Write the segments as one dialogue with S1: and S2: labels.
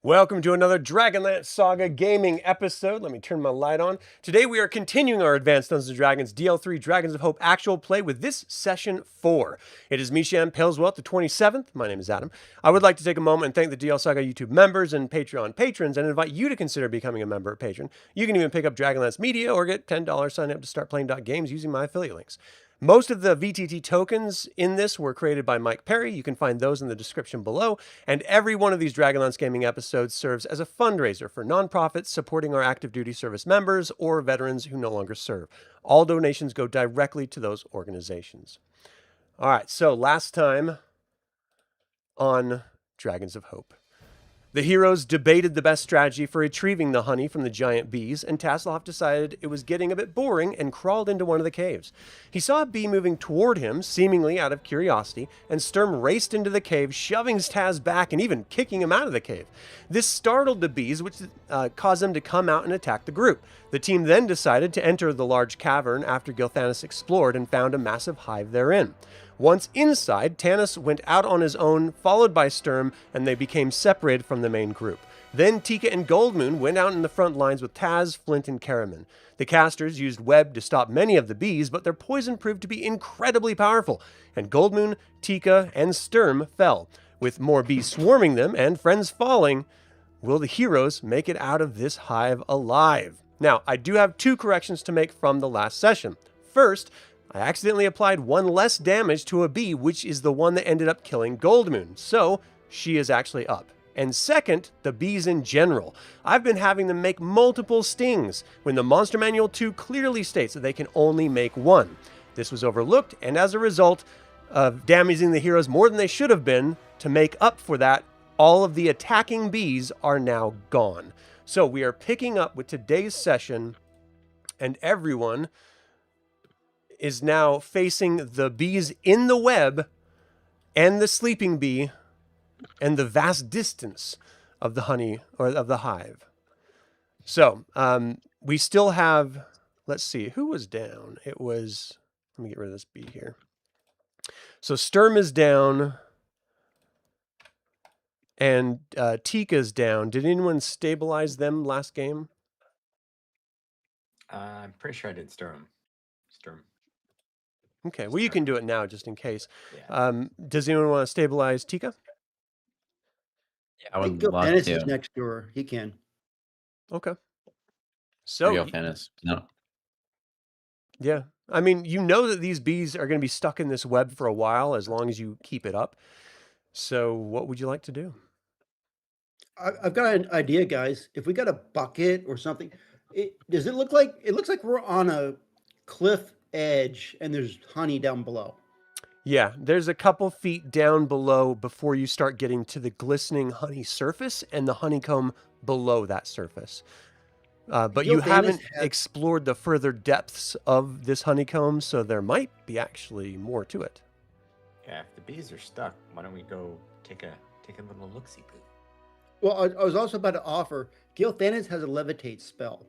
S1: Welcome to another DragonLance Saga gaming episode. Let me turn my light on. Today we are continuing our Advanced Dungeons & Dragons DL3 Dragons of Hope actual play with this session 4. It is Mishan Paleswell, the 27th. My name is Adam. I would like to take a moment and thank the DL Saga YouTube members and Patreon patrons and invite you to consider becoming a member or patron. You can even pick up Dragonlance Media or get $10 sign up to start playing .games using my affiliate links. Most of the VTT tokens in this were created by Mike Perry. You can find those in the description below. And every one of these Dragonlance Gaming episodes serves as a fundraiser for nonprofits supporting our active duty service members or veterans who no longer serve. All donations go directly to those organizations. All right, so last time on Dragons of Hope. The heroes debated the best strategy for retrieving the honey from the giant bees, and Tasslehoff decided it was getting a bit boring and crawled into one of the caves. He saw a bee moving toward him, seemingly out of curiosity, and Sturm raced into the cave, shoving Taz back and even kicking him out of the cave. This startled the bees, which caused them to come out and attack the group. The team then decided to enter the large cavern after Tanis explored and found a massive hive therein. Once inside, Tanis went out on his own, followed by Sturm, and they became separated from the main group. Then Tika and Goldmoon went out in the front lines with Taz, Flint, and Caramon. The casters used web to stop many of the bees, but their poison proved to be incredibly powerful, and Goldmoon, Tika, and Sturm fell. With more bees swarming them and friends falling, will the heroes make it out of this hive alive? Now, I do have 2 corrections to make from the last session. First, I accidentally applied 1 less damage to a bee, which is the one that ended up killing Goldmoon. So, she is actually up. And second, the bees in general. I've been having them make multiple stings, when the Monster Manual 2 clearly states that they can only make 1. This was overlooked, and as a result of damaging the heroes more than they should have been, to make up for that, all of the attacking bees are now gone. So we are picking up with today's session, and everyone is now facing the bees in the web and the sleeping bee and the vast distance of the honey or of the hive. So we still have, let's see, who was down? It was, let me get rid of this bee here. So Sturm is down and Tika's down. Did anyone stabilize them last game?
S2: I'm pretty sure I did Sturm.
S1: Okay, well, you can do it now just in case.
S2: Yeah.
S1: Does anyone want to stabilize Tika?
S3: Yeah, I would love
S4: Tanis
S3: to.
S4: is next door. He can.
S1: Okay. So,
S3: Tanis. No.
S1: Yeah. I mean, you know that these bees are going to be stuck in this web for a while as long as you keep it up. So what would you like to do?
S4: I've got an idea, guys. If we got a bucket or something, does it look like we're on a cliff edge and there's honey down below?
S1: Yeah, there's a couple feet down below before you start getting to the glistening honey surface and the honeycomb below that surface. But you haven't explored the further depths of this honeycomb, so there might be actually more to it.
S2: Yeah, if the bees are stuck, why don't we go take a little look-see poo?
S4: Well, I was also about to offer, Tanis has a levitate spell.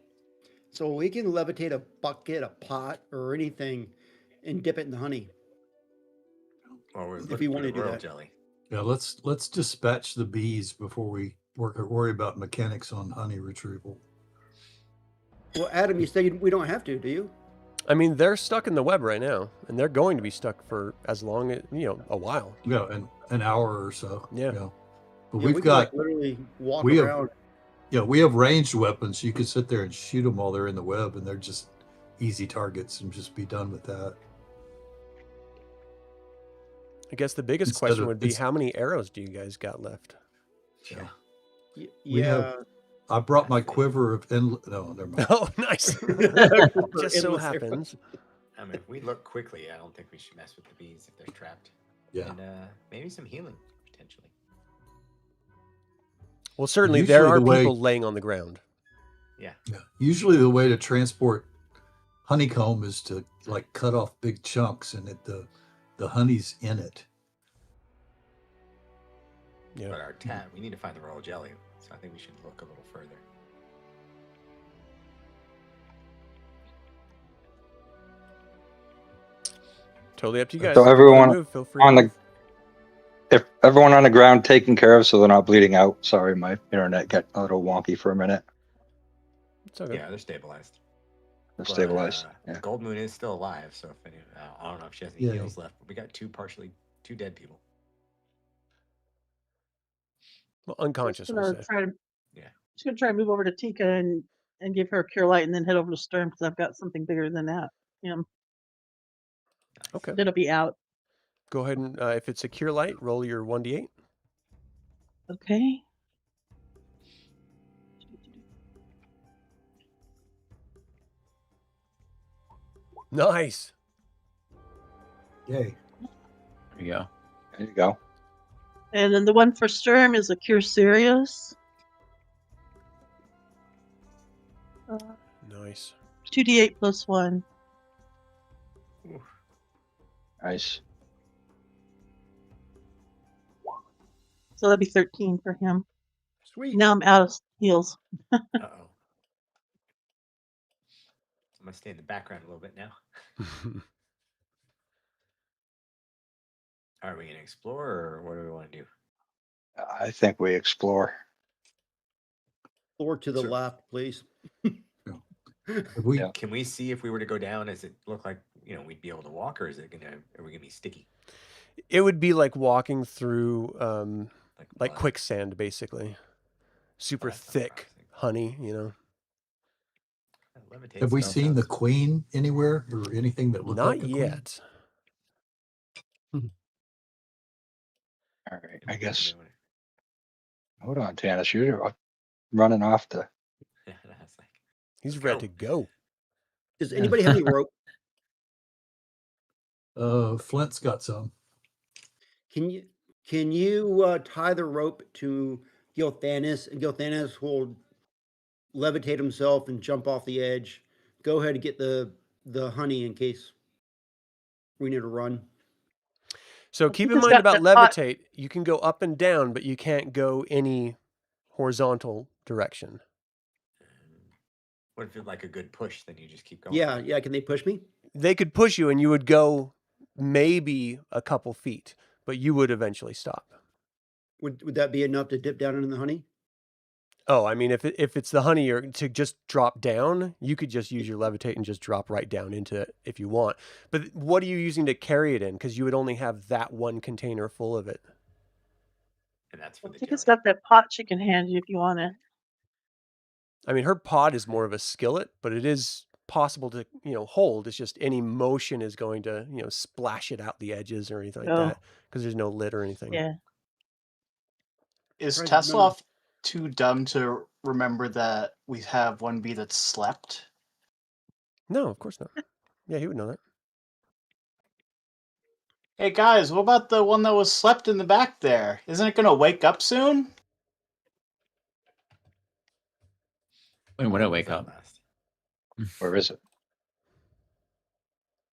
S4: So we can levitate a bucket, a pot, or anything and dip it in the honey.
S2: Or
S4: if you want to do that.
S2: Jelly.
S5: Yeah, let's dispatch the bees before we worry about mechanics on honey retrieval.
S4: Well, Adam, you say we don't have to, do you?
S1: I mean, they're stuck in the web right now, and they're going to be stuck for as long as, a while.
S5: Yeah, an hour or so.
S1: Yeah.
S5: But
S4: we've got literally walk around.
S5: We have ranged weapons. You could sit there and shoot them while they're in the web, and they're just easy targets, and just be done with that.
S1: I guess the biggest question would be, how many arrows do you guys got left?
S4: Yeah.
S5: I brought my quiver of no, never mind.
S1: Oh, nice. Just so happens.
S2: I mean, if we look quickly, I don't think we should mess with the bees if they're trapped.
S5: Yeah.
S2: And maybe some healing, potentially.
S1: Well, certainly there are people laying on the ground.
S2: Yeah.
S5: Usually the way to transport honeycomb is to cut off big chunks and the honey's in it.
S1: Yeah.
S2: But we need to find the royal jelly, so I think we should look a little further.
S1: Totally up to you guys.
S6: So everyone on the If everyone on the ground taken care of so they're not bleeding out. Sorry, my internet got a little wonky for a minute.
S1: It's okay.
S2: Yeah, they're stabilized.
S6: They're
S2: But,
S6: stabilized. Yeah.
S2: Goldmoon is still alive, so if any, I don't know if she has any
S5: Yay.
S2: heals left, but we got two dead people.
S1: Well, unconscious,
S7: Just
S1: we'll
S7: gonna
S1: say.
S7: try to.
S2: Yeah.
S7: Just gonna try to move over to Tika and give her a cure light, and then head over to Sturm because I've got something bigger than that. Him.
S1: Okay.
S7: It'll be out.
S1: Go ahead and, if it's a cure light, roll your 1d8.
S7: Okay.
S1: Nice.
S5: Yay.
S3: There you go.
S6: There you go.
S7: And then the one for Sturm is a cure serious.
S1: Nice.
S7: 2d8 plus 1.
S6: Nice.
S7: So that'd be 13 for him.
S4: Sweet.
S7: Now I'm out of heals.
S2: Uh-oh. I'm going to stay in the background a little bit now. Are we going to explore, or what do we want to do?
S6: I think we explore.
S4: Or to the
S2: Sure.
S4: left, please.
S5: Have we,
S6: Yeah.
S2: Can we see if we were to go down, does it look like, we'd be able to walk, or are we going to be sticky?
S1: It would be like walking through, like
S2: mud?
S1: quicksand, basically. Super
S2: That's not
S1: thick
S2: promising.
S1: honey,
S2: Levitate
S5: have we
S2: spell
S5: seen the
S2: sounds-
S5: queen anywhere or anything that looked
S1: Not
S5: like the queen?
S1: yet.
S6: All right. I guess.
S2: Doing it.
S6: Hold on, Tanis. You're running off to.
S2: Yeah, that's like,
S1: He's
S2: Let's
S1: ready
S2: go.
S1: to go.
S4: Does anybody have any rope?
S5: Flint's got some.
S4: Can you tie the rope to Gilthanis, and Gilthanis will levitate himself and jump off the edge. Go ahead and get the honey in case we need to run.
S1: So
S7: Well,
S1: keep in
S7: Tika's
S1: mind
S7: got
S1: about
S7: that pot-
S1: levitate. You can go up and down, but you can't go any horizontal direction.
S2: what if it's like a good push, then you just keep going?
S4: Yeah. Can they push me?
S1: They could push you and you would go maybe a couple feet, but you would eventually stop.
S4: Would that be enough to dip down into the honey?
S1: Oh, I mean, if it's the honey or to just drop down, you could just use your levitate and just drop right down into it if you want. But what are you using to carry it in? Because you would only have that one container full of it.
S2: And that's for
S7: I
S2: the
S7: think it's
S2: jelly.
S7: got that pot she can hand you if you want it.
S1: I mean, her pod is more of a skillet, but it is possible to, hold. It's just any motion is going to, splash it out the edges or anything like
S7: Oh.
S1: that because there's no lid or anything.
S7: Yeah.
S8: Is
S4: Right, no, no.
S8: Tasslehoff too dumb to remember that we have one bee that slept?
S1: No, of course not. Yeah, he would know that.
S8: Hey guys, what about the one that was slept in the back there? Isn't it gonna wake up soon?
S3: Wait, when I wake up,
S2: Last.
S6: Where is it?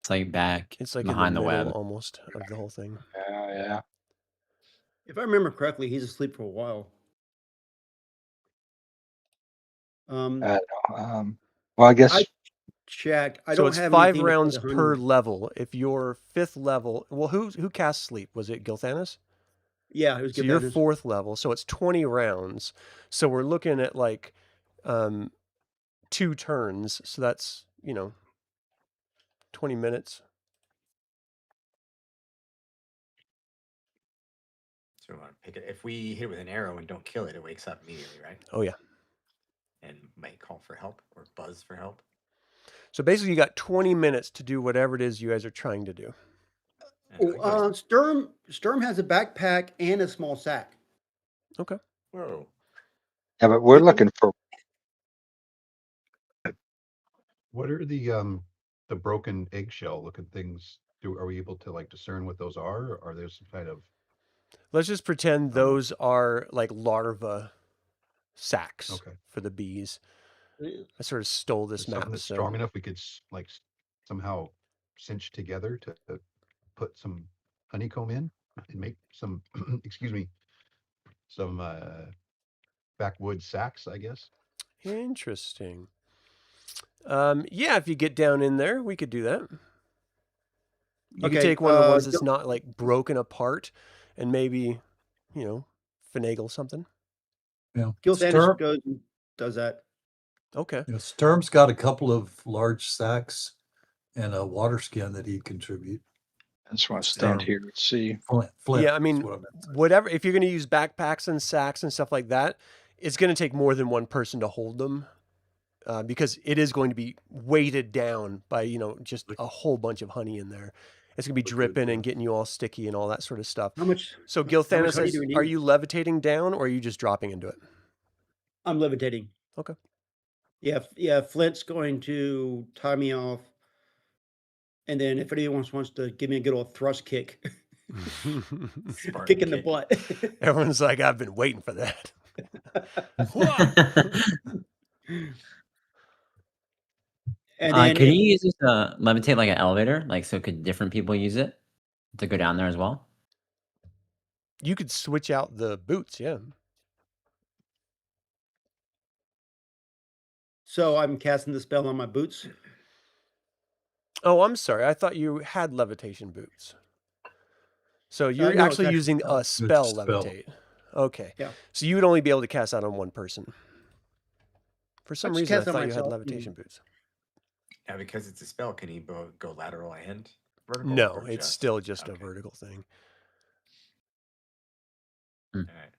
S3: it's like back
S1: It's like
S3: behind
S1: in the
S3: the
S1: middle
S3: web.
S1: almost of the whole thing.
S6: Yeah.
S4: If I remember correctly, he's asleep for a while.
S6: Well, I guess
S4: I checked. I
S1: So
S4: don't
S1: it's
S4: have
S1: 5
S4: anything to put
S1: rounds
S4: the
S1: per
S4: honey-
S1: level. If you're 5th level, well, who cast sleep? Was it Gilthanis?
S4: Yeah, it was
S1: So
S4: good.
S1: you're 4th level, so it's 20 rounds. So we're looking at like 2 turns. So that's 20 minutes.
S2: So we want to pick it. If we hit it with an arrow and don't kill it, it wakes up immediately, right?
S1: Oh yeah.
S2: And might call for help or buzz for help.
S1: So basically, you got 20 minutes to do whatever it is you guys are trying to do.
S2: And I go,
S4: Sturm has a backpack and a small sack.
S1: Okay.
S2: whoa.
S6: Yeah, but we're looking for.
S9: What are the broken eggshell looking things? Are we able to like discern what those are? Or are there some kind of
S1: Let's just pretend those are like larva sacs
S9: okay
S1: for the bees. I sort of stole this
S9: something
S1: map.
S9: that's
S1: So
S9: strong enough we could somehow cinch together to put some honeycomb in and make some excuse me, some backwood sacks, I guess.
S1: interesting. Yeah, if you get down in there, we could do that. You could
S4: Okay,
S1: take one of the ones
S4: go-
S1: that's not like broken apart and maybe, finagle something.
S5: Yeah.
S4: Gilthanis
S5: Sturm,
S4: goes and does that.
S1: Okay.
S5: Sturm's got a couple of large sacks and a water skin that he'd contribute.
S6: I just want to stand
S5: Sturm.
S6: here and see.
S5: Flint.
S1: Yeah, I
S5: is
S1: mean,
S5: what I meant to say.
S1: whatever. If you're going to use backpacks and sacks and stuff like that, it's going to take more than one person to hold them, because it is going to be weighted down by just a whole bunch of honey in there. It's going to be dripping and getting you all sticky and all that sort of stuff.
S4: How much?
S1: So
S4: how much
S1: Gilthanis
S4: honey
S1: says,
S4: do we need?
S1: are you levitating down or are you just dropping into it?
S4: I'm levitating.
S1: Okay.
S4: Yeah. Flint's going to tie me off, and then if anyone wants to give me a good old thrust kick,
S2: Spartan
S4: kick in the
S2: kick.
S4: butt.
S1: Everyone's like, I've been waiting for that.
S4: And then
S3: Could you use this to levitate like an elevator? Like, so could different people use it to go down there as well?
S1: You could switch out the boots, yeah.
S4: so I'm casting the spell on my boots.
S1: Oh, I'm sorry. I thought you had levitation boots. So you're
S4: no, it's
S1: actually
S4: actually
S1: using
S4: spell.
S1: a spell
S5: spell.
S1: levitate. Okay.
S4: Yeah.
S1: So you would only be able to cast that on one person. For some
S4: just
S1: reason, I
S4: cast on
S1: thought you had
S4: myself
S1: levitation boots.
S2: Now, because it's a spell, can he go lateral and vertical?
S1: No,
S2: or
S1: it's
S2: just-
S1: still just a
S2: okay.
S1: vertical thing.
S2: All right.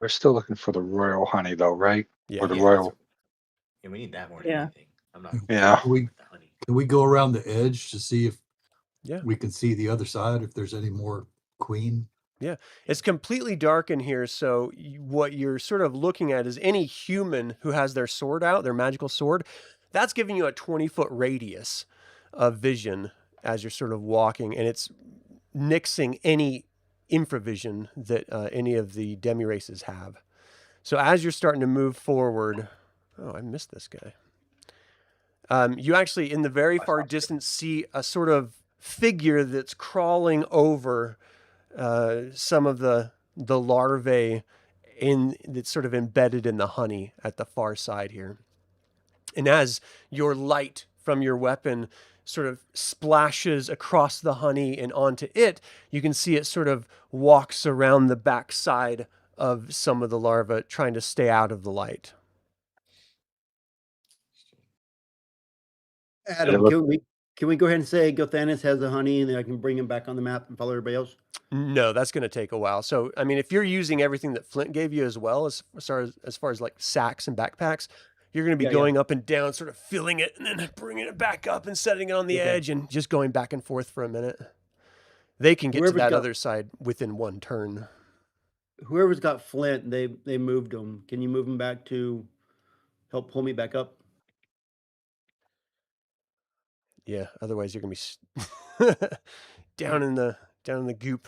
S6: We're still looking for the royal honey, though, right?
S1: Yeah.
S6: Or the
S2: Yeah,
S6: royal.
S2: that's- Yeah, we need that more than
S7: Yeah.
S2: anything. I'm not.
S6: Yeah.
S2: with the honey.
S5: Can we go around the edge to see if
S1: Yeah.
S5: we can see the other side, if there's any more queen?
S1: It's completely dark in here, so what you're sort of looking at is any human who has their sword out, their magical sword, that's giving you a 20-foot radius of vision as you're sort of walking, and it's nixing any infravision that any of the demi-races have. So as you're starting to move forward... Oh, I missed this guy. You actually, in the very far distance, see a sort of figure that's crawling over some of the larvae that's sort of embedded in the honey at the far side here. And as your light from your weapon sort of splashes across the honey and onto it, you can see it sort of walks around the backside of some of the larvae, trying to stay out of the light.
S4: Adam,
S6: look-
S4: can we go ahead and say Gilthanis has the honey, and then I can bring him back on the map and follow everybody else?
S1: No, that's going to take a while. So, I mean, if you're using everything that Flint gave you as well, as far as like sacks and backpacks, you're going to be
S4: Yeah,
S1: going up and down, sort of filling it and then bringing it back up and setting it on the
S4: Okay.
S1: edge and just going back and forth for a minute. They can get
S4: Whoever's
S1: to that
S4: got-
S1: other side within one turn.
S4: Whoever's got Flint, they moved him. Can you move him back to help pull me back up?
S1: Yeah, otherwise you're going to be down in the goop.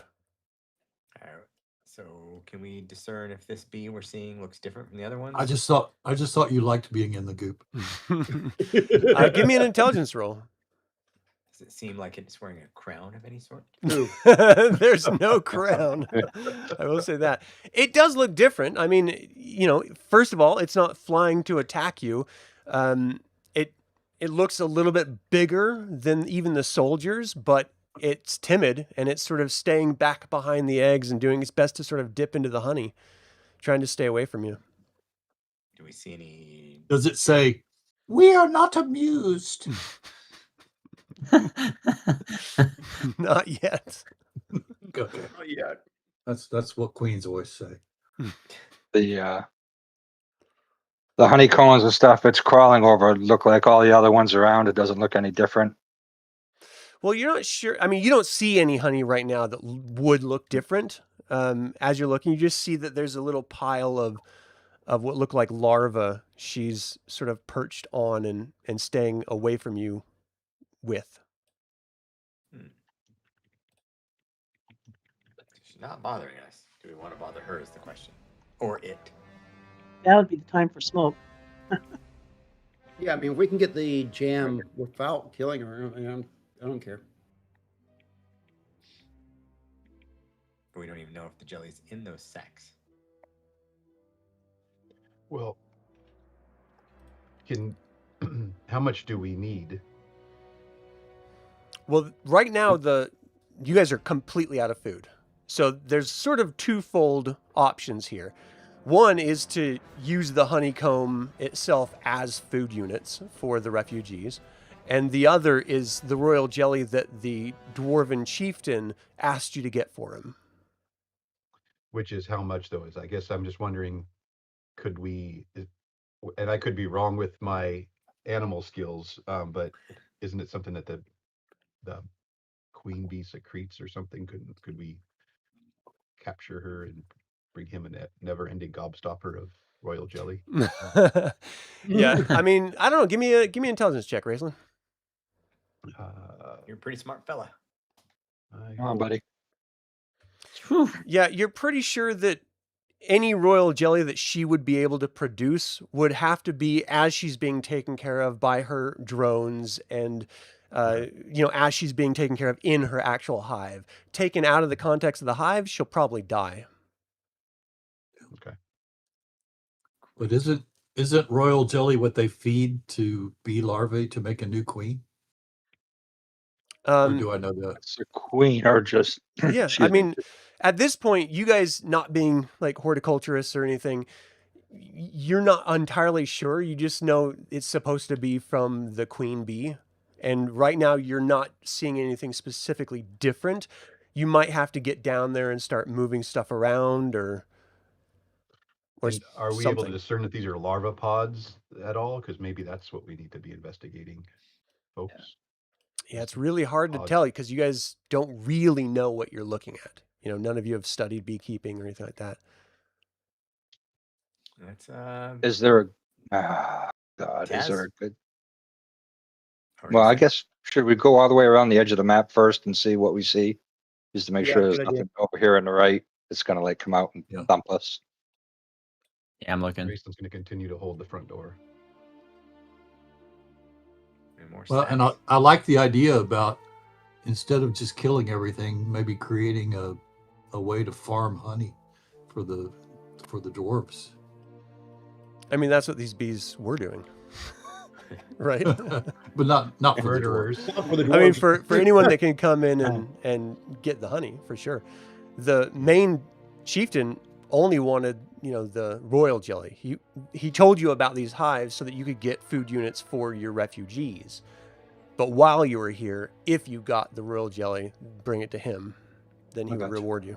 S2: All right. So, can we discern if this bee we're seeing looks different from the other ones?
S5: I just thought you liked being in the goop.
S1: Give me an intelligence roll.
S2: Does it seem like it's wearing a crown of any sort?
S1: There's no crown. I will say that. It does look different. I mean, first of all, it's not flying to attack you. It looks a little bit bigger than even the soldiers, but it's timid and it's sort of staying back behind the eggs and doing its best to sort of dip into the honey, trying to stay away from you.
S2: Do we see any?
S5: Does it say, "We are not amused"?
S1: Not yet.
S5: Okay.
S4: Not yet.
S5: That's what queens always say.
S6: The honeycombs and stuff it's crawling over look like all the other ones around. It doesn't look any different.
S1: Well, you're not sure. I mean, you don't see any honey right now that would look different. As you're looking, you just see that there's a little pile of what look like larvae she's sort of perched on and staying away from you with.
S2: She's not bothering us. Do we want to bother her? Is the question, or it?
S7: That would be the time for smoke.
S4: Yeah, I mean, if we can get the jam without killing her, I don't care.
S2: But we don't even know if the jelly's in those sacks.
S9: Well, how much do we need?
S1: Well, right now the you guys are completely out of food. So there's sort of twofold options here. One is to use the honeycomb itself as food units for the refugees. And the other is the royal jelly that the dwarven chieftain asked you to get for him.
S9: Which is how much, though? I guess I'm just wondering, could we, and I could be wrong with my animal skills, but isn't it something that the queen bee secretes or something? Could we capture her and bring him a never-ending gobstopper of royal jelly?
S1: Yeah, I mean, I don't know. Give me an intelligence check, Raistlin.
S2: You're a pretty smart fella.
S6: Come on, buddy.
S1: Yeah, you're pretty sure that any royal jelly that she would be able to produce would have to be as she's being taken care of by her drones and, as she's being taken care of in her actual hive. Taken out of the context of the hive, she'll probably die.
S9: Okay.
S5: But isn't royal jelly what they feed to bee larvae to make a new queen? Or do I know that?
S6: It's a queen, or just
S1: Yeah, I mean, at this point, you guys not being like horticulturists or anything, you're not entirely sure. You just know it's supposed to be from the queen bee. And right now, you're not seeing anything specifically different. You might have to get down there and start moving stuff around, or
S9: And are we able to
S1: something.
S9: discern that these are larva pods at all? Because maybe that's what we need to be investigating, folks.
S1: Yeah, it's really hard to
S9: Odd.
S1: tell because you guys don't really know what you're looking at. None of you have studied beekeeping or anything like that.
S2: That's
S6: Is there a God? Is there
S2: Taz?
S6: a good?
S2: or
S6: Well,
S2: is
S6: I
S2: it-
S6: guess should we go all the way around the edge of the map first and see what we see, just to make
S4: Yeah,
S6: sure there's
S4: good idea.
S6: nothing over here on the right that's gonna like come out and
S5: Yeah.
S6: thump us.
S3: Yeah, I'm looking.
S9: Grayson's going to continue to hold the front door.
S2: and more
S5: Well, and
S2: snacks.
S5: I like the idea about instead of just killing everything, maybe creating a way to farm honey for the dwarves.
S1: I mean, that's what these bees were doing, right?
S5: But not for
S9: Murderers.
S5: the dwarves.
S4: Not for the
S1: I mean,
S4: dwarves.
S1: for anyone that can come in and get the honey, for sure. The main chieftain only wanted, the royal jelly. He told you about these hives so that you could get food units for your refugees. But while you were here, if you got the royal jelly, bring it to him. Then he
S6: I
S1: would
S6: gotcha.
S1: reward you.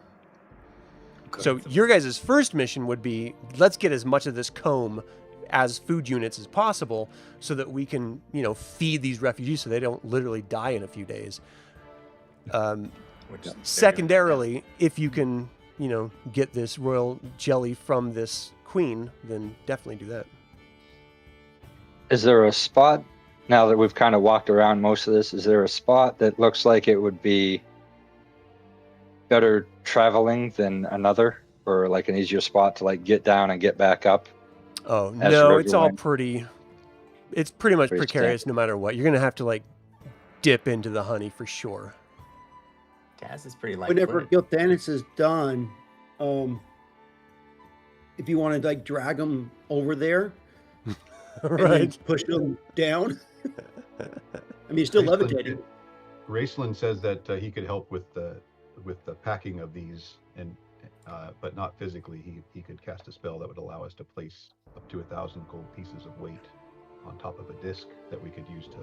S5: Okay.
S1: So your guys' first mission would be, let's get as much of this comb as food units as possible so that we can, feed these refugees so they don't literally die in a few days.
S2: Which they're gonna-
S1: Secondarily, if you can, get this royal jelly from this queen, then definitely do that.
S6: Is there a spot, now that we've kind of walked around most of this, is there a spot that looks like it would be better traveling than another, or like an easier spot to like get down and get back up?
S1: Oh,
S6: As
S1: no, it's all
S6: Riverwind.
S1: it's pretty much
S6: Pretty
S1: precarious no matter what. You're going to have to dip into the honey for sure.
S2: Taz is pretty light.
S4: Whenever Gilthanis is done, if you want to drag him over there and then
S1: Right.
S4: push him down. I mean, he's still
S9: Raistlin-
S4: levitating.
S9: Raistlin says that he could help with the packing of these, and but not physically. He could cast a spell that would allow us to place up to 1,000 gold pieces of weight on top of a disc that we could use to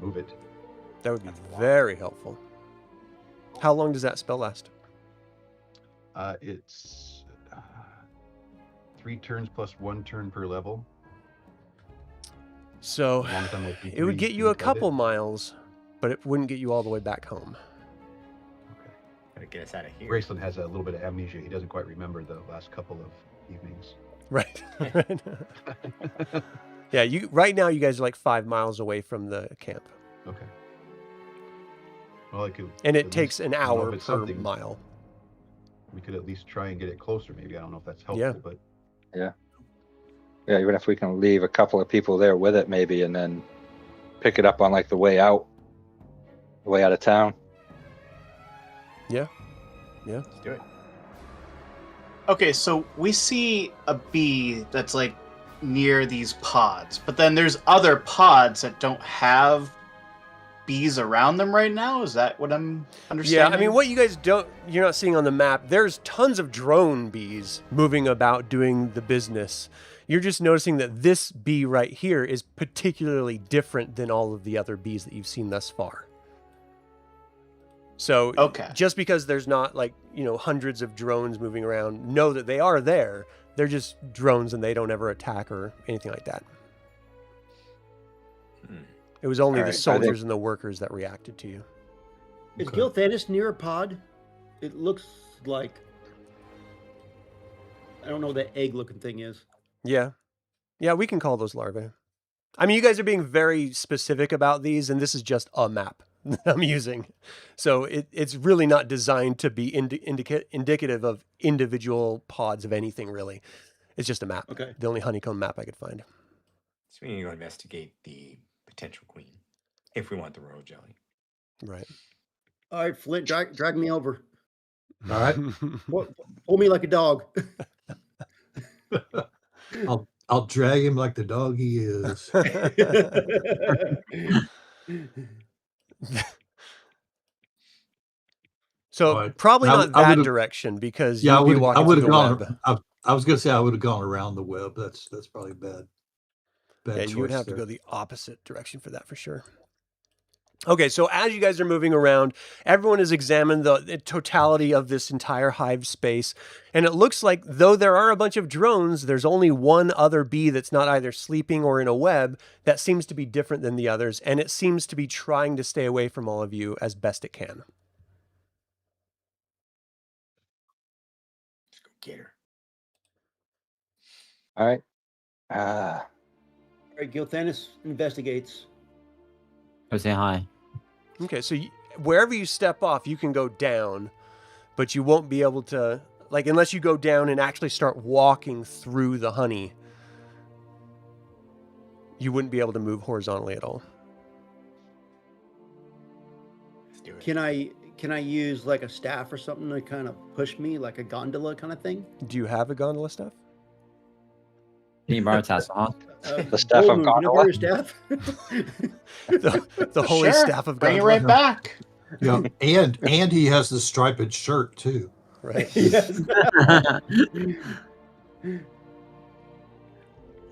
S9: move it.
S1: That would be very helpful. How long does that spell last?
S9: It's 3 turns plus 1 turn per level.
S1: So
S9: As long as I'm with
S1: it would
S9: D3
S1: get you a
S9: inside it.
S1: couple miles, but it wouldn't get you all the way back home.
S9: Okay.
S2: Gotta get us out of here.
S9: Raistlin has a little bit of amnesia. He doesn't quite remember the last couple of evenings.
S1: Right. Yeah, right now you guys are 5 miles away from the camp.
S9: Okay. Well, I could.
S1: And
S9: at
S1: it takes
S9: least-
S1: an
S9: I don't know
S1: hour
S9: if it's
S1: per
S9: something
S1: mile.
S9: We could at least try and get it closer. Maybe, I don't know if that's helpful,
S1: Yeah.
S9: but
S6: Yeah, even if we can leave a couple of people there with it, maybe, and then pick it up on the way out of town.
S2: Let's do it.
S8: Okay, so we see a bee that's near these pods, but then there's other pods that don't have bees around them right now? Is that what I'm
S1: Yeah,
S8: understanding?
S1: I mean, what you guys you're not seeing on the map, there's tons of drone bees moving about doing the business. You're just noticing that this bee right here is particularly different than all of the other bees that you've seen thus far. So
S8: Okay.
S1: just because there's not like, hundreds of drones moving around, know that they are there. They're just drones and they don't ever attack or anything like that. It was only
S6: All
S1: the
S6: right,
S1: soldiers and the workers that reacted to you.
S4: Is
S5: Okay.
S4: Gil Thanis near a pod? It looks like, I don't know what that egg-looking thing is.
S1: Yeah. Yeah, we can call those larvae. I mean, you guys are being very specific about these, and this is just a map that I'm using. So it's really not designed to be indicative of individual pods of anything, really. It's just a map.
S4: Okay.
S1: The only honeycomb map I could find.
S2: So we need to go investigate the potential queen if we want the royal jelly.
S1: Right.
S4: All right, Flint, drag me over.
S5: All right.
S4: Pull me like a dog.
S5: I'll drag him like the dog he is.
S1: So
S5: Right.
S1: probably
S5: I-
S1: not
S5: I
S1: that
S5: would've-
S1: direction because
S5: Yeah,
S1: you'll be walking
S5: I
S1: through
S5: would have
S1: the
S5: gone.
S1: web.
S5: I was gonna say I would have gone around the web. That's probably bad. Bad
S1: Yeah,
S5: choice
S1: you would have to
S5: there.
S1: go the opposite direction for that for sure. Okay, so as you guys are moving around, everyone has examined the totality of this entire hive space, and it looks like though there are a bunch of drones, there's only one other bee that's not either sleeping or in a web that seems to be different than the others, and it seems to be trying to stay away from all of you as best it can.
S2: Let's go get her.
S6: All right.
S4: All right, Gil Thanis investigates.
S3: Go say hi.
S1: Okay, so wherever you step off, you can go down, but you won't be able to, like, unless you go down and actually start walking through the honey, you wouldn't be able to move horizontally at all.
S2: Let's do it.
S4: Can I use like a staff or something to kind of push me, like a gondola kind of thing?
S1: Do you have a gondola stuff?
S3: Can you borrow Tasslehoff?
S6: The staff of
S4: Goldmoon, can I borrow your staff?
S1: The holy
S8: Sure,
S1: staff of
S8: bring it
S1: gondola.
S8: right back.
S5: Yeah, and he has the striped shirt too.
S1: Right.
S4: Yes.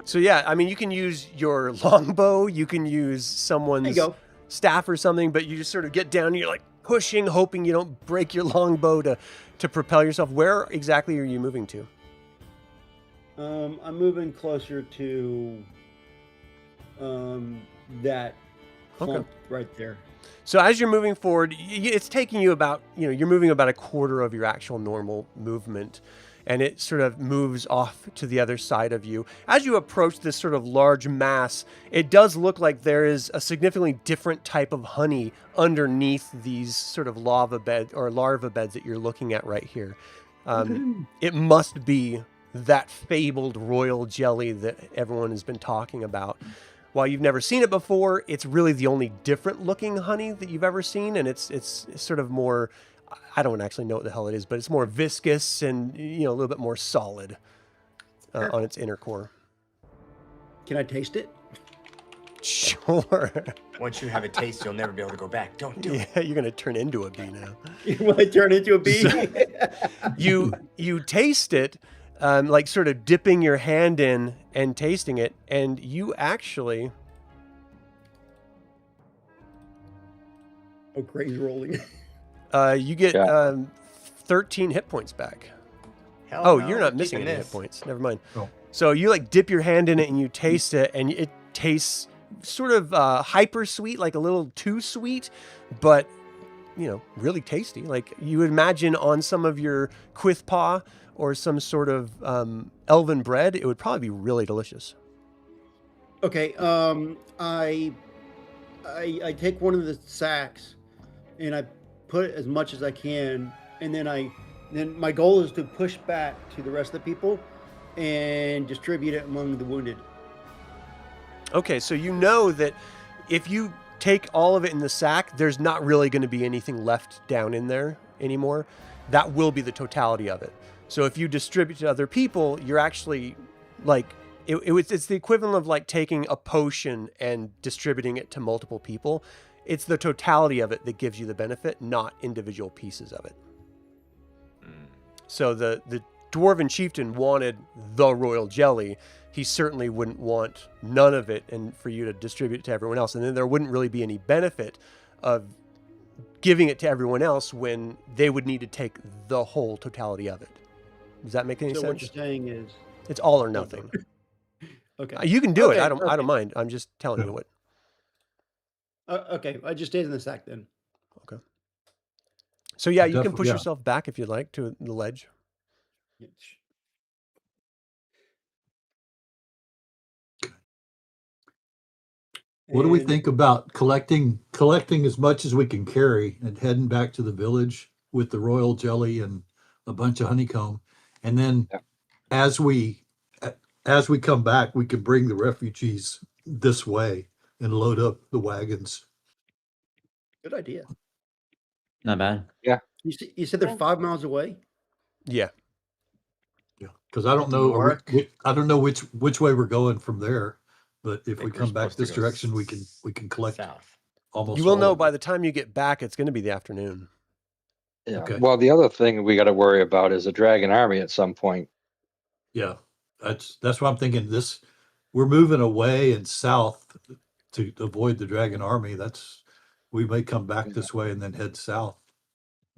S1: So yeah, I mean, you can use your longbow, you can use
S4: There
S1: someone's
S4: you go.
S1: staff or something, but you just sort of get down and you're like pushing, hoping you don't break your longbow to propel yourself. Where exactly are you moving to?
S4: I'm moving closer to that clump right there.
S1: So as you're moving forward, it's taking you about, you're moving about a quarter of your actual normal movement, and it sort of moves off to the other side of you. As you approach this sort of large mass, it does look like there is a significantly different type of honey underneath these sort of larva beds that you're looking at right here. It must be that fabled royal jelly that everyone has been talking about. While you've never seen it before, it's really the only different looking honey that you've ever seen, and it's sort of more, I don't actually know what the hell it is, but it's more viscous and a little bit more solid on its inner core.
S4: Can I taste it?
S1: Sure.
S2: Once you have a taste, you'll never be able to go back. Don't do it.
S1: Yeah, you're gonna turn into a bee now.
S4: Will I turn into a bee?
S1: You taste it, like sort of dipping your hand in and tasting it, and you actually
S4: Oh, crazy rolling.
S1: you get
S6: Yeah.
S1: 13 hit points back.
S2: Hell
S1: Oh,
S2: no,
S1: you're not
S2: we're
S1: missing
S2: keeping
S1: any
S2: this.
S1: hit points. Never mind.
S5: Oh.
S1: So you like dip your hand in it and you taste it, and it tastes sort of hyper sweet, like a little too sweet, but really tasty. Like you would imagine on some of your quithpaw or some sort of elven bread, it would probably be really delicious.
S4: Okay, I take one of the sacks and I put as much as I can, and then my goal is to push back to the rest of the people and distribute it among the wounded.
S1: Okay, so you know that if you take all of it in the sack, there's not really going to be anything left down in there anymore. That will be the totality of it. So if you distribute to other people, you're actually like, it's the equivalent of like taking a potion and distributing it to multiple people. it's the totality of it that gives you the benefit, not individual pieces of it. So the Dwarven chieftain wanted the royal jelly. He certainly wouldn't want none of it and for you to distribute it to everyone else. And then there wouldn't really be any benefit of giving it to everyone else when they would need to take the whole totality of it. Does that make any
S4: So
S1: sense?
S4: what you're saying is,
S1: It's all or nothing.
S4: okay,
S1: You can do it.
S4: Okay,
S1: I don't
S4: okay.
S1: mind. I'm just telling you what.
S4: okay, I just stayed in the sack then.
S1: Okay. So yeah, you can
S5: Definitely,
S1: push
S5: yeah.
S1: yourself back if you'd like to the ledge.
S5: What do we
S4: And-
S5: think about collecting as much as we can carry and heading back to the village with the royal jelly and a bunch of honeycomb, and then
S6: Yeah.
S5: as we come back, we can bring the refugees this way and load up the wagons.
S4: Good idea.
S3: Not bad.
S4: You said they're 5 miles away?
S1: Yeah.
S5: Yeah, because I don't
S8: To
S5: know
S8: York?
S5: I don't know which way we're going from there, but if
S2: I
S5: we
S2: think we're
S5: come back
S2: supposed to
S5: this
S2: go
S5: direction, we can collect
S2: south.
S5: almost.
S1: You will
S5: all
S1: know
S5: of
S1: by
S5: it.
S1: the time you get back, it's going to be the afternoon.
S6: Yeah.
S5: Okay.
S6: Well, the other thing we got to worry about is a dragon army at some point.
S5: Yeah, that's what I'm thinking. We're moving away and south to avoid the dragon army. We may come back this way and then head south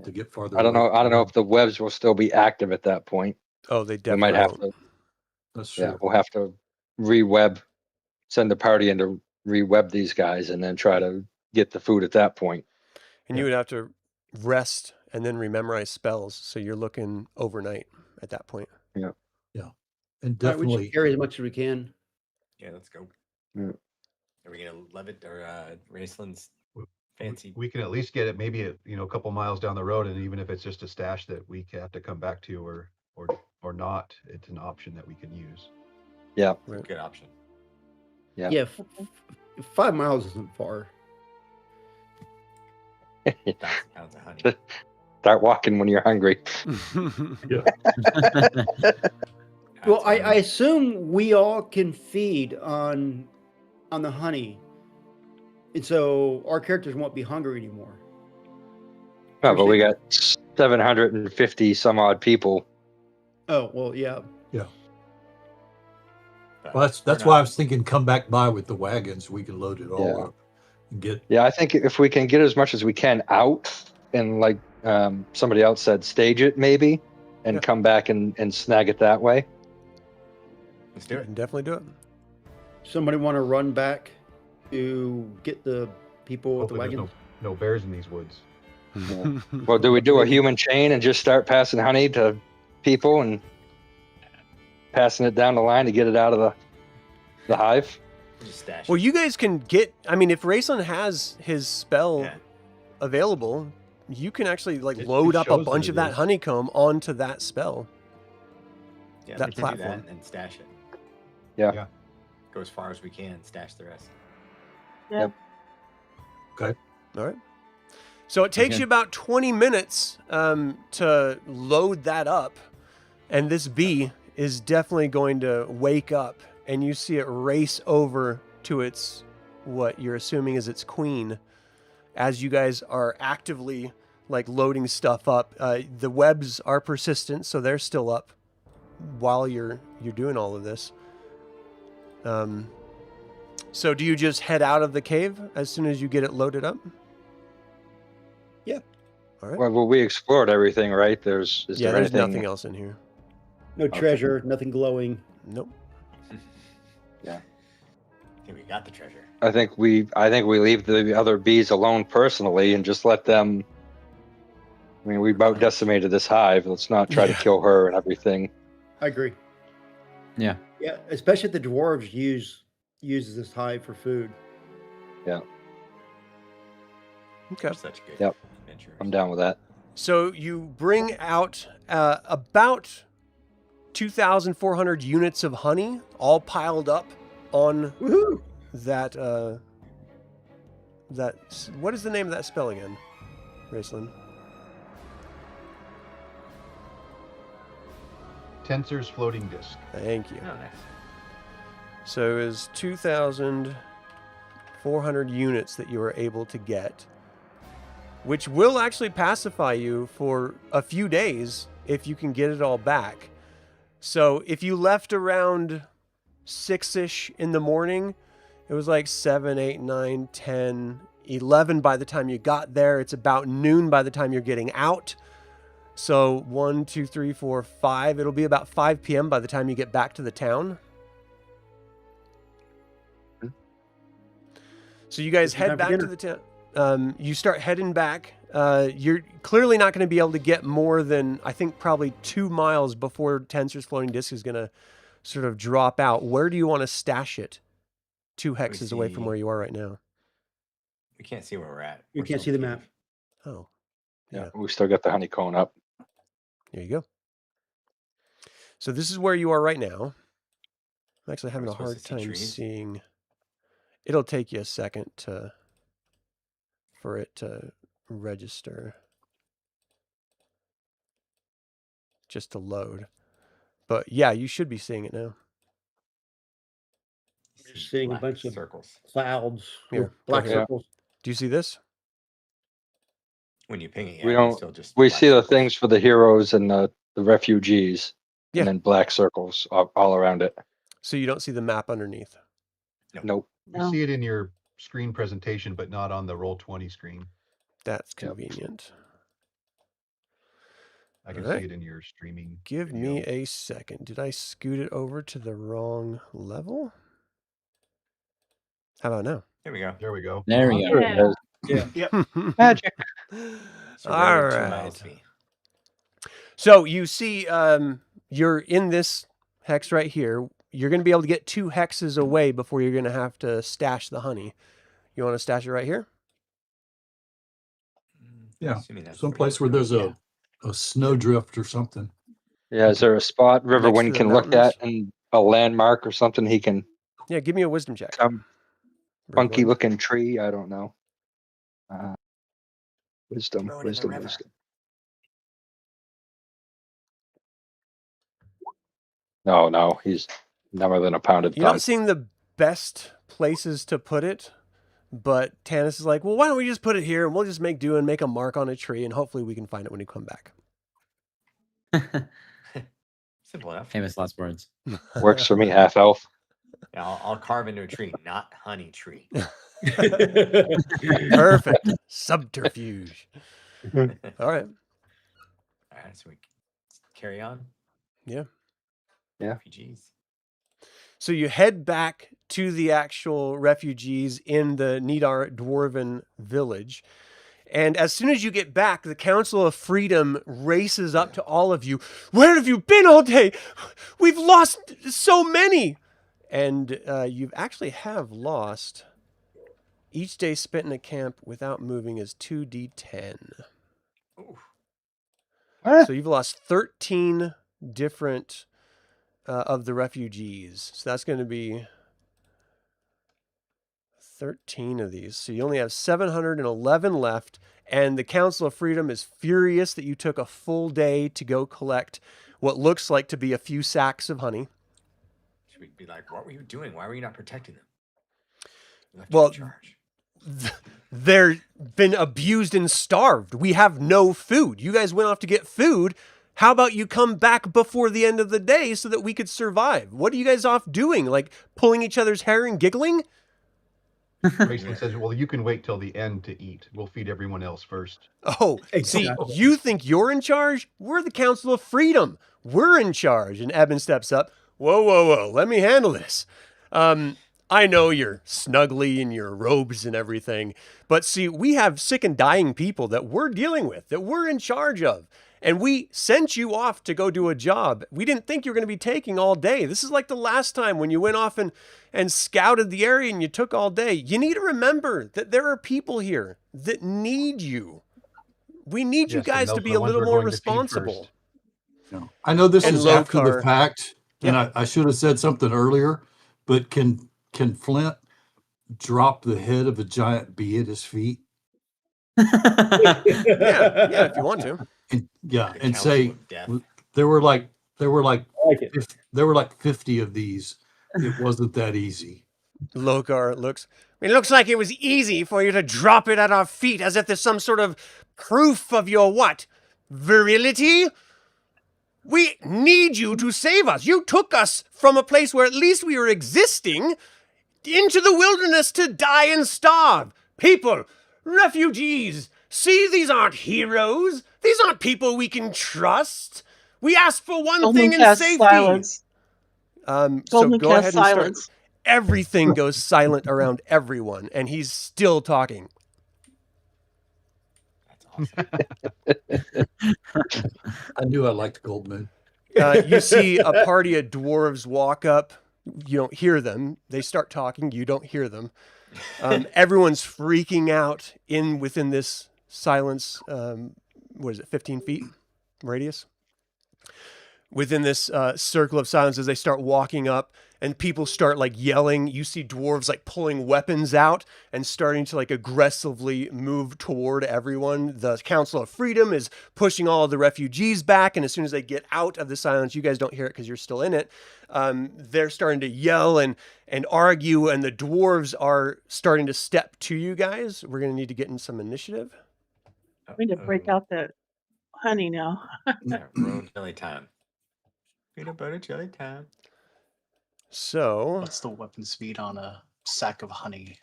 S5: to get farther.
S6: I don't
S5: away
S6: know.
S5: from
S6: I don't know
S5: them.
S6: if the webs will still be active at that point.
S1: Oh, they
S6: We
S1: definitely
S6: might have
S1: won't.
S6: to.
S5: That's
S6: Yeah,
S5: true.
S6: we'll have to re-web, send a party in to re-web these guys, and then try to get the food at that point.
S1: And you would have to rest and then rememorize spells. So you're looking overnight at that point.
S5: And
S4: All right, we
S5: definitely,
S4: should carry as much as we can.
S2: Yeah, let's go.
S6: Yeah.
S2: Are we gonna Levitt or Raistlin's
S9: W-
S2: fancy?
S9: We can at least get it maybe a couple miles down the road, and even if it's just a stash that we have to come back to or not, it's an option that we can use.
S6: Yeah.
S1: Right.
S2: Good option.
S6: Yeah.
S4: Yeah, 5 miles isn't far.
S2: 1,000 pounds of honey.
S6: Start walking when you're hungry.
S4: Well, I assume we all can feed on the honey, and so our characters won't be hungry anymore.
S6: No, but we got 750 some odd people.
S4: Oh well, yeah.
S5: well, that's why I was thinking come back by with the wagons. We can load it all
S6: Yeah.
S5: up and get.
S6: Yeah, I think if we can get as much as we can out and like somebody else said, stage it maybe and
S1: Yeah.
S6: come back and snag it that way.
S2: Let's do
S1: You
S2: it.
S1: can definitely do it.
S4: Somebody want to run back to get the people with the
S9: Hopefully there's
S4: wagons?
S9: no bears in these woods.
S6: Well, do we do a human chain and just start passing honey to people and passing it down the line to get it out of the hive?
S2: Just stash.
S1: Well,
S2: it.
S1: you guys can get. I mean, if Raistlin has his spell
S2: Yeah.
S1: available, you can actually like
S9: It
S1: load up a
S9: shows
S1: bunch
S9: that
S1: of
S9: it
S1: that
S9: is.
S1: honeycomb onto that spell.
S2: Yeah,
S1: that
S2: we can do
S1: platform.
S2: that and stash it.
S6: Yeah.
S9: Yeah.
S2: Go as far as we can. Stash the rest.
S7: Yeah.
S5: Okay.
S1: All right. So it takes
S3: Okay.
S1: you about 20 minutes to load that up, and this bee is definitely going to wake up, and you see it race over to its what you're assuming is its queen. As you guys are actively like loading stuff up, the webs are persistent, so they're still up while you're doing all of this. So do you just head out of the cave as soon as you get it loaded up?
S4: Yeah.
S1: All right.
S6: Well, we explored everything, right? Is
S1: Yeah,
S6: there
S1: there's
S6: anything?
S1: nothing else in here.
S4: No treasure, nothing glowing.
S1: Nope.
S2: I think we got the treasure.
S6: I think we leave the other bees alone personally and just let them. I mean, we about decimated this hive. Let's not try to
S1: Yeah.
S6: kill her and everything.
S4: I agree.
S3: Yeah.
S4: Yeah, especially if the dwarves uses this hive for food.
S1: Okay.
S2: We're such good
S6: Yep.
S2: adventurers.
S6: I'm down with that.
S1: So you bring out about 2,400 units of honey, all piled up on
S4: Woohoo!
S1: that. What is the name of that spell again, Raistlin?
S9: Tensor's floating disc.
S1: Thank you.
S2: Oh, nice.
S1: So it is 2,400 400 units that you were able to get, which will actually pacify you for a few days if you can get it all back. So if you left around 6-ish in the morning, it was like 7, 8, 9, 10, 11 by the time you got there. It's about noon by the time you're getting out. So 1, 2, 3, 4, 5. It'll be about 5 p.m. by the time you get back to the town. So you guys head back to the town. You start heading back. You're clearly not going to be able to get more than, I think, probably 2 miles before Tensor's floating disc is going to sort of drop out. Where do you want to stash it? 2 hexes away from where you are right now.
S2: We can't see where we're at.
S4: You
S2: We're
S4: can't
S2: still
S4: see the
S2: cave.
S4: map.
S1: Oh,
S6: Yeah, we still got the honeycomb up.
S1: there you go. So this is where you are right now. I'm actually having
S2: we
S1: a hard
S2: supposed to see
S1: time
S2: trees?
S1: seeing. It'll take you a second for it to register. Just to load. But yeah, you should be seeing it now.
S4: We're just seeing a
S2: Black
S4: bunch of
S2: circles.
S4: clouds,
S1: Here,
S4: with black
S1: go ahead.
S4: circles.
S1: Do you see this?
S2: When you ping it,
S6: We
S2: yeah,
S6: don't-
S2: still just
S6: We
S2: black
S6: see the
S2: circles.
S6: things for the heroes and the refugees,
S1: Yeah.
S6: and then black circles all around it.
S1: So you don't see the map underneath.
S6: Nope.
S9: We
S7: No.
S9: see it in your screen presentation, but not on the Roll20 screen.
S1: That's
S6: Yep.
S1: convenient.
S9: I can
S1: Alright.
S9: see it in your streaming.
S1: Give
S9: video.
S1: me a second. Did I scoot it over to the wrong level? How about now?
S2: Here we go.
S9: There we go.
S3: There we go.
S7: Yeah.
S6: Magic.
S2: So where would 2
S1: Alright.
S2: miles be?
S1: So you see, you're in this hex right here. You're going to be able to get 2 hexes away before you're going to have to stash the honey. You want to stash it right here?
S5: Yeah,
S2: Assuming that's
S5: someplace
S2: where
S5: where there's
S2: yeah.
S5: a snowdrift or something.
S6: Yeah, is there a spot
S1: Next to
S6: Riverwind
S1: the
S6: can look
S1: mountains?
S6: at and a landmark or something he can
S1: Yeah, give me a wisdom check.
S6: some funky
S1: Riverwind.
S6: looking tree? I don't know. Wisdom,
S2: Throw it in the
S6: wisdom,
S2: river.
S6: wisdom. No, he's never than a pounded
S1: You're
S6: thumb.
S1: not seeing the best places to put it, but Tanis is like, well, why don't we just put it here and we'll just make do and make a mark on a tree and hopefully we can find it when you come back.
S2: Simple enough.
S3: Famous last words.
S6: Works for me, half elf.
S2: Yeah, I'll carve into a tree, not honey tree.
S1: Perfect. Subterfuge. All right.
S2: All right, so we carry on.
S1: Yeah.
S6: Yeah.
S2: Refugees.
S1: So you head back to the actual refugees in the Nidar Dwarven village. And as soon as you get back, the Council of Freedom races up to all of you. Where have you been all day? We've lost so many. And you actually have lost. Each day spent in a camp without moving is 2d10.
S2: Ooh.
S1: So you've lost 13 different of the refugees. So that's going to be 13 of these. So you only have 711 left. And the Council of Freedom is furious that you took a full day to go collect what looks like to be a few sacks of honey.
S2: Should we be like, what were you doing? Why were you not protecting them? You left
S1: Well,
S2: you in charge.
S1: They're been abused and starved. We have no food. You guys went off to get food. How about you come back before the end of the day so that we could survive? What are you guys off doing? Like pulling each other's hair and giggling?
S9: Raistlin says, well, you can wait till the end to eat. We'll feed everyone else first.
S1: Oh, see,
S4: Exactly.
S1: you think you're in charge? We're the Council of Freedom. We're in charge. And Eben steps up. Whoa, whoa, whoa. Let me handle this. I know you're snuggly in your robes and everything, but see, we have sick and dying people that we're dealing with, that we're in charge of. And we sent you off to go do a job. We didn't think you were going to be taking all day. This is like the last time when you went off and scouted the area and you took all day. You need to remember that there are people here that need you. We need you
S9: Yes, and
S1: guys
S9: those
S1: to
S9: are
S1: be
S9: the
S1: a
S9: ones
S1: little
S9: we're
S1: more
S9: going to feed
S1: responsible.
S9: first.
S5: I know this
S1: And
S5: is after
S1: Lokar.
S5: the fact, and I should have said something earlier, but can Flint drop the head of a giant bee at his feet?
S1: Yeah, if you want to.
S5: And, yeah,
S2: The
S5: and
S2: Council
S5: say
S2: of Death.
S5: there were like
S4: I like it.
S5: there were like 50 of these. It wasn't that easy.
S1: Lokar looks. It looks like it was easy for you to drop it at our feet, as if there's some sort of proof of your what? Virility? We need you to save us. You took us from a place where at least we were existing into the wilderness to die and starve. People, refugees, see, these aren't heroes. These aren't people we can trust. We asked for one thing
S7: Goldmoon
S1: in
S7: casts
S1: safety.
S7: silence.
S1: So
S7: Goldmoon
S1: go ahead
S7: casts
S1: and
S7: silence.
S1: start. Everything goes silent around everyone, and he's still talking.
S2: That's awesome.
S5: I knew I liked Goldmoon.
S1: You see a party of dwarves walk up. You don't hear them. They start talking. You don't hear them. Everyone's freaking out within this silence. What is it, 15 feet radius? Within this circle of silence, as they start walking up, and people start like yelling. You see dwarves like pulling weapons out and starting to like aggressively move toward everyone. The Council of Freedom is pushing all of the refugees back, and as soon as they get out of the silence, you guys don't hear it because you're still in it. They're starting to yell and argue, and the dwarves are starting to step to you guys. We're going to need to get in some initiative.
S7: We need to break out that honey now.
S2: Roll jelly time. Peanut butter jelly time.
S1: So
S8: What's the weapon speed on a sack of honey?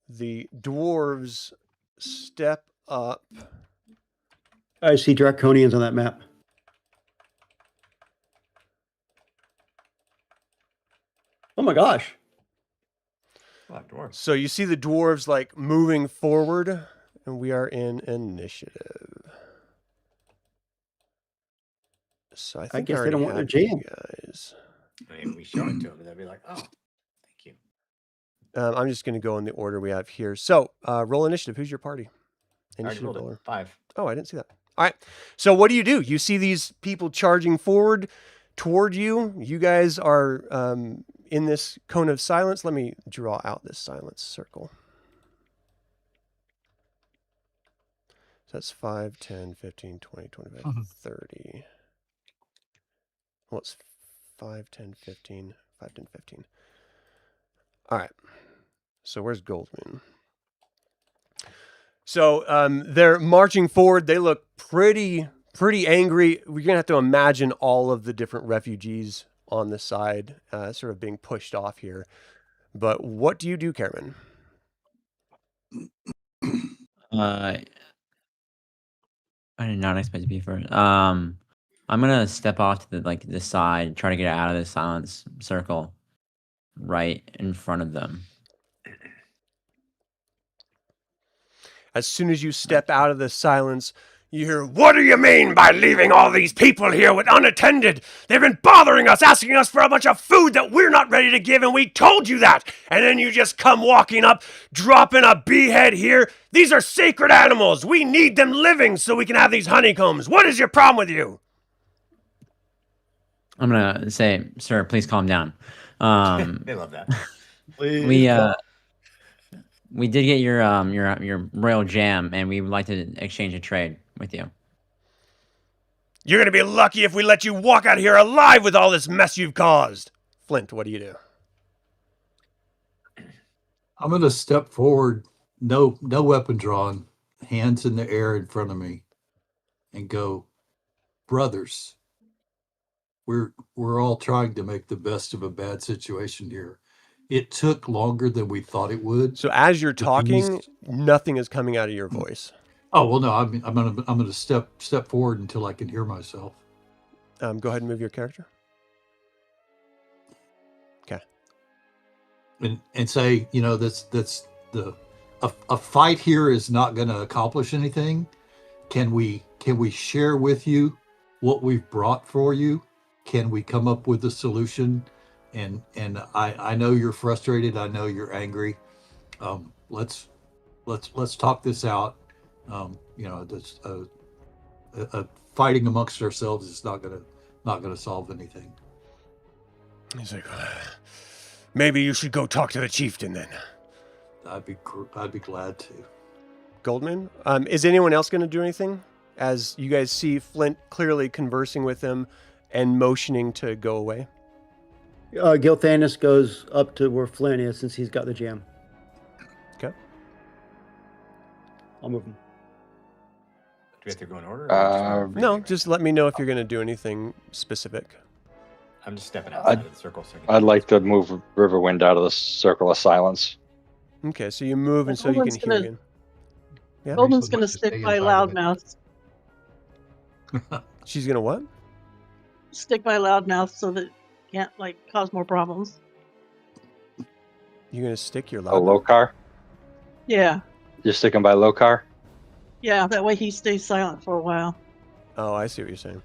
S1: the dwarves step up.
S4: I see draconians on that map. Oh my gosh.
S2: Dwarves.
S1: So you see the dwarves like moving forward, and we are in initiative. So I think
S4: guess they
S1: already
S4: don't want their
S1: have you
S4: jam.
S1: guys.
S2: I mean, we show it to them, and they'll be like, "Oh, thank you."
S1: I'm just going to go in the order we have here. So roll initiative. Who's your party?
S2: I already
S1: Initiative
S2: rolled
S1: roller.
S2: it. 5.
S1: Oh, I didn't see that. All right. So what do? You see these people charging forward toward you. You guys are in this cone of silence. Let me draw out this silence circle. So that's 5, 10, 15, 20, 25, 30. Well, it's 5, 10, 15, 5, 10, 15. All right. So where's Goldmoon? So they're marching forward. They look pretty angry. We're going to have to imagine all of the different refugees on the side sort of being pushed off here. But what do you do, Caramon?
S3: I did not expect to be first. I'm gonna step off to the side, try to get out of the silence circle, right in front of them.
S1: As soon as you step out of the silence, you hear, "What do you mean by leaving all these people here with unattended? They've been bothering us, asking us for a bunch of food that we're not ready to give, and we told you that. And then you just come walking up, dropping a beehead here. These are sacred animals. We need them living so we can have these honeycombs. What is your problem with you?"
S3: I'm gonna say, "Sir, please calm down."
S2: They love that.
S3: We did get your royal jam, and we would like to exchange a trade with you.
S1: You're going to be lucky if we let you walk out here alive with all this mess you've caused. Flint, what do you do?
S5: I'm going to step forward, no weapon drawn, hands in the air in front of me, and go, "Brothers, we're all trying to make the best of a bad situation here. It took longer than we thought it would."
S1: So as you're talking, nothing is coming out of your voice.
S5: Oh well, no. I'm gonna step forward until I can hear myself.
S1: Go ahead and move your character. Okay.
S5: And say, that's a fight here is not going to accomplish anything. Can we share with you what we've brought for you? Can we come up with a solution? And I know you're frustrated. I know you're angry. Let's talk this out. That's fighting amongst ourselves is not gonna solve anything.
S1: He's like, "Maybe you should go talk to the chieftain then."
S5: I'd be glad to.
S1: Goldmoon, is anyone else going to do anything? As you guys see Flint clearly conversing with him, and motioning to go away.
S4: Gilthanis goes up to where Flint is since he's got the jam.
S1: Okay.
S4: I'll move him.
S2: Do we have to go in order? Or we just wanna
S1: No,
S2: read it?
S1: just let me know if you're going to do anything specific.
S2: I'm just stepping outside of the circle. So I can
S6: I'd like to move Riverwind out of the circle of silence.
S1: Okay, so you move and
S7: And
S1: so you can
S7: Goldman's
S1: hear
S7: gonna-
S1: again. Yeah.
S7: Goldman's
S9: would
S7: going to
S9: like to
S7: stick
S9: stay
S7: by
S9: inside of it.
S7: Loudmouth.
S1: She's going to what?
S7: Stick by Loudmouth so that it can't like cause more problems.
S1: You're going to stick your
S6: Oh,
S1: loud.
S6: Lokar?
S7: Yeah.
S6: You're sticking by Lokar?
S7: Yeah, that way he stays silent for a while.
S1: Oh, I see what you're saying.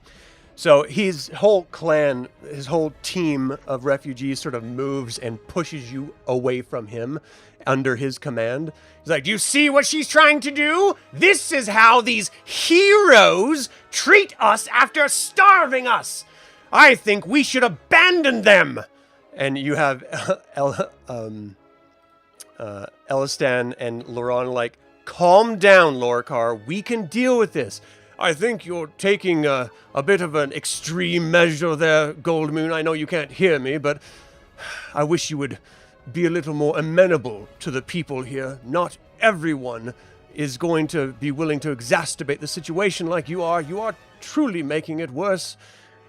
S1: So his whole clan, his whole team of refugees sort of moves and pushes you away from him under his command. He's like, do you see what she's trying to do? This is how these heroes treat us after starving us. I think we should abandon them. And you have Elistan and Laurent like, calm down, Lorcar. We can deal with this. I think you're taking a bit of an extreme measure there, Goldmoon. I know you can't hear me, but I wish you would be a little more amenable to the people here. Not everyone is going to be willing to exacerbate the situation like you are. You are truly making it worse.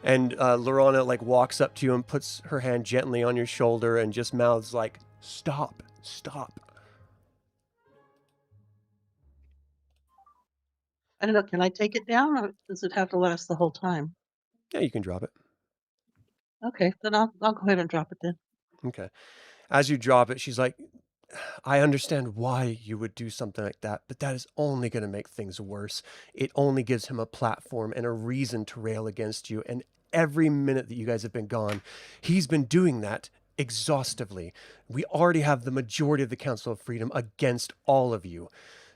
S1: And Lorana like walks up to you and puts her hand gently on your shoulder and just mouths like, stop, stop.
S7: I don't know. Can I take it down, or does it have to last the whole time?
S1: Yeah, you can drop it.
S7: Okay, then I'll go ahead and drop it then.
S1: Okay. As you drop it, she's like, I understand why you would do something like that, but that is only going to make things worse. It only gives him a platform and a reason to rail against you. And every minute that you guys have been gone, he's been doing that exhaustively. We already have the majority of the Council of Freedom against all of you.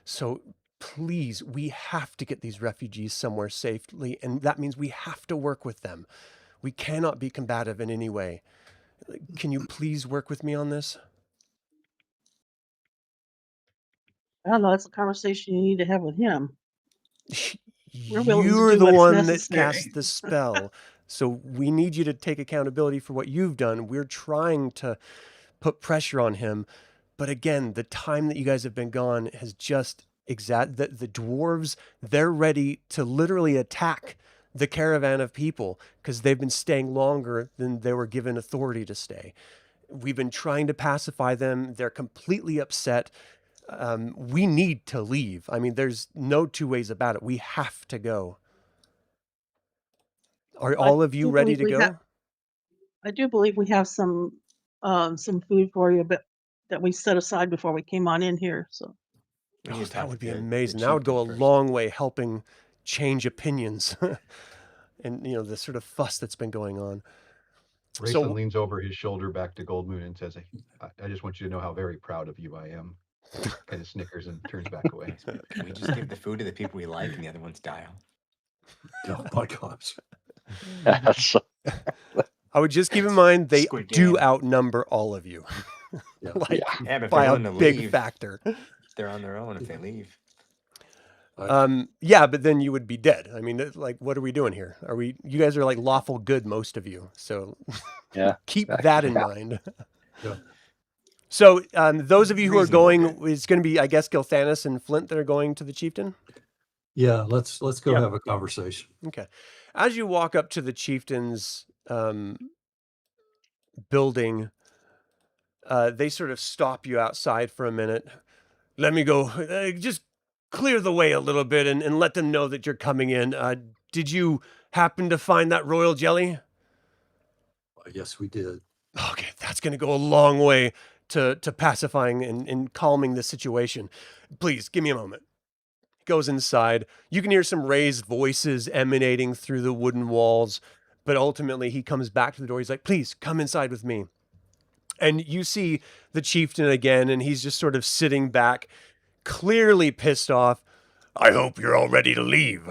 S1: So please, we have to get these refugees somewhere safely, and that means we have to work with them. We cannot be combative in any way. Can you please work with me on this?
S7: I don't know. That's a conversation you need to have with him. We're willing to
S1: You're
S7: do
S1: the
S7: what's
S1: one that
S7: necessary.
S1: cast the spell. So we need you to take accountability for what you've done. We're trying to put pressure on him. But again, the time that you guys have been gone has just the dwarves, they're ready to literally attack the caravan of people because they've been staying longer than they were given authority to stay. We've been trying to pacify them. They're completely upset. We need to leave. I mean, there's no two ways about it. We have to go. Are all of you
S7: do
S1: ready to
S7: believe we
S1: go?
S7: have- I do believe we have some food for you, but that we set aside before we came on in here. So
S2: We need to talk
S1: That would
S2: to
S1: be
S2: the
S1: amazing. That would go a
S2: chieftain first.
S1: long way helping change opinions and, the sort of fuss that's been going on.
S9: Raistlin leans over his shoulder back to Goldmoon and says, I just want you to know how very proud of you I am. Kind of snickers and turns back away.
S2: Can we just give the food to the people we like and the other ones die out?
S5: Oh my gosh.
S6: That's-
S1: I would just keep in mind they
S2: Squid
S1: do
S2: Game.
S1: outnumber all of you.
S5: Yeah.
S1: like
S2: Yeah, but if
S1: by
S2: they're
S1: a
S2: willing to
S1: big
S2: leave,
S1: factor.
S2: they're on their own if they leave.
S1: Yeah, but then you would be dead. I mean, like, what are we doing here? You guys are like lawful good, most of you. So
S6: Yeah.
S1: keep that in mind.
S5: Yeah.
S1: So those of you who are
S2: Reasonable,
S1: going,
S2: good.
S1: it's going to be, I guess, Gilthanis and Flint that are going to the chieftain.
S5: Yeah, let's go
S1: Yeah.
S5: have a conversation.
S1: Okay. As you walk up to the chieftain's building, they sort of stop you outside for a minute. Let me go. Just clear the way a little bit and let them know that you're coming in. Did you happen to find that royal jelly?
S5: Yes, we did.
S1: Okay, that's going to go a long way to pacifying and calming the situation. Please, give me a moment. He goes inside. You can hear some raised voices emanating through the wooden walls, but ultimately he comes back to the door. He's like, please, come inside with me. And you see the chieftain again, and he's just sort of sitting back, clearly pissed off. I hope you're all ready to leave.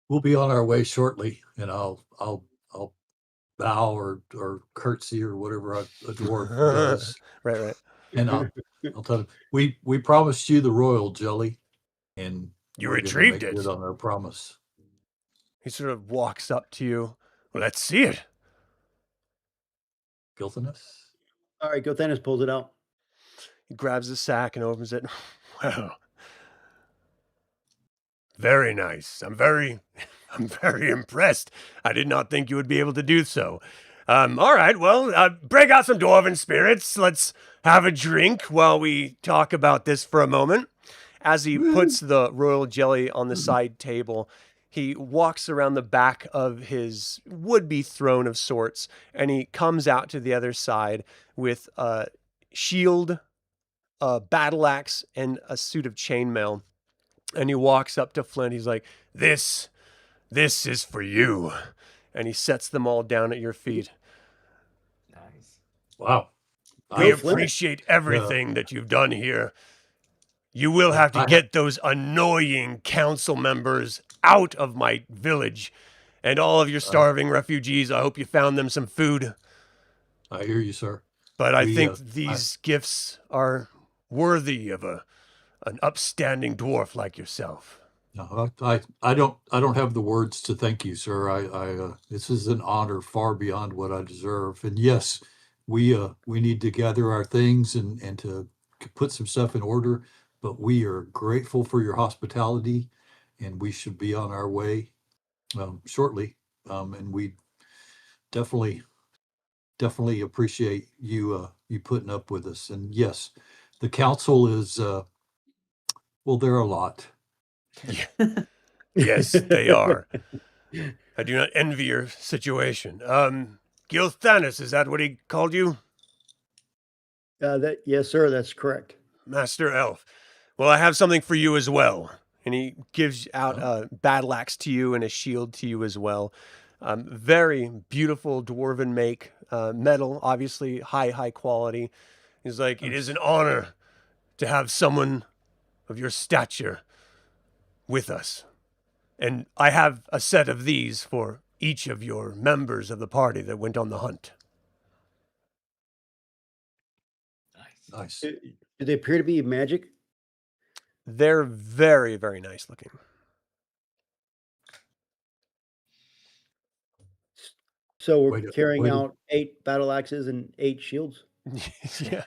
S5: We'll be on our way shortly, and I'll bow or curtsy or whatever a dwarf does.
S1: Right.
S5: And I'll tell them, we promised you the royal jelly, and
S1: You
S5: we're gonna
S1: retrieved
S5: make
S1: it.
S5: good on our promise.
S1: He sort of walks up to you. Well, let's see it.
S5: Gilthanus?
S4: All right, Gilthanus pulls it out.
S1: He grabs the sack and opens it. Well, very nice. I'm very impressed. I did not think you would be able to do so. All right, well, break out some dwarven spirits. Let's have a drink while we talk about this for a moment. As he puts the royal jelly on the side table, he walks around the back of his would-be throne of sorts, and he comes out to the other side with a shield, a battle axe, and a suit of chainmail. And he walks up to Flint. He's like, This is for you. And he sets them all down at your feet.
S2: Nice.
S5: Wow.
S1: We
S4: Flint.
S1: appreciate everything that you've done here. You will have to get those annoying council members out of my village. And all of your starving refugees, I hope you found them some food.
S5: I hear you, sir.
S1: But I think these gifts are worthy of an upstanding dwarf like yourself.
S5: No, I don't have the words to thank you, sir. This is an honor far beyond what I deserve. And yes, we need to gather our things and to put some stuff in order. But we are grateful for your hospitality, and we should be on our way shortly. And we definitely appreciate you putting up with us. And yes, the council is well, they're a lot.
S1: Yes, they are. I do not envy your situation. Gilthanus, is that what he called you?
S4: Yes, sir, that's correct.
S1: Master Elf. Well, I have something for you as well. And he gives out a battle axe to you and a shield to you as well. Very beautiful dwarven make, metal, obviously high quality. He's like, it is an honor to have someone of your stature with us. And I have a set of these for each of your members of the party that went on the hunt.
S5: Nice.
S4: Do they appear to be magic?
S1: They're very, very nice looking.
S4: So we're
S5: Wait a-
S4: carrying
S5: wait a-
S4: out 8 battle axes and 8 shields.
S1: Yeah.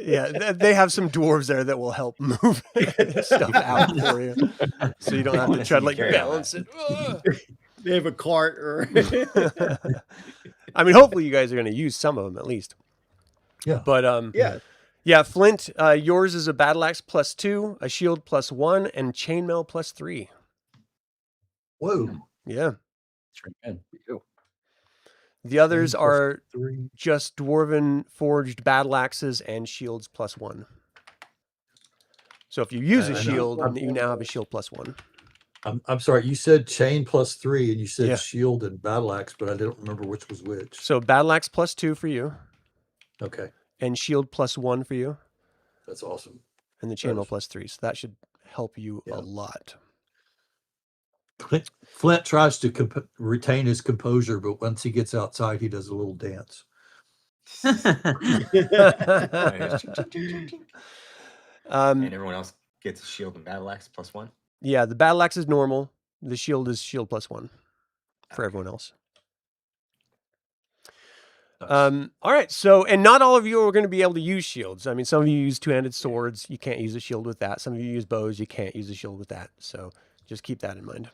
S1: Yeah, they have some dwarves there that will help move stuff out for you. So you don't have to try to like balance it.
S4: They have a cart or
S1: I mean, hopefully you guys are going to use some of them at least.
S5: Yeah.
S1: But yeah, Flint, yours is a battle axe +2, a shield +1, and chainmail +3.
S5: Whoa.
S1: Yeah.
S3: It's pretty good.
S1: The others
S5: Chain
S1: are
S5: +3.
S1: just dwarven forged battle axes and shields +1. So if you use a
S5: I know.
S1: shield, then you now have a shield +1.
S5: I'm sorry, you said chain +3 and you said
S1: Yeah.
S5: shield and battle axe, but I don't remember which was which.
S1: So battle axe +2 for you,
S5: Okay,
S1: and shield +1 for you,
S5: that's awesome.
S1: and the chainmail +3. So that should help you
S5: Yeah.
S1: a lot.
S5: Flint tries to retain his composure, but once he gets outside, he does a little dance.
S2: And everyone else gets a shield and battle axe +1.
S1: Yeah, the battle axe is normal. The shield is shield +1 for
S2: Okay.
S1: everyone else.
S5: Nice.
S1: All right. So, and not all of you are going to be able to use shields. I mean, some of you use two-handed swords. You can't use a shield with that. Some of you use bows. You can't use a shield with that. So just keep that in mind.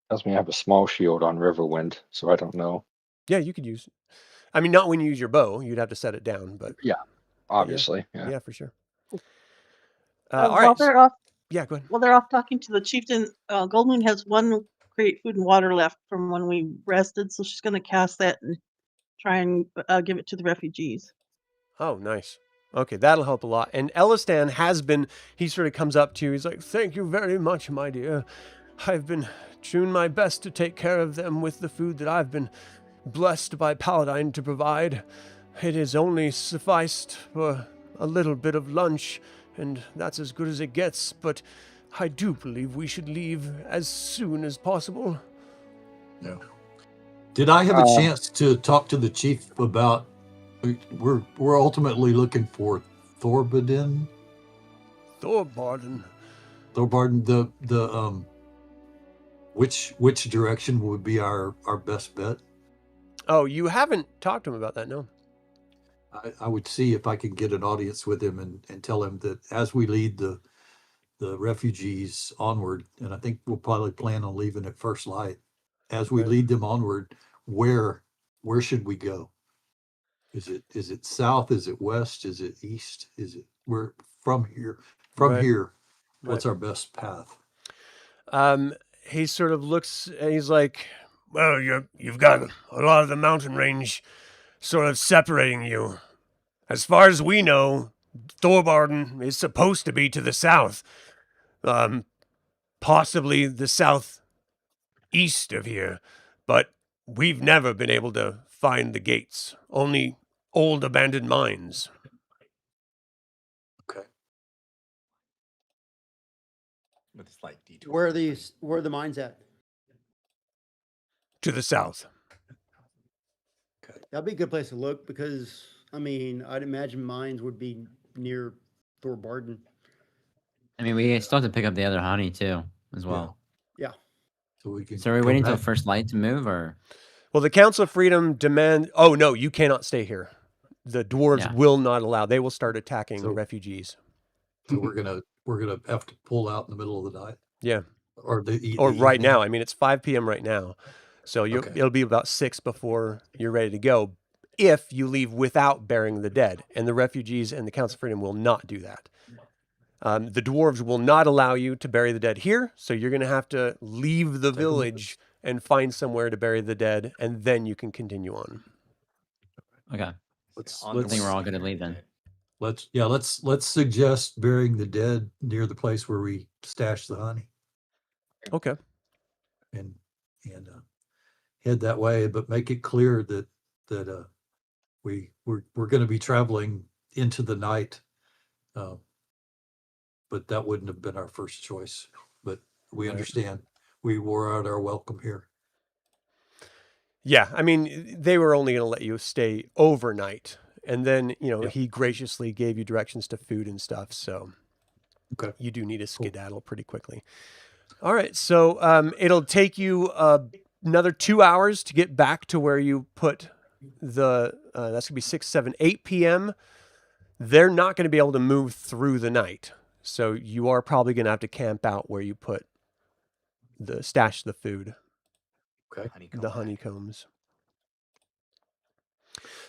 S6: Tells me I have a small shield on Riverwind, so I don't know.
S1: Yeah, you could use. I mean, not when you use your bow. You'd have to set it down, but
S6: Obviously, yeah.
S1: yeah, for sure.
S7: While
S1: All right.
S7: they're off,
S1: Yeah, go ahead.
S7: while they're off talking to the chieftain, Goldmoon has 1 create food and water left from when we rested, so she's going to cast that and try and give it to the refugees.
S1: Oh, nice. Okay, that'll help a lot. And Elistan has been, he sort of comes up to you. He's like, thank you very much, my dear. I've been doing my best to take care of them with the food that I've been blessed by Paladine to provide. It has only sufficed for a little bit of lunch, and that's as good as it gets, but I do believe we should leave as soon as possible.
S5: Yeah. Did I have a chance to talk to the chief about? We're ultimately looking for Thorbardin.
S1: Thorbardin.
S5: Thorbardin, which direction would be our best bet?
S1: Oh, you haven't talked to him about that, no?
S5: I would see if I can get an audience with him and tell him that as we lead the refugees onward, and I think we'll probably plan on leaving at first light. As we
S1: Right.
S5: lead them onward, where should we go? Is it south? Is it west? Is it east? Is it where from here? From
S1: Right.
S5: here, what's
S1: Right.
S5: our best path?
S1: He sort of looks and he's like, well, you've got a lot of the mountain range sort of separating you. As far as we know, Thorbardin is supposed to be to the south. Possibly the southeast of here, but we've never been able to find the gates. Only old abandoned mines.
S5: Okay.
S2: With a slight detour.
S4: Where are the mines at?
S1: To the south.
S4: That'd be a good place to look because I mean I'd imagine mines would be near Thorbardin.
S3: I mean, we still have to pick up the other honey too, as well.
S4: Yeah.
S5: So we can.
S3: So are we
S5: go
S3: waiting until
S5: back.
S3: first light to move, or?
S1: Well, the Council of Freedom demand... Oh, no, you cannot stay here. The dwarves
S3: Yeah.
S1: will not allow. They will start attacking
S5: So-
S1: refugees.
S5: So we're gonna have to pull out in the middle of the night,
S1: Yeah.
S5: or the
S1: Right
S5: evening?
S1: now. I mean, it's 5 p.m. right now. So
S5: Okay.
S1: it'll be about 6 before you're ready to go if you leave without burying the dead. And the refugees and the Council of Freedom will not do that. The dwarves will not allow you to bury the dead here. So you're going to have to leave the village and find somewhere to bury the dead. And then you can continue on.
S3: Okay.
S5: Let's
S2: On the
S3: I think we're
S2: way
S3: all
S2: to
S3: good to
S2: bury
S3: leave
S2: the
S3: then.
S2: dead.
S5: let's suggest burying the dead near the place where we stash the honey
S1: Okay.
S5: and head that way, but make it clear that we're going to be traveling into the night. But that wouldn't have been our first choice. But we
S1: Right.
S5: understand. We wore out our welcome here.
S1: Yeah, I mean, they were only going to let you stay overnight. And then,
S5: Yeah.
S1: he graciously gave you directions to food and stuff. So
S5: Okay.
S1: you do need to skedaddle pretty quickly. All right. So it'll take you another 2 hours to get back to where you put that's going to be 6, 7, 8 p.m. They're not going to be able to move through the night. So you are probably going to have to camp out where you put stash the food.
S5: Okay.
S2: Honeycomb
S1: The
S2: pack.
S1: honeycombs.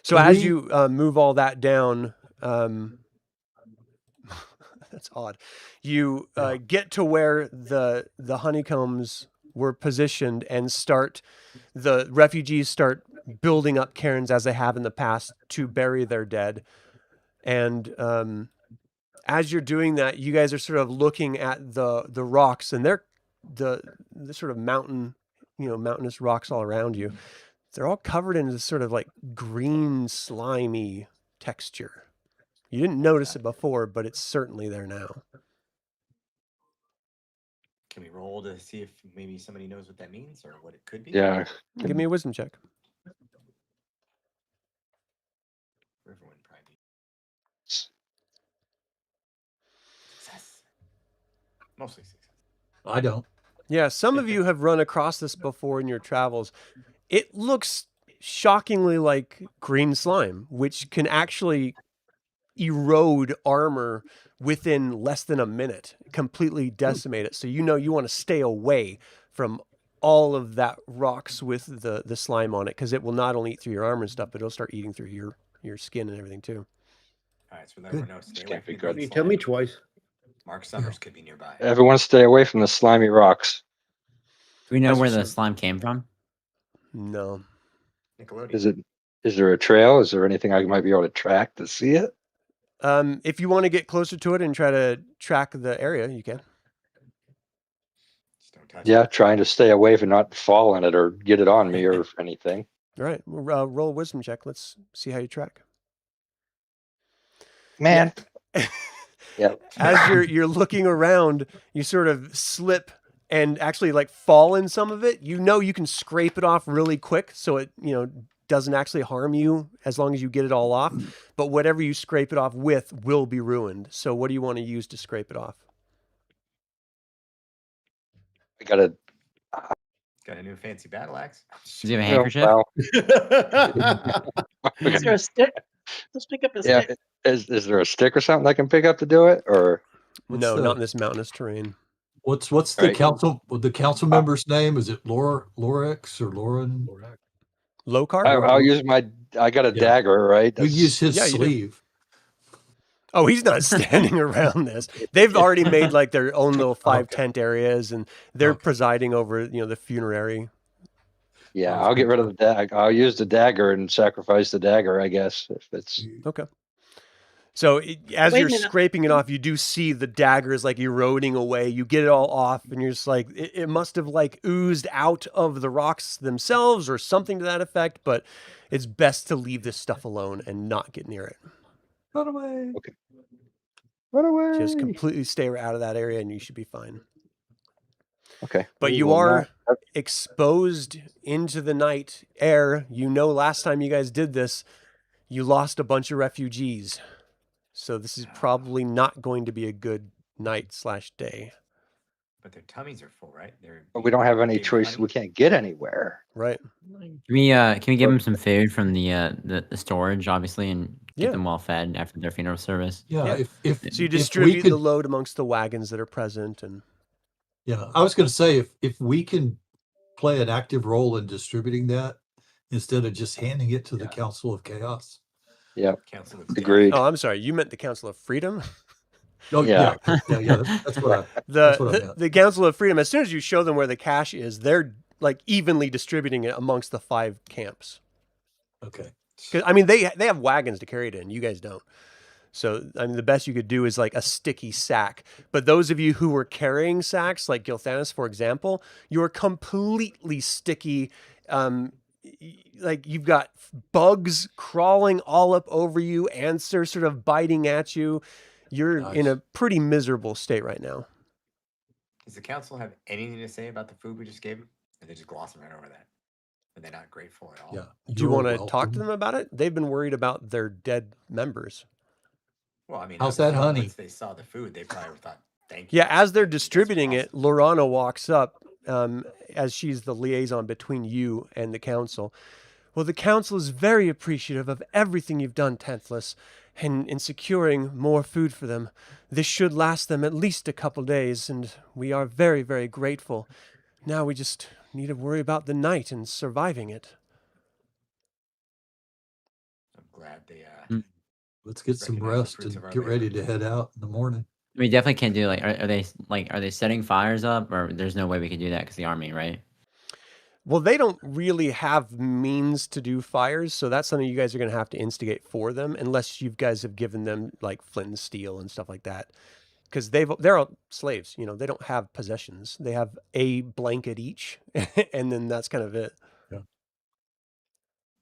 S1: So
S5: Can
S1: as
S5: we-
S1: you move all that down, that's odd. You get to where the honeycombs were positioned and the refugees start building up cairns as they have in the past to bury their dead. And as you're doing that, you guys are sort of looking at the rocks, and they're the sort of mountainous rocks all around you. They're all covered in this sort of like green, slimy texture. You didn't notice it before, but it's certainly there now.
S2: Can we roll to see if maybe somebody knows what that means or what it could be?
S6: Yeah.
S1: Give me a wisdom check.
S2: Riverwind probably. Success. Mostly success.
S5: I don't.
S1: Yeah, some of you have run across this before in your travels. It looks shockingly like green slime, which can actually erode armor within less than a minute, completely decimate it. So you want to stay away from all of that rocks with the slime on it, because it will not only eat through your armor and stuff, but it'll start eating through your skin and everything too.
S2: All right, so let everyone know. Stay away
S6: Can't
S2: from
S6: be
S2: the
S6: good.
S2: green
S4: You tell me
S2: slime.
S4: twice.
S2: Mark Summers could be nearby.
S6: Everyone stay away from the slimy rocks.
S3: Do we know
S1: As
S3: where
S1: you
S3: the
S1: said.
S3: slime came from?
S1: No.
S2: Nickelodeon.
S6: Is there a trail? Is there anything I might be able to track to see it?
S1: If you want to get closer to it and try to track the area, you can.
S2: Just don't touch
S6: Yeah,
S2: it.
S6: trying to stay away from not fall in it or get it on me or anything.
S1: All right, roll a wisdom check. Let's see how you track.
S6: Man. Yeah.
S1: As you're looking around, you sort of slip and actually like fall in some of it. You can scrape it off really quick, so it doesn't actually harm you as long as you get it all off. But whatever you scrape it off with will be ruined. So what do you want to use to scrape it off?
S6: I got a
S2: Got a new fancy battle axe.
S3: Does he have a
S6: oh,
S3: handkerchief?
S6: wow.
S7: Is there a stick? Just pick up a
S6: Yeah.
S7: stick.
S6: Is there a stick or something I can pick up to do it? Or
S5: What's
S1: No,
S5: the-
S1: not in this mountainous terrain.
S5: What's the
S6: Right.
S5: council member's name? Is it Lorex or Lauren?
S1: Lokar?
S6: I'll use I got a
S5: Yeah.
S6: dagger, right?
S5: We use his
S1: Yeah, you do.
S5: sleeve.
S1: Oh, he's not standing around this. They've already made like their own little 5
S5: Okay.
S1: tent areas, and they're
S5: Okay.
S1: presiding over, the funerary.
S6: Yeah, I'll get rid of the dagger. I'll use the dagger and sacrifice the dagger, I guess, if it's
S1: Okay. So as
S7: Wait a
S1: you're
S7: minute.
S1: scraping it off, you do see the daggers like eroding away. You get it all off, and you're just like, it must have like oozed out of the rocks themselves or something to that effect. But it's best to leave this stuff alone and not get near it.
S5: Run away.
S6: run away.
S1: Just completely stay out of that area, and you should be fine.
S6: Okay.
S1: But
S6: We
S1: you
S6: will
S1: are
S6: not-
S1: exposed into the night air. Last time you guys did this, you lost a bunch of refugees. So this is probably not going to be a good night/day,
S2: But their tummies are full, right?
S6: But we don't have any
S2: Big
S6: choice.
S2: honey.
S6: We can't get anywhere.
S1: right?
S3: Can we give them some food from the storage, obviously, and get
S1: Yeah.
S3: them well fed after their funeral service?
S5: Yeah.
S1: Yeah.
S5: If
S1: So you
S5: if we
S1: distribute the
S5: could-
S1: load amongst the wagons that are present, and
S5: Yeah, I was going to say if we can play an active role in distributing that instead of just handing it to the
S2: Yeah.
S5: Council of Chaos.
S6: Yep.
S2: Council of Death.
S6: Agreed.
S1: oh, I'm sorry, you meant the Council of Freedom.
S5: Oh
S6: Yeah.
S5: yeah. That's what I.
S1: The
S5: That's what I meant.
S1: the Council of Freedom. As soon as you show them where the cash is, they're like evenly distributing it amongst the 5 camps.
S5: Okay.
S1: 'Cause, I mean, they have wagons to carry it in. You guys don't. So, I mean, the best you could do is like a sticky sack. But those of you who were carrying sacks, like Gilthanis, for example, you're completely sticky. Like you've got bugs crawling all up over you, ants are sort of biting at you. You're in
S5: Nice.
S1: a pretty miserable state right now.
S2: Does the council have anything to say about the food we just gave them? Or they just glossing right over that? Are they not grateful at all?
S5: Yeah.
S1: Do you
S5: You're
S1: want to talk to
S5: welcome.
S1: them about it? They've been worried about their dead members.
S2: Well, I mean,
S5: How's
S2: I'm
S5: that
S2: sure
S5: honey?
S2: Once they saw the food, they probably thought, "Thank you."
S1: Yeah, as they're
S2: That's
S1: distributing it,
S2: awesome.
S1: Lorana walks up as she's the liaison between you and the council. Well, the council is very appreciative of everything you've done, Tenthless, and in securing more food for them. This should last them at least a couple days, and we are very, very grateful. Now we just need to worry about the night and surviving it.
S2: I'm glad they.
S5: Let's get some
S2: Recognize the
S5: rest
S2: fruits
S5: and
S2: of our
S5: get ready
S2: labor.
S5: to head out in the morning.
S3: We definitely can't do are they setting fires up, or there's no way we could do that because the army, right?
S1: Well, they don't really have means to do fires, so that's something you guys are going to have to instigate for them, unless you guys have given them like flint and steel and stuff like that. Because they're all slaves, they don't have possessions. They have a blanket each, and then that's kind of it.
S5: Yeah.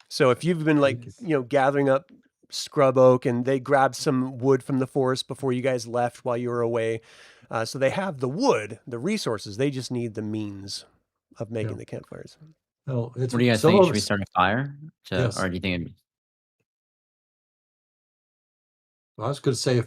S1: So if you've been like, gathering up scrub oak, and they grabbed some wood from the forest before you guys left while you were away, so they have the wood, the resources. They just need the means of making
S5: Yeah.
S1: the campfires.
S5: No, it's
S3: What do you guys
S5: some
S3: think?
S5: of
S3: Should we
S5: us-
S3: start a fire?
S5: Yes.
S3: Or do you think
S5: I was going to say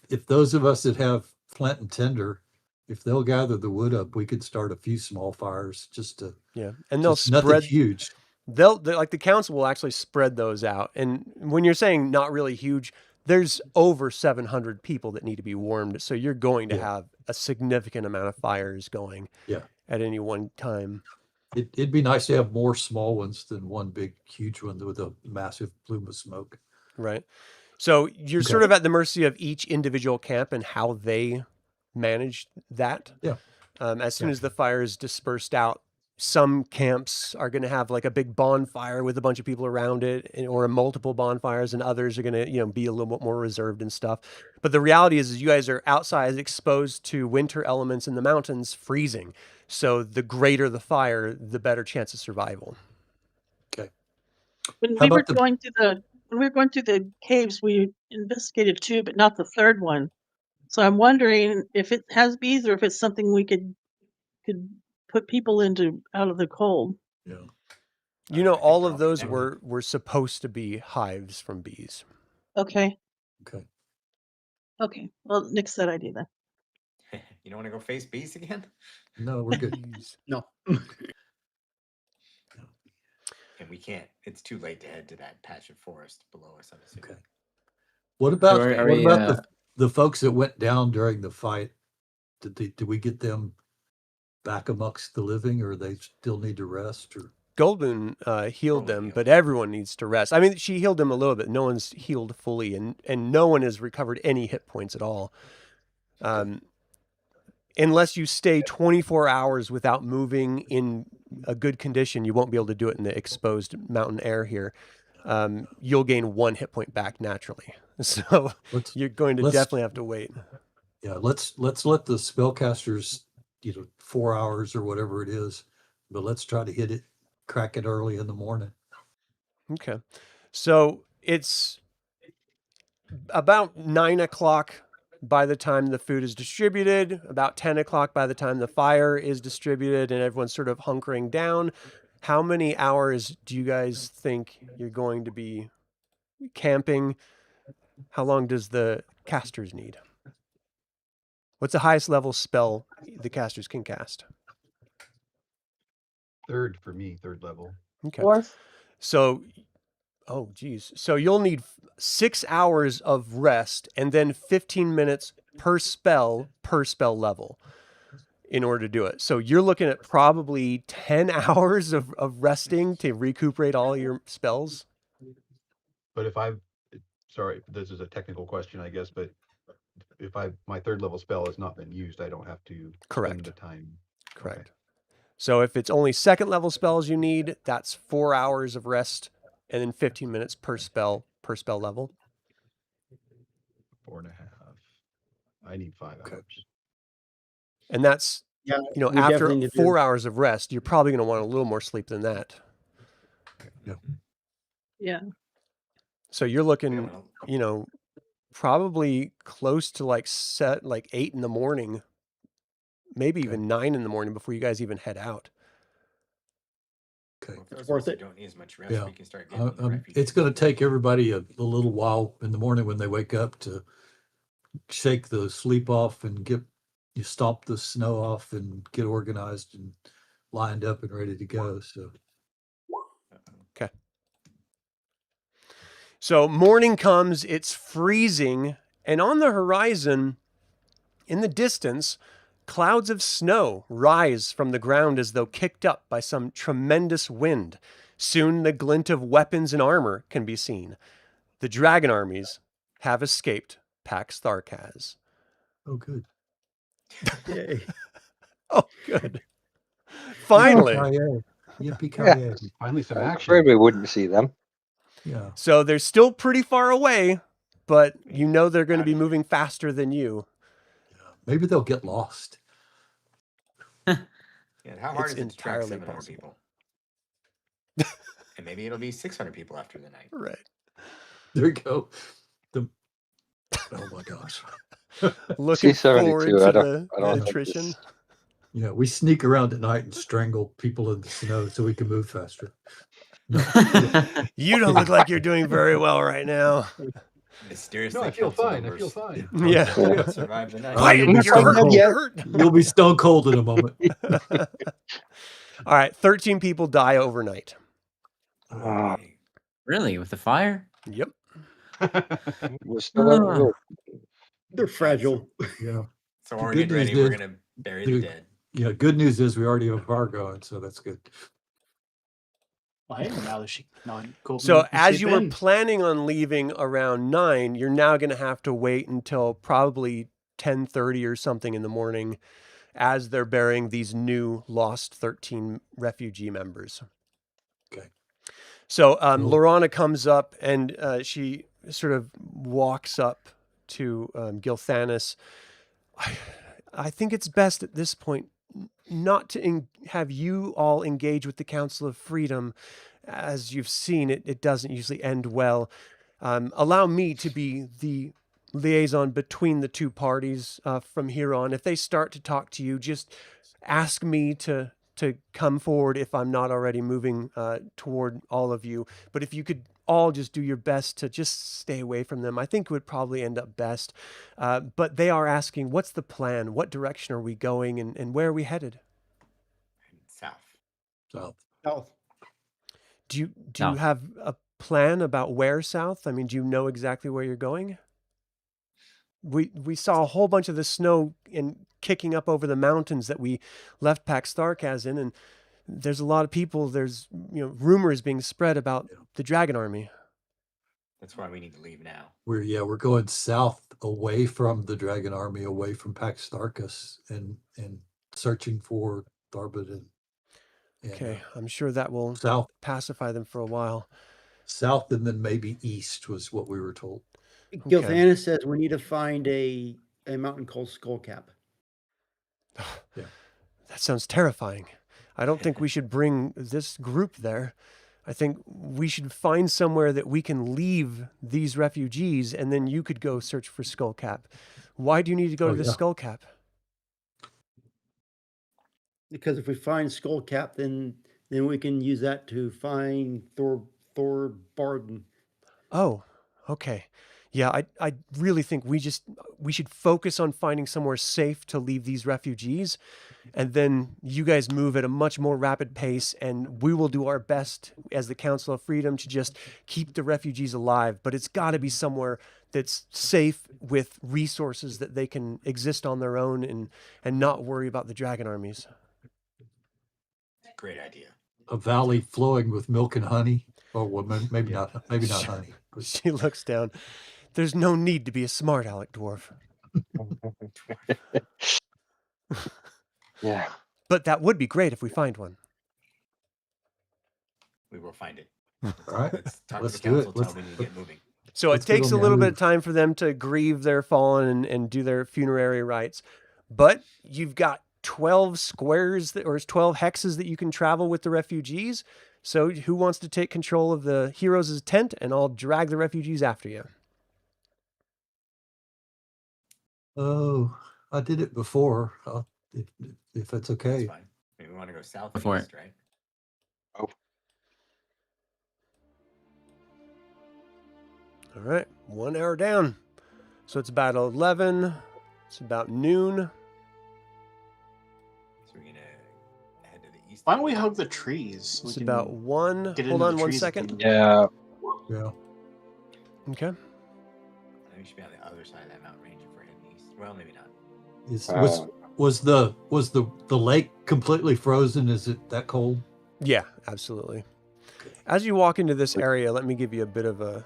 S5: if those of us that have flint and tinder, if they'll gather the wood up, we could start a few small fires just to.
S1: Yeah, and they'll
S5: just nothing
S1: spread.
S5: huge.
S1: They'll like the council will actually spread those out. And when you're saying not really huge, there's over 700 people that need to be warmed. So you're going to
S5: Yeah.
S1: have a significant amount of fires going
S5: Yeah.
S1: at any one time.
S5: It'd be nice to have more small ones than one big, huge one with a massive plume of smoke.
S1: Right. So you're
S5: Okay.
S1: sort of at the mercy of each individual camp and how they manage that.
S5: Yeah.
S1: As soon
S5: Yeah.
S1: as the fire is dispersed out, some camps are going to have like a big bonfire with a bunch of people around it, or multiple bonfires, and others are going to, be a little bit more reserved and stuff. But the reality is you guys are outside, exposed to winter elements in the mountains, freezing. So the greater the fire, the better chance of survival.
S5: Okay.
S7: When
S5: How
S7: we were
S5: about the-
S7: going through the caves, we investigated 2, but not the 3rd one. So I'm wondering if it has bees or if it's something we could put people into out of the cold.
S5: Yeah.
S1: You know,
S2: I think
S1: all
S2: they're
S1: of those
S2: connected.
S1: were supposed to be hives from bees.
S7: Okay.
S5: Okay.
S7: Okay. Well, Nick said I do then.
S2: You don't want to go face bees again?
S5: No, we're good.
S1: Bees.
S4: No.
S2: And we can't. It's too late to head to that patch of forest below us, I'm assuming.
S5: Okay. What about
S3: are
S5: what
S3: we,
S5: about the folks that went down during the fight? Did we get them back amongst the living, or they still need to rest? Or
S1: Goldmoon healed
S2: Totally
S1: them,
S2: healed.
S1: but everyone needs to rest. I mean, she healed them a little bit. No one's healed fully, and no one has recovered any hit points at all. Unless you stay 24 hours without moving in a good condition, you won't be able to do it in the exposed mountain air here. You'll gain 1 hit point back naturally. So
S5: let's
S1: you're going to
S5: let's-
S1: definitely have to wait.
S5: yeah, let's let the spellcasters, 4 hours or whatever it is, but let's try to crack it early in the morning.
S1: Okay. So it's about 9 o'clock by the time the food is distributed, about 10 o'clock by the time the fire is distributed, and everyone's sort of hunkering down. How many hours do you guys think you're going to be camping? How long does the casters need? What's the highest level spell the casters can cast?
S9: Third for me, third level.
S1: Okay.
S7: Dwarf.
S1: So, oh, geez. So you'll need 6 hours of rest and then 15 minutes per spell level in order to do it. So you're looking at probably 10 hours of resting to recuperate all your spells.
S9: But sorry, this is a technical question, I guess, but if my third level spell has not been used, I don't have to
S1: Correct.
S9: spend the time.
S1: Correct.
S9: Okay.
S1: So if it's only second level spells you need, that's 4 hours of rest and then 15 minutes per spell level.
S9: 4.5. I need 5 hours.
S1: And that's,
S4: Yeah,
S1: you know,
S4: we
S1: after
S4: definitely need to
S1: 4 hours of rest, you're probably going to want a little more sleep than that.
S7: Yeah.
S1: So you're looking,
S2: We don't wanna-
S1: you know, probably close to like 8 in the morning, maybe even 9 in the morning before you guys even head out.
S5: Okay.
S2: Well, if those
S4: worth
S2: of us who
S4: it.
S2: don't need as much rest,
S5: Yeah.
S2: we can start getting the refugees.
S5: It's going to take everybody a little while in the morning when they wake up to shake the sleep off and you stomp the snow off and get organized and lined up and ready to go. So
S1: Okay. So morning comes, it's freezing, and on the horizon, in the distance, clouds of snow rise from the ground as though kicked up by some tremendous wind. Soon the glint of weapons and armor can be seen. The dragon armies have escaped Pax Tharkas.
S5: oh, good.
S4: Yay.
S1: Oh, good. Finally.
S5: Yippee-ki-yay.
S9: Finally, some
S6: I'm
S9: action.
S6: afraid we wouldn't see them.
S5: Yeah.
S1: So they're still pretty far away, but you know they're going to be moving faster than you.
S5: Maybe they'll get lost.
S2: Yeah, how hard
S1: It's
S2: is it to track
S1: entirely
S2: 700
S1: possible.
S2: people? And maybe it'll be 600 people after the night.
S1: Right.
S5: There you go. Oh my gosh.
S1: Looking
S6: C-72,
S1: forward to
S6: I
S1: the
S6: don't think
S1: attrition.
S6: this-
S5: Yeah, we sneak around at night and strangle people in the snow so we can move faster. No.
S1: You don't look like you're doing very well right now.
S2: Mysteriously,
S9: No, I feel
S2: council
S9: fine. I
S2: members
S9: feel fine.
S1: Yeah.
S2: survive the night.
S1: Quiet,
S5: you'll be
S1: you're hurt.
S5: stone
S1: You're
S5: cold.
S1: hurt.
S5: You'll be stone cold in a moment.
S1: All right, 13 people die overnight.
S6: Ah,
S3: Really? With the fire?
S1: Yep.
S6: we're still
S4: They're fragile.
S5: Yeah.
S2: So
S5: The
S2: while we're
S5: good
S2: getting ready,
S5: news
S2: we're
S5: is-
S2: going to bury the dead.
S5: Yeah. Good news is we already have a fire going, so that's good.
S8: Well, hey, now that Goldmoon
S1: So
S8: can
S1: as
S8: sleep
S1: you were
S8: in.
S1: planning on leaving around 9, you're now going to have to wait until probably 10:30 or something in the morning as they're burying these new lost 13 refugee members.
S5: Okay.
S1: So
S5: Cool.
S1: Lorana comes up and she sort of walks up to Gilthanis. I think it's best at this point not to have you all engage with the Council of Freedom. As you've seen, it doesn't usually end well. Allow me to be the liaison between the two parties from here on. If they start to talk to you, just ask me to to come forward if I'm not already moving toward all of you. But if you could all just do your best to just stay away from them, I think it would probably end up best. But they are asking, what's the plan? What direction are we going, and where are we headed?
S2: South.
S5: South.
S4: South.
S1: Do you
S3: South.
S1: have a plan about where south? I mean, do you know exactly where you're going? We saw a whole bunch of the snow kicking up over the mountains that we left Pax Tharkas in, and there's a lot of people. There's rumors being spread about the dragon army.
S2: That's why we need to leave now.
S5: We're going south, away from the dragon army, away from Pax Tharkas, and searching for Thorbardin.
S1: Okay, I'm sure that will
S5: South,
S1: pacify them for a while.
S5: south, and then maybe east was what we were told.
S4: Gilthanis says we need to find a mountain called Skullcap.
S5: Yeah.
S1: That sounds terrifying. I don't think we should bring this group there. I think we should find somewhere that we can leave these refugees, and then you could go search for Skullcap. Why do you need to go to the Skullcap?
S4: Because if we find Skullcap, then we can use that to find Thorbardin.
S1: Oh, okay. Yeah, I really think we should focus on finding somewhere safe to leave these refugees, and then you guys move at a much more rapid pace, and we will do our best as the Council of Freedom to just keep the refugees alive. But it's got to be somewhere that's safe with resources that they can exist on their own and not worry about the dragon armies.
S2: Great idea.
S5: A valley flowing with milk and honey, or maybe not honey.
S1: She looks down. There's no need to be a smart aleck, dwarf.
S6: Yeah.
S1: But that would be great if we find one.
S2: We will find it.
S5: All right,
S2: Let's talk
S5: let's
S2: to the
S5: do
S2: council.
S5: it.
S2: Tell them we need to get moving.
S1: So it
S5: Let's get
S1: takes a
S5: on the
S1: little bit
S5: move.
S1: of time for them to grieve their fallen and do their funerary rites. But you've got 12 squares or 12 hexes that you can travel with the refugees. So who wants to take control of the heroes' tent, and I'll drag the refugees after you.
S5: Oh, I did it before. If it's okay.
S2: That's fine. Maybe we want to go south
S3: Go for
S2: and
S3: it.
S2: east, right?
S1: All right, 1 hour down. So it's about 11. It's about noon.
S2: So we're gonna head to the east.
S8: Why don't we hug the trees? We
S1: It's
S8: can
S1: about 1.
S8: get
S1: Hold
S8: into
S1: on
S8: the
S1: 1
S8: trees
S1: second.
S8: again.
S6: Yeah.
S5: Yeah.
S1: Okay.
S2: I think we should be on the other side of that mountain range if we're heading east. Well, maybe not.
S5: Was the lake completely frozen? Is it that cold?
S1: Yeah, absolutely. As you walk into this area, let me give you a bit of a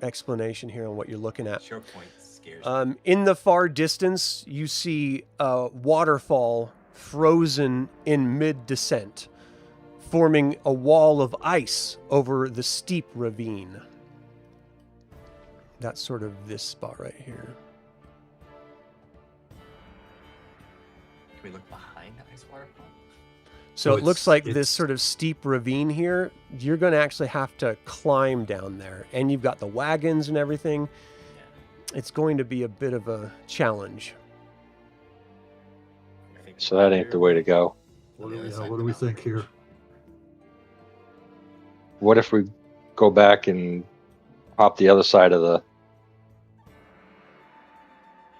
S1: explanation here on what you're looking at.
S2: Choke point scares me.
S1: In the far distance, you see a waterfall frozen in mid-descent, forming a wall of ice over the steep ravine. That's sort of this spot right here.
S2: Can we look behind the ice waterfall?
S1: So
S5: So
S1: it looks
S5: it's-
S1: like this
S5: it's-
S1: sort of steep ravine here. You're going to actually have to climb down there. And you've got the wagons and everything.
S2: Yeah.
S1: It's going to be a bit of a challenge.
S2: I think
S6: So that ain't the way to go.
S5: What
S2: On the
S5: do
S2: other
S5: we,
S2: side of
S5: what
S2: the
S5: do we
S2: mountain
S5: think here?
S2: range.
S6: What if we go back and hop the other side of the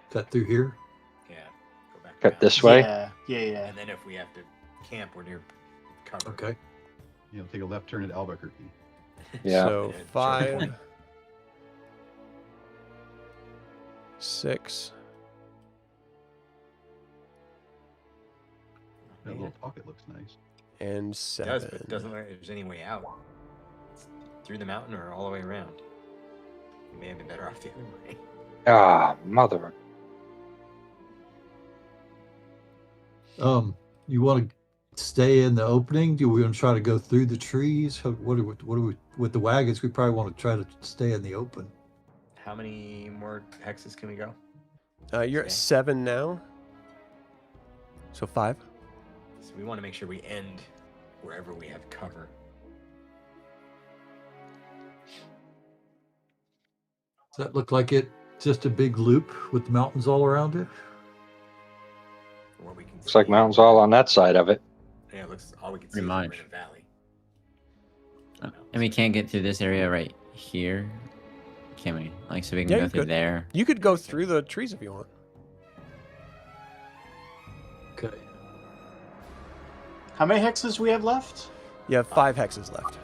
S5: Cut through here?
S2: Yeah. Go back
S6: cut
S2: around.
S6: this way?
S8: Yeah.
S2: And then if we have to camp, we're near cover.
S5: Okay.
S9: Take a left turn at Albuquerque.
S6: Yeah.
S1: So
S2: Yeah, sure.
S1: 5, 6.
S9: That little pocket looks nice.
S1: And
S2: It
S1: 7.
S2: does, but it doesn't look like there's any way out. It's through the mountain or all the way around. We may have been better off the other way.
S6: Ah, mother.
S5: You want to stay in the opening? Do we want to try to go through the trees? What do we with the wagons? We probably want to try to stay in the open.
S2: How many more hexes can we go?
S1: You're
S2: Okay.
S1: at 7 now. So 5.
S2: So we want to make sure we end wherever we have cover.
S5: Does that look like it? Just a big loop with the mountains all around it?
S2: From what we can
S6: Looks like
S2: see.
S6: mountains all on that side of it.
S2: Yeah, it looks all we can see
S3: Pretty
S2: is we're
S3: much.
S2: in a valley.
S3: And we can't get through this area right here, can we? Like, so we can
S1: Yeah,
S3: go
S1: you
S3: through
S1: could.
S3: there.
S1: You could go through the trees if you want.
S5: Okay.
S8: How many hexes we have left?
S1: You have 5 hexes left.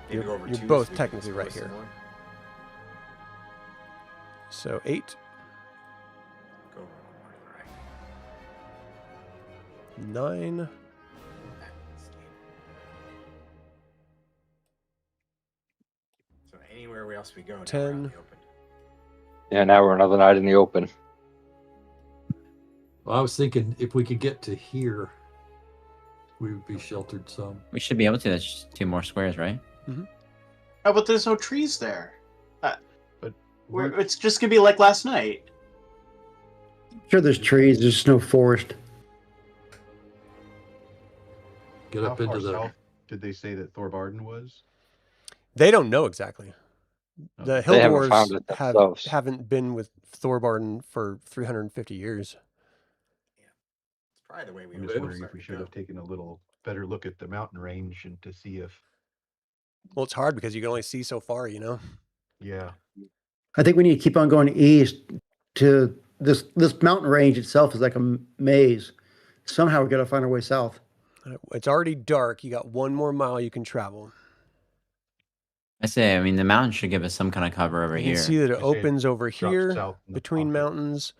S2: Maybe
S1: You're-
S2: over
S1: you're
S2: 2 so
S1: both
S2: we can
S1: technically
S2: explore
S1: right
S2: some
S1: here.
S2: more.
S1: So 8,
S2: Go over one more to the right.
S1: 9,
S2: So anywhere else we go, now we're out
S1: 10.
S2: in the open.
S6: Yeah, now we're another night in the open.
S5: Well, I was thinking if we could get to here, we would be sheltered some.
S3: We should be able to. That's just 2 more squares, right?
S8: Oh, but there's no trees there.
S9: We're-
S8: It's just gonna be like last night.
S4: Sure, there's trees. There's just no forest.
S5: Get
S9: how
S5: up into
S9: far
S5: the.
S9: south did they say that Thorbardin was?
S1: They don't know exactly. The Hill
S6: They haven't found
S1: Dwarves
S6: it themselves.
S1: haven't been with Thorbardin for 350 years.
S2: It's probably the way we
S9: I'm
S2: were
S9: just wondering if
S2: starting
S9: we
S2: to
S9: should
S2: go.
S9: have taken a little better look at the mountain range and to see if,
S1: Well, it's hard because you can only see so far, you know?
S9: yeah,
S4: I think we need to keep on going east to this mountain range itself is like a maze. Somehow we got to find our way south.
S1: It's already dark. You got 1 more mile you can travel.
S3: I say, I mean, the mountain should give us some kind of cover over
S1: You
S3: here.
S1: can see that it
S9: I say it
S1: opens over
S9: drops
S1: here
S9: south in the
S1: between
S9: pocket.
S1: mountains.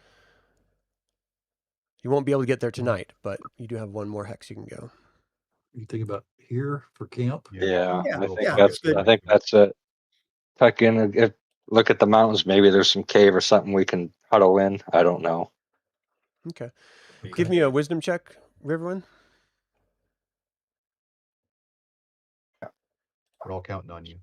S1: You won't be able to get there tonight, but you do have 1 more hex you can go.
S5: You think about here for camp?
S6: Yeah,
S4: Yeah,
S6: I think
S4: yeah,
S6: that's
S4: good.
S6: I think that's it. Tuck in. Look at the mountains. Maybe there's some cave or something we can huddle in. I don't know.
S1: Okay.
S2: Big
S1: Give me a
S2: idea.
S1: wisdom check, Riverwind.
S9: we're all counting on you.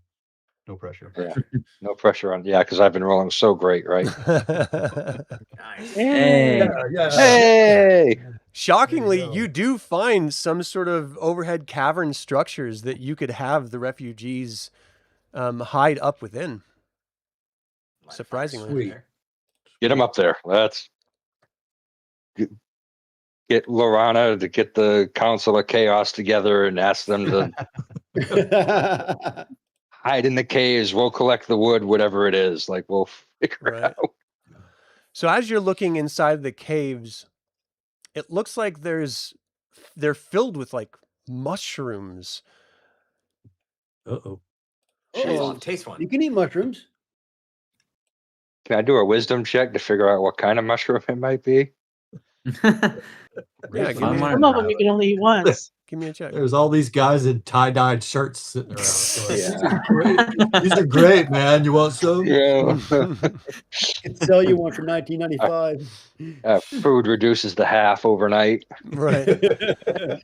S9: No pressure.
S6: Yeah, no pressure on. Yeah, because I've been rolling so great, right?
S2: Nice.
S3: Hey,
S6: Hey,
S1: Shockingly,
S5: There you go.
S1: you do find some sort of overhead cavern structures that you could have the refugees hide up within.
S2: Light
S1: Surprisingly.
S2: fire
S5: Sweet.
S2: there.
S6: get them up there. Let's get Lorana to get the Council of Chaos together and ask them to hide in the caves. We'll collect the wood, whatever it is. Like we'll figure it
S1: Right.
S6: out.
S1: So as you're looking inside the caves, it looks like they're filled with like mushrooms.
S5: Uh-oh.
S2: Taste one.
S4: You can eat mushrooms.
S6: Can I do a wisdom check to figure out what kind of mushroom it might be?
S1: Yeah,
S5: Fun
S1: give me,
S3: one.
S7: Some of them you can only eat once.
S1: give me a check.
S5: There's all these guys in tie-dyed shirts sitting around. So
S6: Yeah.
S5: These are great. These are great, man. You want some?
S6: Yeah.
S4: Could sell you one for 1995.
S6: Food reduces to half overnight.
S1: Right.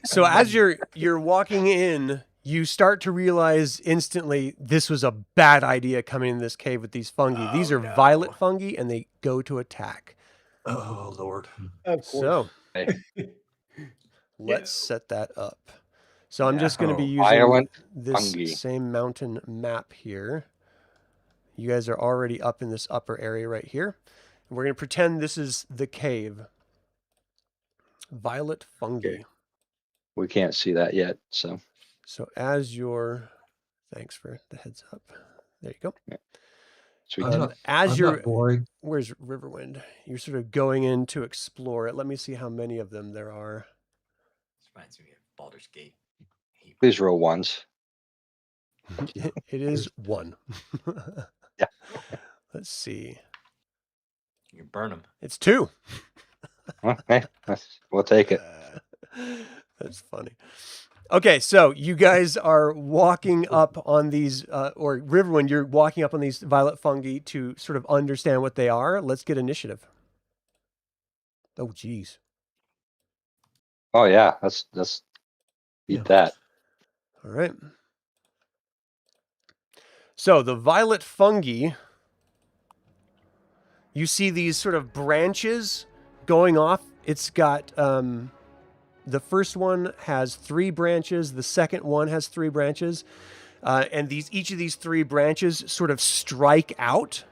S1: So as you're walking in, you start to realize instantly this was a bad idea coming in this cave with these fungi. These are
S2: no.
S1: violet fungi and they go to attack.
S5: Oh, Lord.
S4: Of course.
S1: So
S6: Hey.
S1: let's set that up. So I'm just going to be
S2: No.
S1: using
S6: Violent
S1: this
S6: fungi.
S1: same mountain map here. You guys are already up in this upper area right here. And we're going to pretend this is the cave. Violet fungi.
S6: Okay. We can't see that yet, so
S1: So as you're, thanks for the heads up. There you go.
S6: sweet.
S5: I'm not-
S1: As
S5: I'm
S1: you're,
S5: not boring.
S1: where's Riverwind? You're sort of going in to explore it. Let me see how many of them there are.
S2: This reminds me of Baldur's Gate.
S6: Please roll ones.
S1: It is 1.
S6: Yeah.
S1: Let's see.
S2: You can burn them.
S1: It's 2.
S6: Okay, we'll take it.
S1: That's funny. Okay, so you guys are walking up on these, or Riverwind, you're walking up on these violet fungi to sort of understand what they are. Let's get initiative. Oh, geez.
S6: Oh yeah, let's beat
S5: Yeah.
S6: that.
S1: All right. So the violet fungi, you see these sort of branches going off. It's got, the first one has 3 branches. The second one has 3 branches. And each of these 3 branches sort of strike out.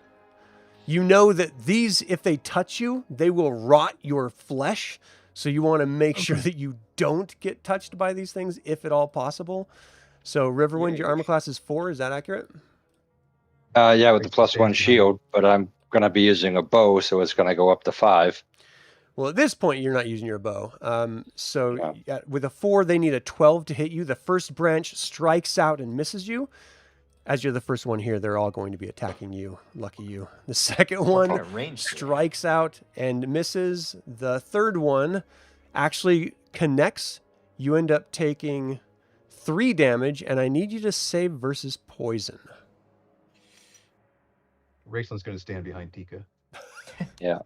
S1: You know that these, if they touch you, they will rot your flesh. So you want to make sure that you don't get touched by these things, if at all possible. So Riverwind, your armor class is 4. Is that accurate?
S6: Yeah, with the
S9: Makes
S6: +1
S9: sense.
S6: shield, but I'm gonna be using a bow, so it's gonna go up to 5.
S1: Well, at this point, you're not using your bow. So
S6: Yeah.
S1: with a 4, they need a 12 to hit you. The first branch strikes out and misses you. As you're the first one here, they're all going to be attacking you. Lucky you. The second
S2: What
S1: one
S2: kind of range do they have?
S1: strikes out and misses. The third one actually connects. You end up taking 3 damage, and I need you to save versus poison.
S9: Raistlin's going to stand behind Tika.
S6: Yeah.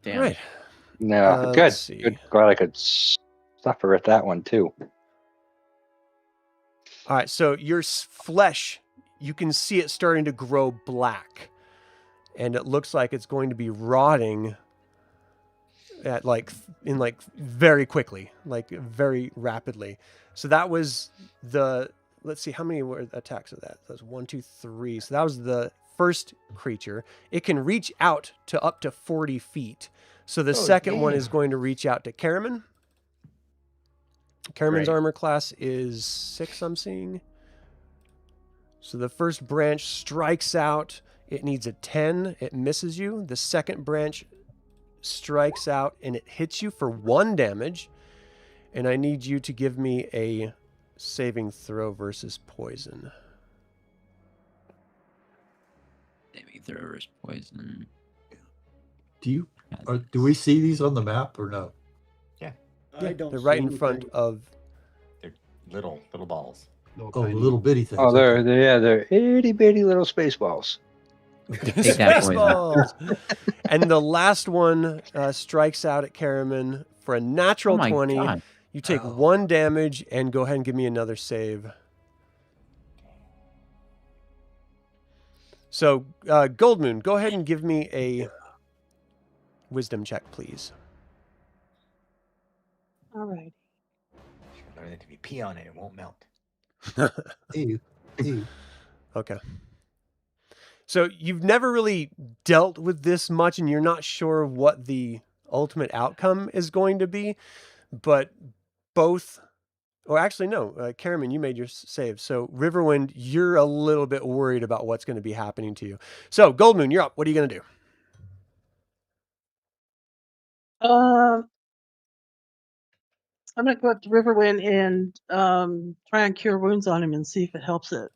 S3: Damn.
S1: Right.
S6: No, good.
S1: Let's see.
S6: Good. Glad I could suffer at that one too.
S1: All right, so your flesh, you can see it starting to grow black, and it looks like it's going to be rotting at very quickly, like very rapidly. So that was the, let's see, how many were attacks of that? That was 1, 2, 3. So that was the first creature. It can reach out to up to 40 feet. So the second one is going to reach out to Caramon. Caramon's
S2: Great.
S1: armor class is 6, I'm seeing. So the first branch strikes out. It needs a 10. It misses you. The second branch strikes out and it hits you for 1 damage. And I need you to give me a saving throw versus poison.
S3: Saving throw versus poison.
S5: Do we see these on the map or no?
S1: Yeah,
S4: I don't
S1: they're right
S4: see
S1: in front
S4: anything.
S1: of.
S2: They're little balls.
S9: Little
S5: Oh,
S9: tiny-
S5: little bitty things.
S6: Oh,
S5: okay.
S6: they're itty bitty little space balls.
S3: Take that poison.
S1: Spaceballs. And the last one strikes out at Caramon for a natural
S3: Oh my
S1: 20.
S3: God.
S1: You take
S5: Ow.
S1: 1 damage and go ahead and give me another save. So, Goldmoon, go ahead and give me a wisdom check, please.
S7: All right.
S2: Should learn it to be pee on it. It won't melt.
S5: Ew, ew.
S1: Okay. So you've never really dealt with this much, and you're not sure what the ultimate outcome is going to be, but both, or actually no, Caramon, you made your save. So Riverwind, you're a little bit worried about what's going to be happening to you. So Goldmoon, you're up. What are you going to do?
S7: I'm gonna go up to Riverwind and try and cure wounds on him and see if it helps it.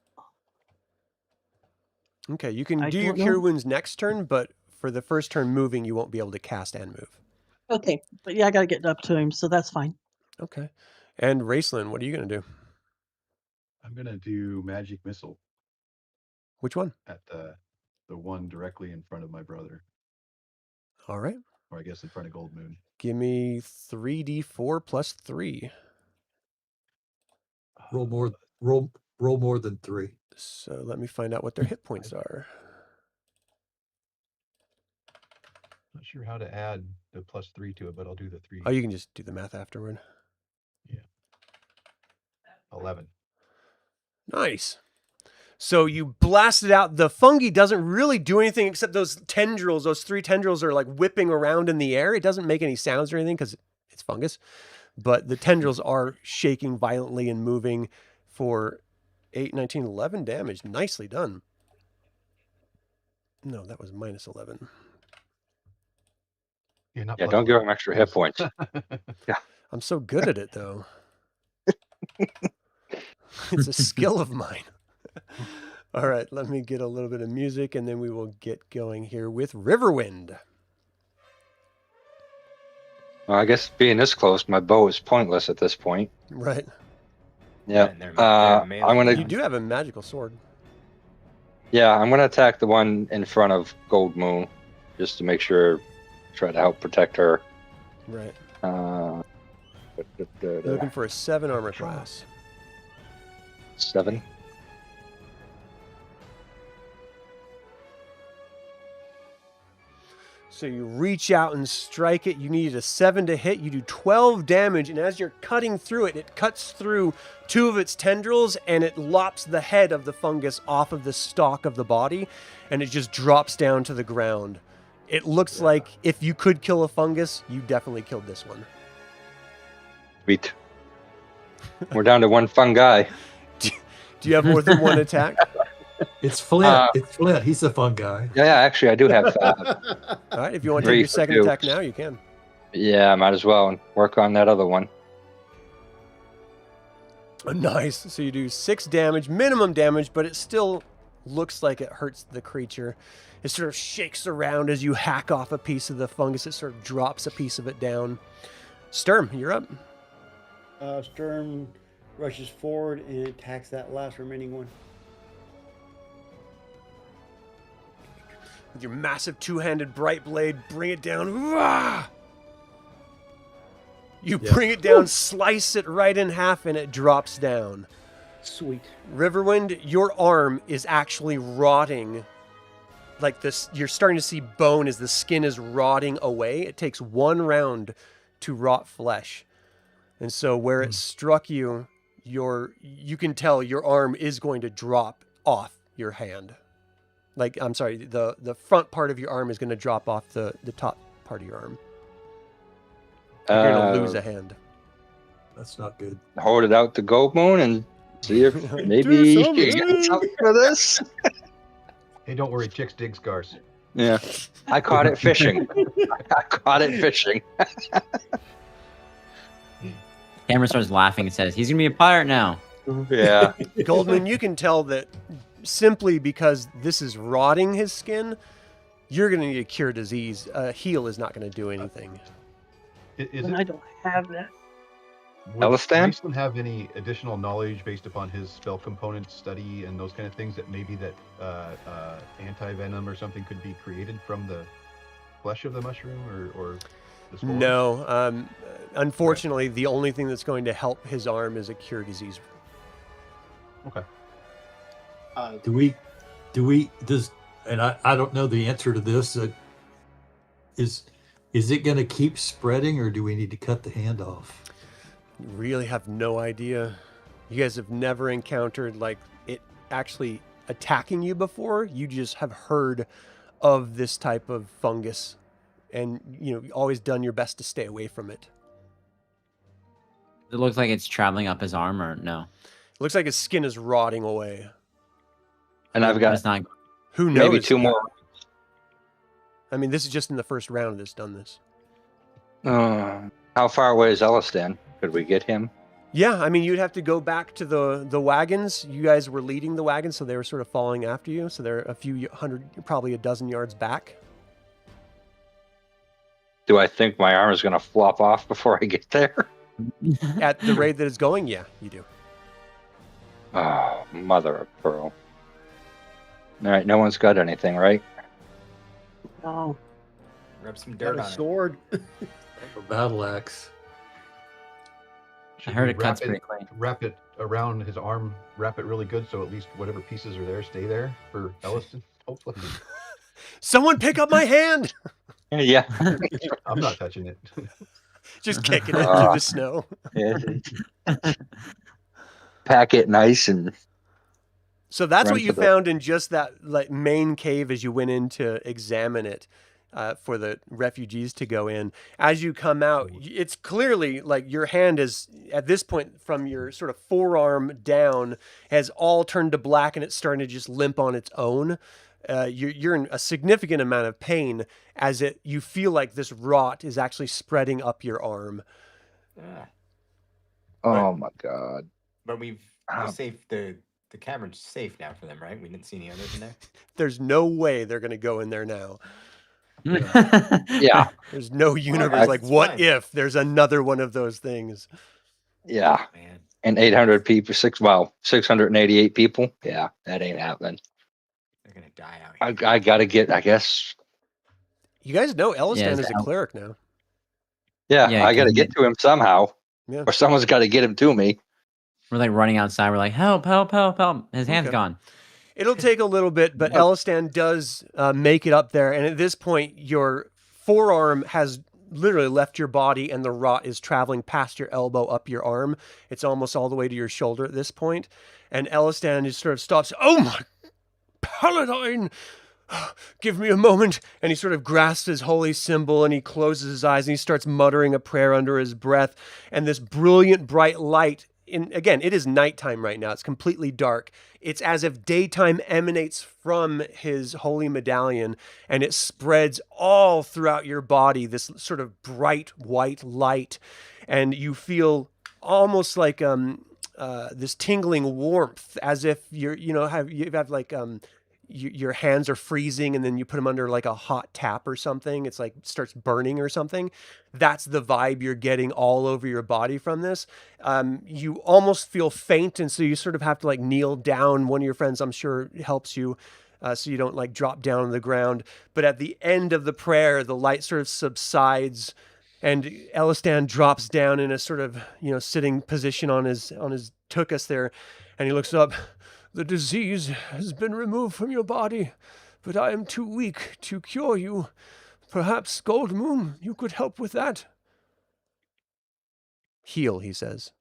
S1: Okay, you can
S7: I
S1: do your
S7: don't
S1: cure
S7: know.
S1: wounds next turn, but for the first turn moving, you won't be able to cast and move.
S7: Okay, but yeah, I gotta get up to him, so that's fine.
S1: Okay. And Raistlin, what are you going to do?
S9: I'm going to do magic missile
S1: Which one?
S9: at the one directly in front of my brother,
S1: All right.
S9: or I guess in front of Goldmoon.
S1: Give me 3d4 plus 3.
S5: Roll more than 3.
S1: So let me find out what their hit points are.
S9: Not sure how to add the +3 to it, but I'll do the 3.
S1: Oh, you can just do the math afterward.
S9: 11.
S1: Nice. So you blast it out. The fungi doesn't really do anything except those tendrils, those 3 tendrils are like whipping around in the air. It doesn't make any sounds or anything because it's fungus. But the tendrils are shaking violently and moving for 8, 19, 11 damage. Nicely done. No, that was minus 11.
S9: Yeah, not
S6: Yeah, don't give
S9: +1.
S6: him extra hit points.
S1: I'm so good at it, though. It's a skill of mine. All right, let me get a little bit of music, and then we will get going here with Riverwind.
S6: Well, I guess being this close, my bow is pointless at this point.
S1: Right.
S6: Yeah.
S2: And they're
S6: I'm gonna.
S1: You do have a magical sword.
S6: Yeah, I'm gonna attack the one in front of Goldmoon, just to make sure, try to help protect her.
S1: Right.
S6: Uh,
S1: You're looking for a 7 armor class.
S6: 7.
S1: So you reach out and strike it. You need a 7 to hit. You do 12 damage, and as you're cutting through it, it cuts through 2 of its tendrils, and it lops the head of the fungus off of the stalk of the body, and it just drops down to the ground. It looks like if you could kill a fungus, you definitely killed this one.
S6: Sweet. We're down to one fun guy.
S1: Do you have more than one attack?
S5: It's Flint. It's Flint. He's a fun guy.
S6: Yeah, actually, I do have 5.
S1: All right, if you want to take your second attack now, you can.
S6: Yeah, might as well work on that other one.
S1: Nice. So you do 6 damage, minimum damage, but it still looks like it hurts the creature. It sort of shakes around as you hack off a piece of the fungus. It sort of drops a piece of it down. Sturm, you're up.
S4: Sturm rushes forward and attacks that last remaining one.
S1: With your massive 2-handed Brightblade, bring it down. Wah! You bring it down, slice it right in half, and it drops down.
S4: Sweet.
S1: Riverwind, your arm is actually rotting. Like this, you're starting to see bone as the skin is rotting away. It takes 1 round to rot flesh. And so where it struck you, you can tell your arm is going to drop off your hand. Like, I'm sorry, the front part of your arm is going to drop off the top part of your arm. You're going to lose a hand.
S5: That's not good.
S6: Hold it out to Goldmoon and see if maybe you get something for this.
S9: Hey, don't worry, chicks dig scars.
S6: Yeah, I caught it fishing. I caught it fishing.
S3: Cameron starts laughing and says, "He's gonna be a pirate now."
S6: Yeah.
S1: Goldmoon, you can tell that simply because this is rotting his skin, you're going to need a cure disease. Heal is not going to do anything.
S9: Is
S7: And
S9: it,
S7: I don't have that.
S9: would
S6: Elistan?
S9: Raistlin have any additional knowledge based upon his spell component study and those kind of things that maybe that anti-venom or something could be created from the flesh of the mushroom or the spores?
S1: No. Unfortunately, the only thing that's going to help his arm is a cure disease.
S9: Okay.
S5: And I don't know the answer to this. Is it going to keep spreading, or do we need to cut the hand off?
S1: You really have no idea. You guys have never encountered like it actually attacking you before. You just have heard of this type of fungus, and always done your best to stay away from it.
S3: It looks like it's traveling up his arm, or no?
S1: It looks like his skin is rotting away.
S6: And I've got
S3: It's not.
S1: Who knows?
S6: maybe 2 more.
S1: I mean, this is just in the first round that's done this.
S6: How far away is Elistan? Could we get him?
S1: Yeah, I mean, you'd have to go back to the wagons. You guys were leading the wagons, so they were sort of following after you. So they're a few hundred, probably a dozen yards back.
S6: Do I think my arm is going to flop off before I get there?
S1: At the rate that it's going, yeah, you do.
S6: Oh, mother of pearl. All right, no one's got anything, right?
S7: No.
S2: Rub some
S4: Got
S2: dirt
S4: a
S2: on it.
S4: sword.
S5: A battle axe.
S9: Should
S3: heard
S9: we
S3: it cuts
S9: wrap
S3: pretty clean.
S9: Wrap it around his arm, wrap it really good so at least whatever pieces are there stay there for Elistan, hopefully.
S1: Someone pick up my hand!
S6: Yeah.
S9: I'm not touching it.
S1: Just kicking it through the snow.
S6: Yeah. Pack it nice and
S1: So that's
S6: Run
S1: what you
S6: for the-
S1: found in just that main cave as you went in to examine it for the refugees to go in. As you come out, it's clearly like your hand is, at this point, from your sort of forearm down, has all turned to black and it's starting to just limp on its own. You're in a significant amount of pain as you feel like this rot is actually spreading up your arm.
S2: Ah,
S6: oh my god.
S2: but we're
S6: Ah.
S2: safe. The cavern's safe now for them, right? We didn't see any others in there.
S1: There's no way they're going to go in there now.
S6: Yeah.
S1: There's no universe
S2: that's
S1: like, what
S2: fine.
S1: if there's another one of those things?
S6: Yeah.
S2: Man,
S6: And 800 people, 688 people. Yeah, that ain't happening.
S2: they're gonna die out here.
S6: I gotta get, I guess.
S1: You guys know Elistan
S3: Yeah,
S1: is a cleric now.
S6: Yeah,
S3: Yeah,
S6: I gotta
S3: can
S6: get to him somehow.
S1: Yeah.
S6: Or someone's gotta get him to me.
S3: We're like running outside. We're like, help, help, help, help. His hand's
S1: Okay.
S3: gone.
S1: It'll take a little bit, but Elistan does make it up there. And at this point, your forearm has literally left your body, and the rot is traveling past your elbow up your arm. It's almost all the way to your shoulder at this point. And Elistan just sort of stops. Oh my Paladine! Give me a moment. And he sort of grasps his holy symbol and he closes his eyes and he starts muttering a prayer under his breath. And this brilliant, bright light, again, it is nighttime right now. It's completely dark. It's as if daytime emanates from his holy medallion and it spreads all throughout your body, this sort of bright white light. And you feel almost like this tingling warmth, as if you're, you have like your hands are freezing and then you put them under like a hot tap or something. It's like starts burning or something. That's the vibe you're getting all over your body from this. You almost feel faint, and so you sort of have to like kneel down. One of your friends, I'm sure, helps you so you don't like drop down on the ground. But at the end of the prayer, the light sort of subsides and Elistan drops down in a sort of, sitting position on his tuchus there, and he looks up. The disease has been removed from your body, but I am too weak to cure you. Perhaps, Goldmoon, you could help with that. Heal, he says.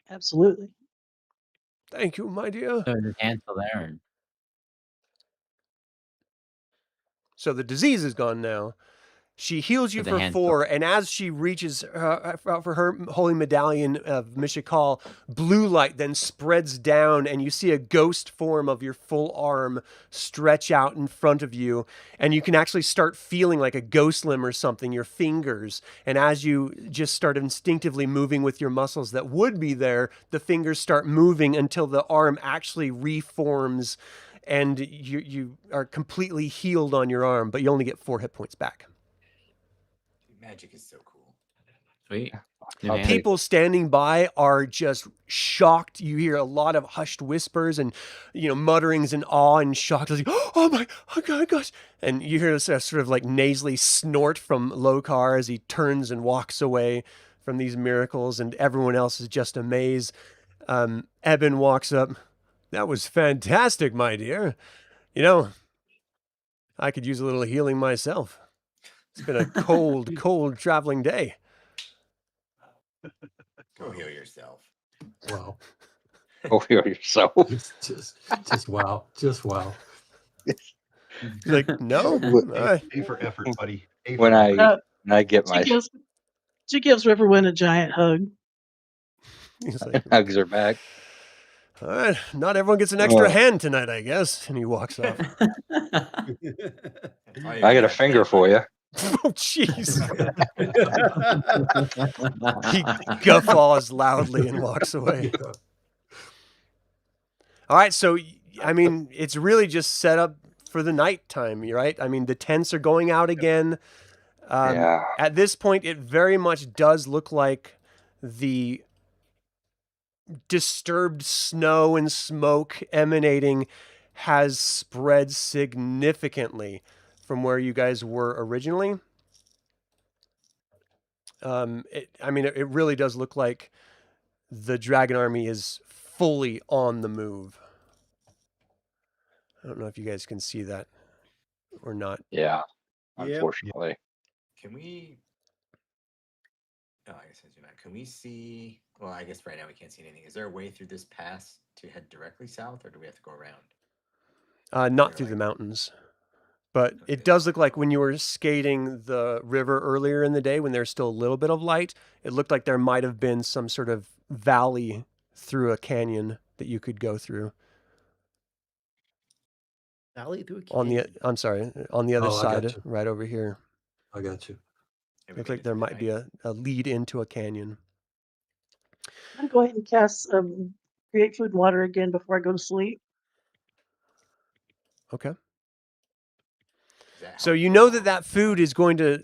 S7: Absolutely.
S1: Thank you, my dear.
S3: So his hand's still there. And
S1: So the disease is gone now. She heals you
S3: But the
S1: for
S3: hand's
S1: 4, and as she reaches out for her holy medallion of Mishakal, blue light then spreads down, and you see a ghost form of your full arm stretch out in front of you, and you can actually start feeling like a ghost limb or something, your fingers, and as you just start instinctively moving with your muscles that would be there, the fingers start moving until the arm actually reforms, and you are completely healed on your arm, but you only get 4 hit points back.
S2: Magic is so cool.
S3: sweet.
S6: I'll take-
S1: People standing by are just shocked. You hear a lot of hushed whispers and, mutterings and awe and shock. Like, oh my gosh. And you hear this sort of like nasally snort from Lokar as he turns and walks away from these miracles, and everyone else is just amazed. Eben walks up. That was fantastic, my dear. I could use a little healing myself. It's been a cold, cold traveling day.
S2: Go heal yourself.
S5: Wow.
S6: Go heal yourself.
S5: Just wow. Just wow.
S1: He's like, no?
S9: A for effort, buddy. A for
S6: When
S9: effort.
S6: I get my
S7: She gives Riverwind a giant hug.
S1: He's like,
S6: hugs are back.
S1: all right, not everyone gets an extra
S6: Oh.
S1: hand tonight, I guess. And he walks off.
S6: I got a finger for you.
S1: Oh, jeez. He guffaws loudly and walks away. All right, so, it's really just set up for the nighttime, right? The tents are going out again.
S6: Yeah.
S1: At this point, it very much does look like the disturbed snow and smoke emanating has spread significantly from where you guys were originally. It really does look like the dragon army is fully on the move. I don't know if you guys can see that or not.
S6: Yeah.
S4: Yep.
S6: Unfortunately.
S2: Can we? Oh, I guess I do not. Can we see? Well, I guess right now we can't see anything. Is there a way through this pass to head directly south, or do we have to go around?
S1: Not
S2: They're
S1: through the
S2: like-
S1: mountains. But
S2: Okay.
S1: it does look like when you were skating the river earlier in the day, when there's still a little bit of light, it looked like there might have been some sort of valley through a canyon that you could go through.
S4: Valley through a
S1: On the
S4: canyon.
S1: I'm sorry, on the other
S5: Oh, I
S1: side,
S5: got you.
S1: right over here.
S5: I got you.
S2: Maybe we
S1: Looks
S2: can
S1: like
S2: get
S1: there
S2: through
S1: might be
S2: tonight.
S1: a lead into a canyon.
S7: I'm going to go ahead and cast create food and water again before I go to sleep.
S1: Okay.
S2: Does that
S1: So
S2: help
S1: you
S2: for
S1: know
S2: long?
S1: that food is going to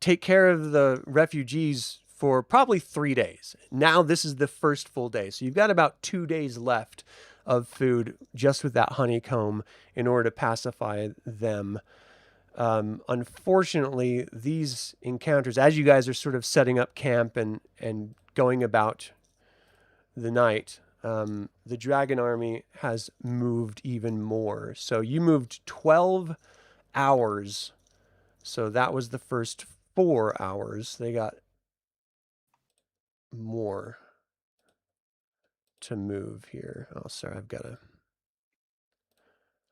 S1: take care of the refugees for probably 3 days. Now this is the first full day. So you've got about 2 days left of food just with that honeycomb in order to pacify them. Unfortunately, these encounters, as you guys are sort of setting up camp and going about the night, the dragon army has moved even more. So you moved 12 hours So that was the first 4 hours. They got more to move here. Oh, sorry, I've got to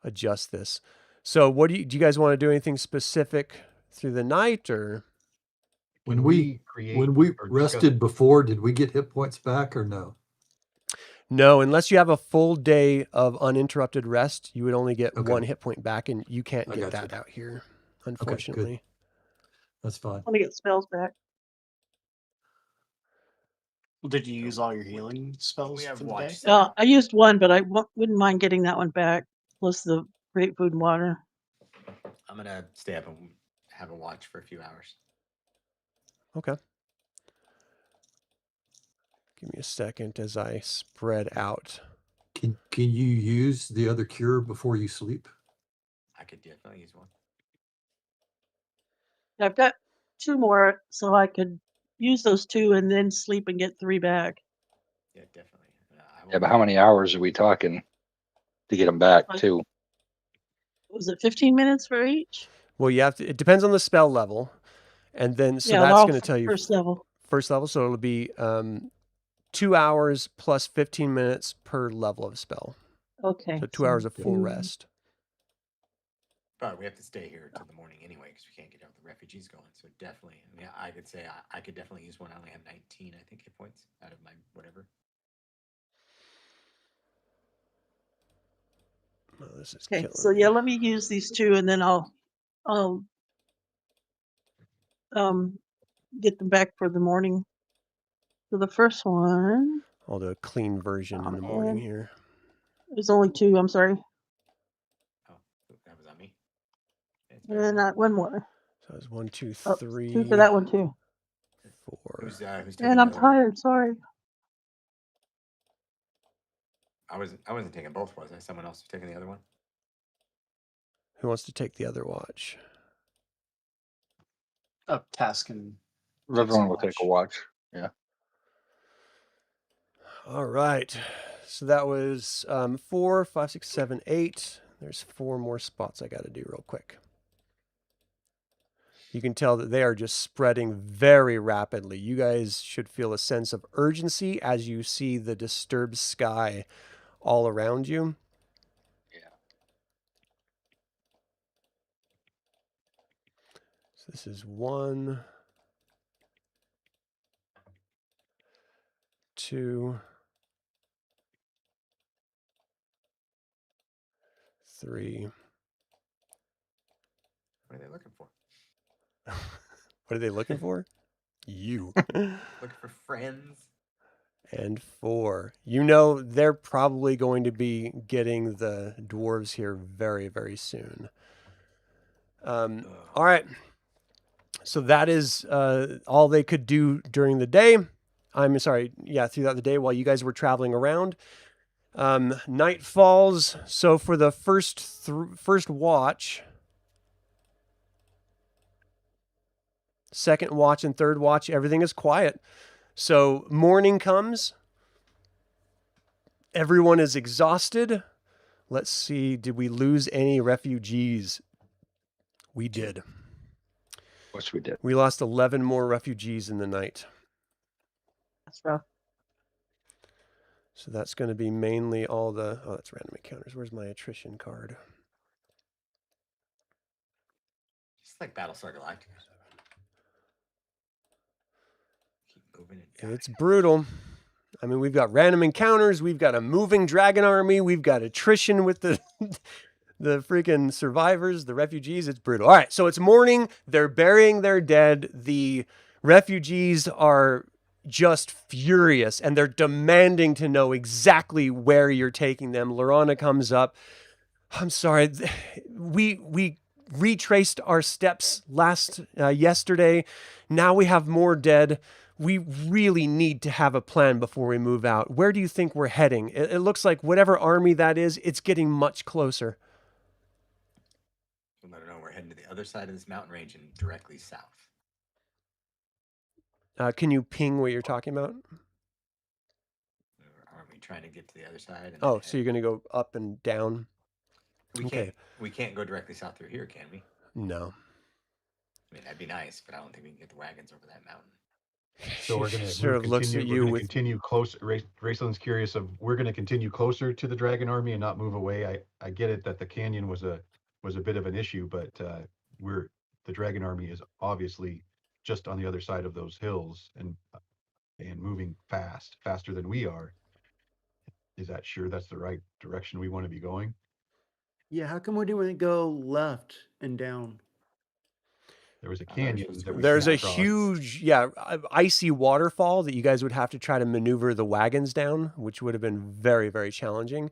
S1: adjust this. So what do you guys want to do anything specific through the night, or
S5: When
S9: Can
S5: we
S9: create
S5: when we
S9: or discuss-
S5: rested before, did we get hit points back or no?
S1: no, unless you have a full day of uninterrupted rest, you would only get
S5: Okay.
S1: 1 hit point back, and you can't
S5: I
S1: get
S5: gotcha.
S1: that out here, unfortunately.
S5: That's fine.
S7: Let me get spells back.
S8: Well, did you use all your healing spells
S2: have
S8: for the
S2: watch
S8: day?
S2: set.
S7: I used one, but I wouldn't mind getting that one back. Plus the great food and water.
S2: I'm gonna stay up and have a watch for a few hours.
S1: Okay. Give me a second as I spread out.
S5: Can you use the other cure before you sleep?
S2: I could definitely use one.
S7: I've got 2 more, so I could use those 2 and then sleep and get 3 back.
S2: Yeah, definitely.
S6: Yeah, but how many hours are we talking to get them back
S7: Like-
S6: too?
S7: Was it 15 minutes for each?
S1: Well, you have to. It depends on the spell level, and then so
S7: yeah,
S1: that's
S7: all
S1: going to tell you
S7: first level.
S1: first level. So it'll be 2 hours plus 15 minutes per level of spell.
S7: Okay.
S1: So 2 hours of full
S7: 2.
S1: rest.
S2: But we have to stay here till the morning anyway because we can't get out the refugees going. So definitely, I mean, I could say I could definitely use one. I only have 19, I think, hit points out of my whatever.
S1: Oh, this is
S7: Okay,
S1: killing
S7: so
S1: me.
S7: yeah, let me use these 2 and then I'll get them back for the morning. So the first one,
S1: I'll do a clean version in the morning
S7: and-
S1: here.
S7: there's only 2, I'm sorry.
S2: Oh, that was on me. Okay, it's
S7: And
S2: better
S7: then
S2: now.
S7: 1 more.
S1: So it's 1, 2,
S7: Oh,
S1: 3,
S7: 2 for that one too.
S1: 4.
S2: Who's taking
S7: And I'm
S2: the other one?
S7: tired, sorry.
S2: I wasn't taking both, was I? Someone else was taking the other one.
S1: Who wants to take the other watch?
S8: Up task and
S6: Everyone will take a watch.
S1: All right. So that was 4, 5, 6, 7, 8. There's 4 more spots I got to do real quick. You can tell that they are just spreading very rapidly. You guys should feel a sense of urgency as you see the disturbed sky all around you.
S6: Yeah.
S1: So this is 1, 2, 3.
S2: What are they looking for?
S1: What are they looking for? You.
S2: Looking for friends.
S1: And 4. You know they're probably going to be getting the dwarves here very, very soon. All right. So that is all they could do during the day. I'm sorry, yeah, throughout the day while you guys were traveling around. Night falls. So for the first watch, second watch, and third watch, everything is quiet. So morning comes. Everyone is exhausted. Let's see, did we lose any refugees? We did.
S6: Which we did.
S1: We lost 11 more refugees in the night.
S7: That's rough.
S1: So that's going to be mainly all the... Oh, that's random encounters. Where's my attrition card?
S2: Just like Battlestar Galactica. Keep moving and dying.
S1: It's brutal. I mean, we've got random encounters. We've got a moving dragon army. We've got attrition with the the freaking survivors, the refugees. It's brutal. All right, so it's morning. They're burying their dead. The refugees are just furious, and they're demanding to know exactly where you're taking them. Lorana comes up. I'm sorry. We retraced our steps yesterday. Now we have more dead. We really need to have a plan before we move out. Where do you think we're heading? It looks like whatever army that is, it's getting much closer.
S2: We'll let her know we're heading to the other side of this mountain range and directly south.
S1: Can you ping what you're talking about?
S2: Or aren't we trying to get to the other side? And
S1: Oh,
S2: then
S1: so you're going to go up and down?
S2: we
S1: okay.
S2: can't go directly south through here, can we?
S1: No.
S2: I mean, that'd be nice, but I don't think we can get the wagons over that mountain.
S9: So we're gonna
S1: sort of looks at you with
S9: continue close. Raistlin's curious of we're gonna continue closer to the dragon army and not move away. I get it that the canyon was a bit of an issue, but the dragon army is obviously just on the other side of those hills and moving faster than we are. Is that sure that's the right direction we want to be going?
S4: Yeah, how come we didn't go left and down?
S9: There was a canyon.
S1: There's a huge, icy waterfall that you guys would have to try to maneuver the wagons down, which would have been very, very challenging.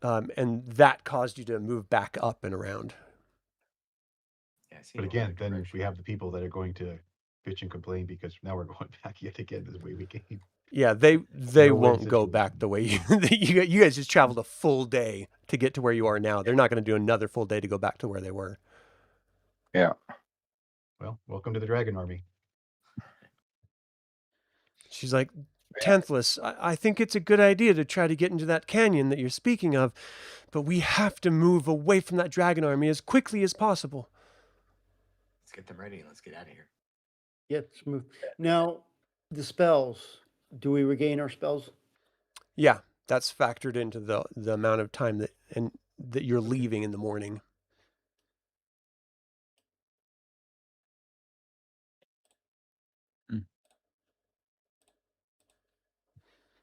S1: And that caused you to move back up and around.
S2: Yeah,
S9: But again, then we have the people that are going to bitch and complain because now we're going back yet again the way we came.
S1: Yeah, they won't go back the way you guys just traveled a full day to get to where you are now. They're not going to do another full day to go back to where they were.
S6: Yeah.
S9: Well, welcome to the dragon army.
S1: She's like, Tanthless, I think it's a good idea to try to get into that canyon that you're speaking of, but we have to move away from that dragon army as quickly as possible.
S2: Let's get them ready and let's get out of here.
S4: Yeah, let's move. Now, the spells. Do we regain our spells?
S1: Yeah, that's factored into the amount of time that you're leaving in the morning.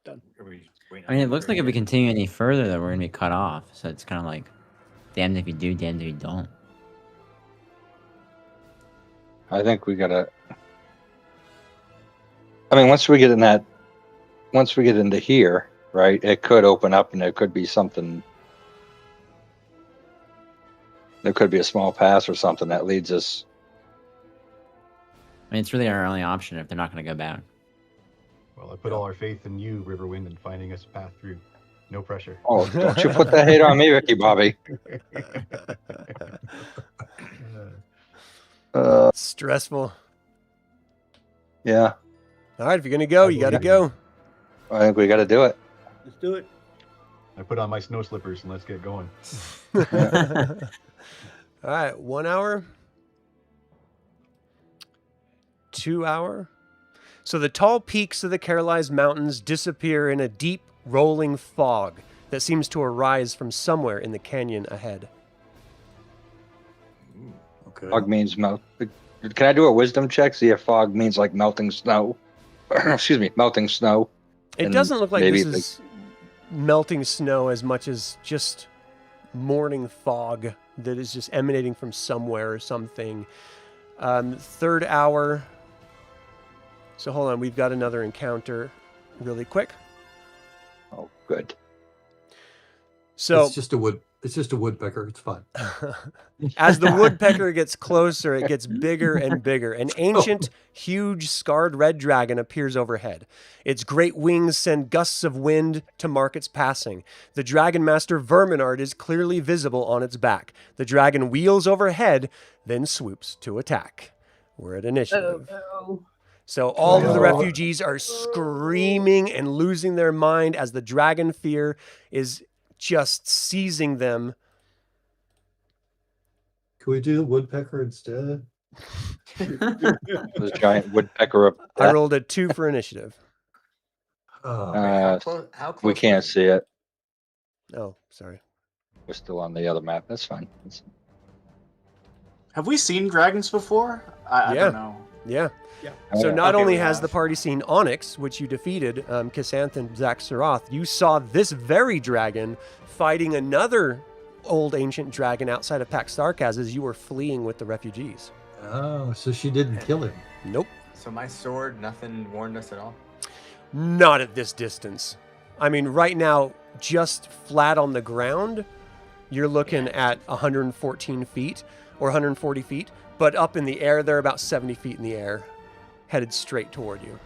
S4: Done.
S3: I mean, it looks like if we continue any further, that we're gonna be cut off. So it's kind of like, damned if you do, damned if you don't.
S6: I think we gotta. I mean, once we get into here, right? It could open up, and it could be something. There could be a small pass or something that leads us.
S3: I mean, it's really our only option if they're not gonna go back.
S9: Well, I put all our faith in you, Riverwind, and finding us a path through. No pressure.
S6: Oh, don't you put that hate on me, Ricky Bobby.
S1: Stressful.
S6: Yeah.
S1: All right, if you're going to go, you got to go.
S6: I think we got to do it.
S4: Let's do it.
S9: I put on my snow slippers and let's get going.
S1: All right, 1 hour. 2 hour. So the tall peaks of the Carolized Mountains disappear in a deep, rolling fog that seems to arise from somewhere in the canyon ahead.
S5: Okay.
S6: Fog means melt. Can I do a wisdom check? See if fog means like melting snow. Excuse me, melting snow.
S1: It doesn't look like this is melting snow as much as just morning fog that is just emanating from somewhere or something. 3rd hour. So hold on, we've got another encounter really quick.
S6: Oh, good.
S1: So
S5: it's just a woodpecker. It's fine.
S1: as the woodpecker gets closer, it gets bigger and bigger. An ancient, huge, scarred red dragon appears overhead. Its great wings send gusts of wind to mark its passing. The dragon master Verminaard is clearly visible on its back. The dragon wheels overhead, then swoops to attack. We're at initiative. So all of the refugees are screaming and losing their mind as the dragon fear is just seizing them.
S5: Can we do the woodpecker instead?
S6: This giant woodpecker up
S1: I rolled a 2 for initiative.
S2: How close
S6: we can't see it.
S1: Oh, sorry.
S6: We're still on the other map. That's fine.
S8: Have we seen dragons before? I
S1: Yeah.
S8: don't know.
S1: Yeah.
S4: Yeah.
S1: So
S6: Okay,
S1: not only
S8: we
S1: has
S8: have.
S1: the party seen Onyx, which you defeated, Kasanth and Zach Saroth, you saw this very dragon fighting another old ancient dragon outside of Pax Tharkas as you were fleeing with the refugees.
S5: Oh, so she didn't kill him.
S1: Nope.
S2: So my sword, nothing warned us at all?
S1: Not at this distance. I mean, right now, just flat on the ground, you're looking at 114 feet or 140 feet, but up in the air, they're about 70 feet in the air, headed straight toward you.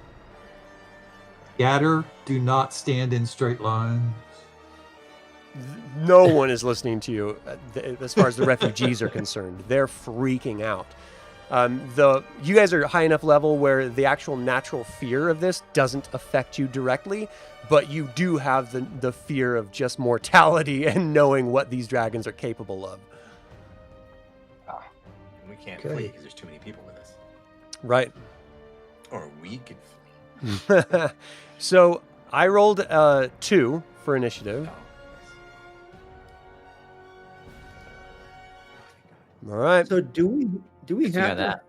S5: Scatter, do not stand in straight lines.
S1: No one is listening to you as far as the refugees are concerned. They're freaking out. You guys are high enough level where the actual natural fear of this doesn't affect you directly, but you do have the fear of just mortality and knowing what these dragons are capable of.
S2: can't
S1: Okay.
S2: flee because there's too many people with us.
S1: Right.
S2: Or we could flee.
S1: So I rolled 2 for initiative.
S2: Oh,
S1: All right.
S4: So do we
S3: Guess you
S4: have
S3: got
S4: to
S3: that.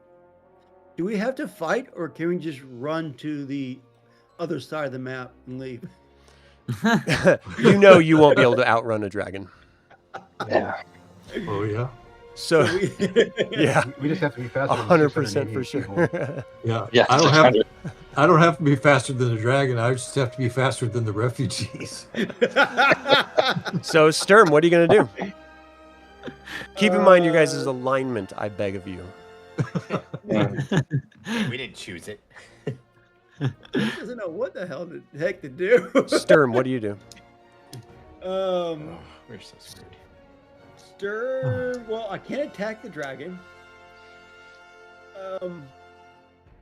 S4: do we have to fight, or can we just run to the other side of the map and leave?
S1: You know you won't be able to outrun a dragon.
S6: Yeah.
S5: Oh, yeah.
S1: So yeah,
S9: We just have to be faster.
S1: 100% for sure.
S5: Yeah.
S6: Yeah.
S5: I don't have to be faster than the dragon. I just have to be faster than the refugees.
S1: So Sturm, what are you going to do? Keep in mind your guys' alignment, I beg of you.
S2: we didn't choose it.
S4: He doesn't know what the heck to do.
S1: Sturm, what do you do?
S2: Oh, we're so screwed.
S4: Sturm. Well, I can't attack the dragon.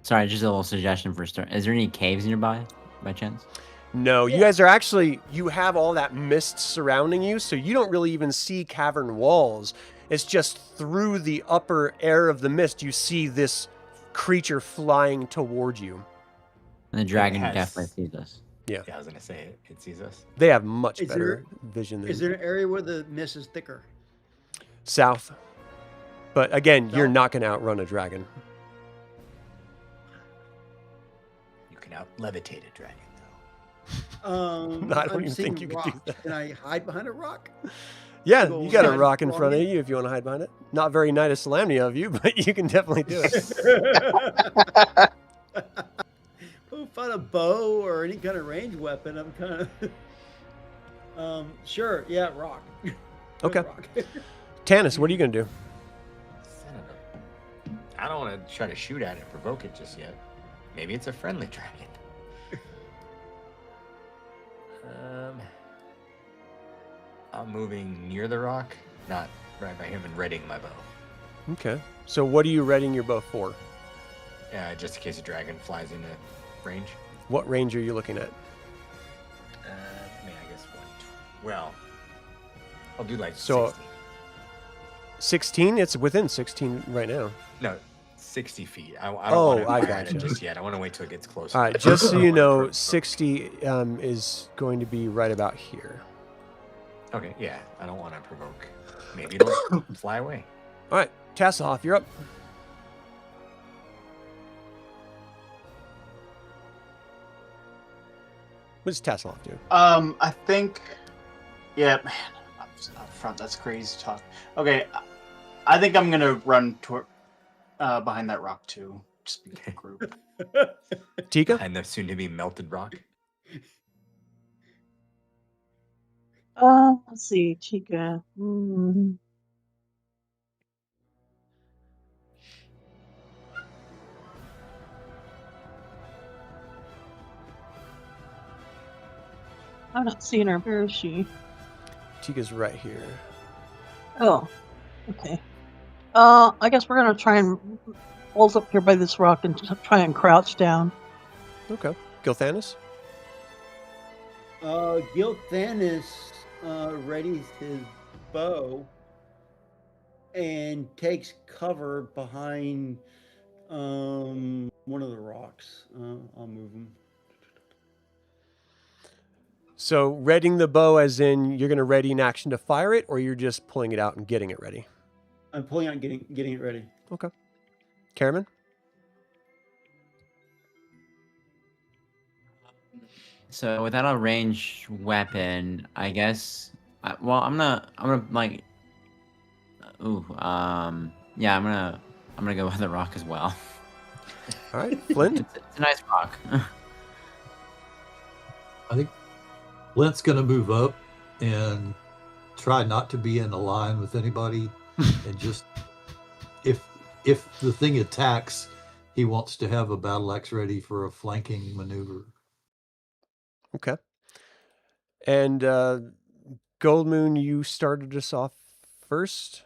S3: Sorry, just a little suggestion for Sturm. Is there any caves nearby, by chance?
S1: No, you guys are actually, you have all that mist surrounding you, so you don't really even see cavern walls. It's just through the upper air of the mist, you see this creature flying toward you.
S3: And the dragon
S2: has-
S3: definitely sees us.
S2: Yeah, I was gonna say it sees us.
S1: They have much
S4: Is
S1: better vision than
S4: Is there an area where the mist is thicker?
S1: south. But again, you're
S4: South.
S1: not going to outrun a dragon.
S2: You can out levitate a dragon though.
S1: I don't
S4: I'm
S1: even think
S4: seeing
S1: you could do
S4: rock.
S1: that.
S4: Can I hide behind a rock?
S1: Yeah,
S4: Go
S1: you got a
S4: hide
S1: rock in
S4: behind
S1: front of
S4: it.
S1: you if you want to hide behind it. Not very Knight of Salamnia of you, but you can definitely do it.
S4: We'll find a bow or any kind of ranged weapon. I'm kind of sure. Yeah, rock. Go
S1: Okay.
S4: rock.
S1: Tanis, what are you going to do?
S2: Son of a- I don't want to try to shoot at it and provoke it just yet. Maybe it's a friendly dragon. I'm moving near the rock, not right by him, and readying my bow.
S1: Okay. So what are you readying your bow for?
S2: Just in case a dragon flies into range.
S1: What range are you looking at?
S2: I guess one. Well, I'll do like
S1: So-
S2: 60.
S1: 16? It's within 16 right now.
S2: No, 60 feet. I don't
S1: Oh,
S2: want to
S1: I
S2: fire at it
S1: gotcha.
S2: just yet. I want to wait till it gets closer.
S1: All right, just so you know, 60 is going to be right about here.
S2: Okay, yeah. I don't want to provoke. Maybe it'll fly away.
S1: All right, Tasslehoff, you're up. What does Tasslehoff do?
S8: I think, yeah, man, up front, that's crazy talk. Okay, I think I'm gonna run toward behind that rock too. Just be a group.
S1: Tika?
S2: And the soon-to-be melted rock.
S7: Let's see, Chica. I'm not seeing her. Where is she?
S1: Tika's right here.
S7: Oh, okay. I guess we're gonna try and hold up here by this rock and try and crouch down.
S1: Okay. Gilthanis?
S4: Gilthanis readies his bow and takes cover behind one of the rocks. I'll move him.
S1: So readying the bow as in you're going to ready an action to fire it, or you're just pulling it out and getting it ready?
S4: I'm pulling out and getting it ready.
S1: Okay. Caramon?
S3: So without a ranged weapon, I guess. Well, I'm gonna like. Yeah, I'm gonna go with the rock as well.
S1: All right, Flint?
S3: It's a nice rock.
S5: I think Flint's going to move up and try not to be in a line with anybody, and just if the thing attacks, he wants to have a battle axe ready for a flanking maneuver.
S1: Okay. And Goldmoon, you started us off first.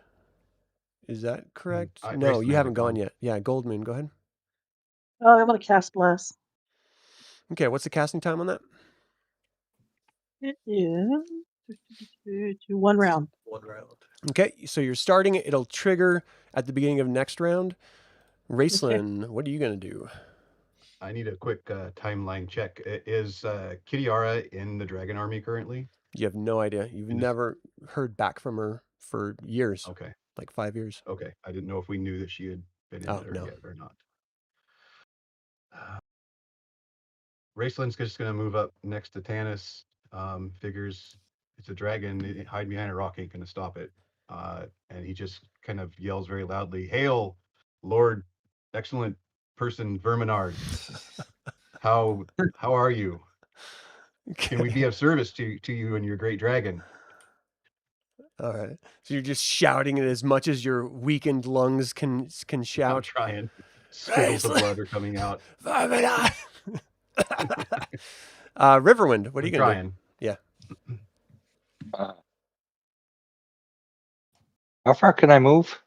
S1: Is that correct?
S9: I
S1: No,
S9: raised
S1: you
S9: my
S1: haven't
S9: hand
S1: gone
S9: on.
S1: yet. Yeah, Goldmoon, go ahead.
S7: Oh, I'm gonna cast Bless.
S1: Okay, what's the casting time on that?
S7: It is 1 round.
S1: 1 round. Okay, so you're starting it. It'll trigger at the beginning of next round. Raistlin, what are you going to do?
S9: I need a quick timeline check. Is Kitiara in the Dragon Army currently?
S1: You have no idea. You've
S9: In this-
S1: never heard back from her for years,
S9: Okay.
S1: like 5 years.
S9: Okay. I didn't know if we knew that she had been in
S1: Oh,
S9: there
S1: no.
S9: yet or not. Raistlin's just going to move up next to Tanis. Figures it's a dragon. Hide behind a rock ain't going to stop it. And he just kind of yells very loudly, "Hail, Lord, excellent person Verminaard. How are you? Can we be of service to you and your great dragon?"
S1: All right. So you're just shouting it as much as your weakened lungs can
S9: I'm
S1: shout.
S9: trying. Spittles of blood are coming out.
S1: Riverwind, what are you going to do?
S9: Trying.
S1: Yeah.
S6: How far can I move?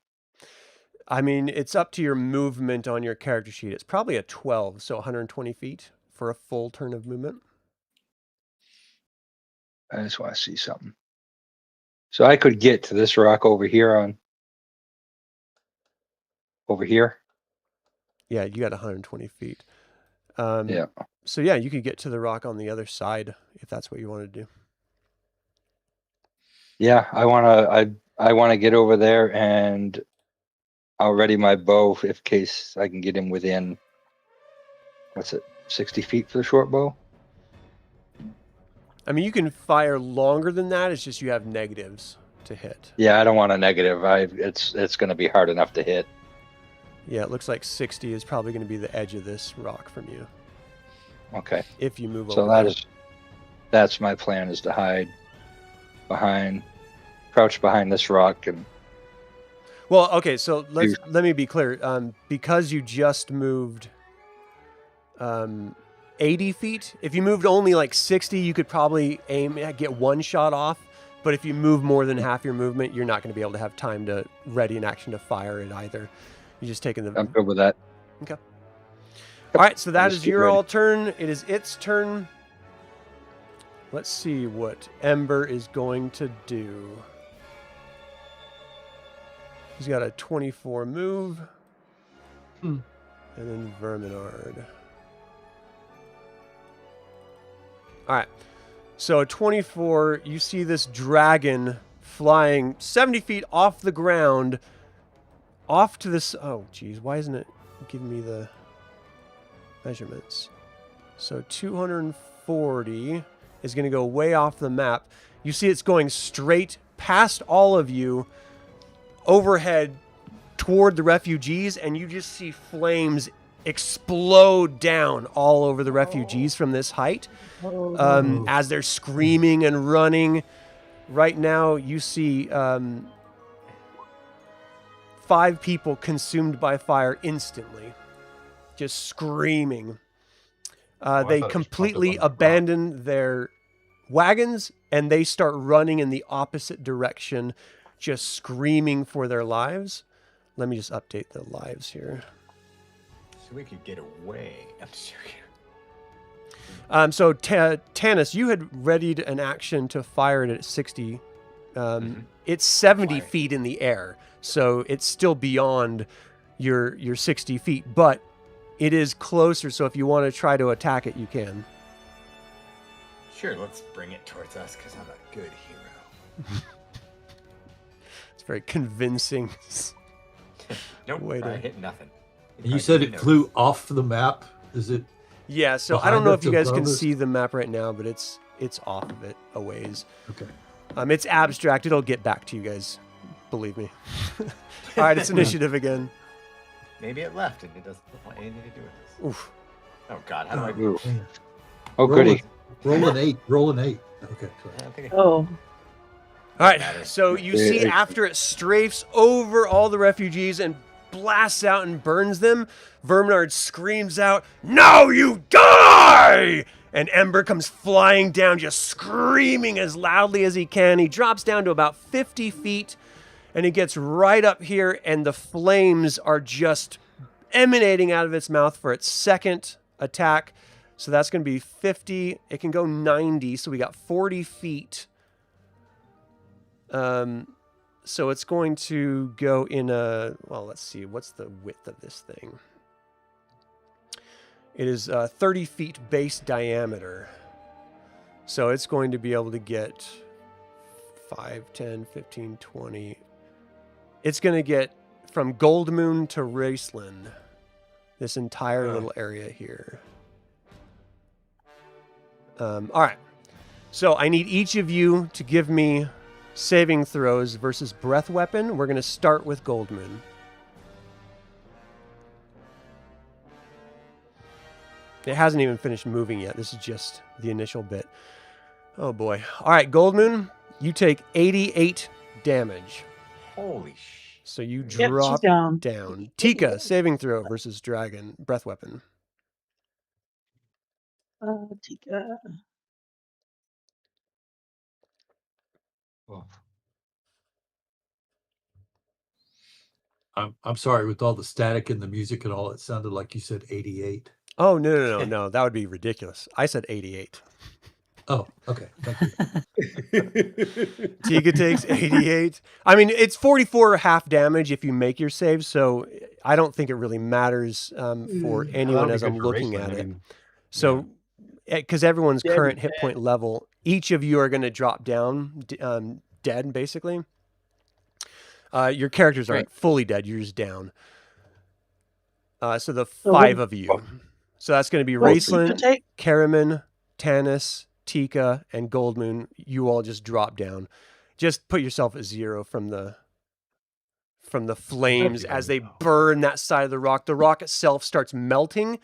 S1: I mean, it's up to your movement on your character sheet. It's probably a 12, so 120 feet for a full turn of movement.
S6: I just want to see something. So I could get to this rock over here over here.
S1: Yeah, you got 120 feet.
S6: Yeah.
S1: So yeah, you could get to the rock on the other side if that's what you want to do.
S6: Yeah, I wanna get over there, and I'll ready my bow in case I can get him within, what's it, 60 feet for the short bow?
S1: I mean, you can fire longer than that. It's just you have negatives to hit.
S6: Yeah, I don't want a negative. It's gonna be hard enough to hit.
S1: Yeah, it looks like 60 is probably going to be the edge of this rock from you
S6: Okay.
S1: if you move
S6: So
S1: over.
S6: that's my plan, is to hide crouch behind this rock, and
S1: Well, okay, so let me be clear. Because you just moved 80 feet, if you moved only like 60, you could probably get one shot off. But if you move more than half your movement, you're not going to be able to have time to ready an action to fire it either. You're just taking the...
S6: I'm good with that.
S1: Okay. All right, so that
S6: Just
S1: is
S6: get
S1: your
S6: ready.
S1: all turn. It is its turn. Let's see what Ember is going to do. He's got a 24 move. And then Verminaard. All right. So a 24, you see this dragon flying 70 feet off the ground, off to this... Oh, geez, why isn't it giving me the measurements? So 240 is going to go way off the map. You see it's going straight past all of you, overhead toward the refugees, and you just see flames explode down all over the refugees from this height as they're screaming and running. Right now, you see 5 people consumed by fire instantly, just screaming.
S9: I
S1: They
S9: thought it was
S1: completely
S9: pumped up on the
S1: abandon their wagons, and they start running in the opposite direction, just screaming for their lives. Let me just update the lives here.
S2: So we could get away. I'm serious.
S1: So Tanis, you had readied an action to fire it at 60. It's 70
S2: Fire.
S1: feet in the air, so it's still beyond your 60 feet, but it is closer. So if you want to try to attack it, you can.
S2: Sure, let's bring it towards us because I'm a good hero.
S1: It's very convincing.
S2: Nope,
S1: Wait
S2: I
S1: a-
S2: hit nothing.
S5: You said it flew off the map. Is it?
S1: Yeah, so I
S5: Behind
S1: don't know
S5: us,
S1: if you guys can
S5: above us?
S1: see the map right now, but it's off of it a ways.
S5: Okay.
S1: It's abstract. It'll get back to you guys. Believe me. All right, it's initiative again.
S2: Maybe it left and it doesn't want anything to do with this.
S1: Oof.
S2: Oh God, how do I?
S6: Ooh. Oh,
S5: Roll
S6: goody.
S5: Roll an 8. Roll an 8. Okay.
S2: I
S5: Sorry.
S2: don't think I-
S7: Oh,
S1: All right,
S2: Matters.
S1: so you see after it strafes over all the refugees and blasts out and burns them, Verminaard screams out, "Now you die!" And Ember comes flying down, just screaming as loudly as he can. He drops down to about 50 feet, and he gets right up here, and the flames are just emanating out of its mouth for its second attack. So that's going to be 50. It can go 90, so we got 40 feet. So it's going to go in a, well, let's see, what's the width of this thing? It is 30 feet base diameter. So it's going to be able to get 5, 10, 15, 20. It's going to get from Goldmoon to Raistlin, this entire little area here. All right. So I need each of you to give me saving throws versus breath weapon. We're going to start with Goldmoon. It hasn't even finished moving yet. This is just the initial bit. Oh boy. All right, Goldmoon, you take 88 damage.
S2: Holy sh!
S1: So you
S7: Yep, she's
S1: drop
S7: down.
S1: down. Tika, saving throw versus dragon, breath weapon.
S7: Tika.
S9: Oh,
S5: I'm sorry, with all the static and the music and all, it sounded like you said 88.
S1: Oh, no. That would be ridiculous. I said 88.
S5: Oh, okay. Thank you.
S1: Tika takes 88. I mean, it's 44 half damage if you make your save, so I don't think it really matters for anyone
S9: that'll be
S1: as I'm
S9: good for
S1: looking
S9: Raistlin.
S1: at
S9: I
S1: it.
S9: mean,
S1: So, because everyone's
S4: Dead
S1: current
S4: is
S1: hit
S4: dead.
S1: point level, each of you are going to drop down dead, basically. Your characters aren't fully dead. You're just down. So the five of you. So that's going to be
S7: Well, so you
S1: Raistlin,
S7: could take-
S1: Caramon, Tanis, Tika, and Goldmoon. You all just drop down. Just put yourself at 0 from the flames as they burn that side of the rock. The rock itself starts melting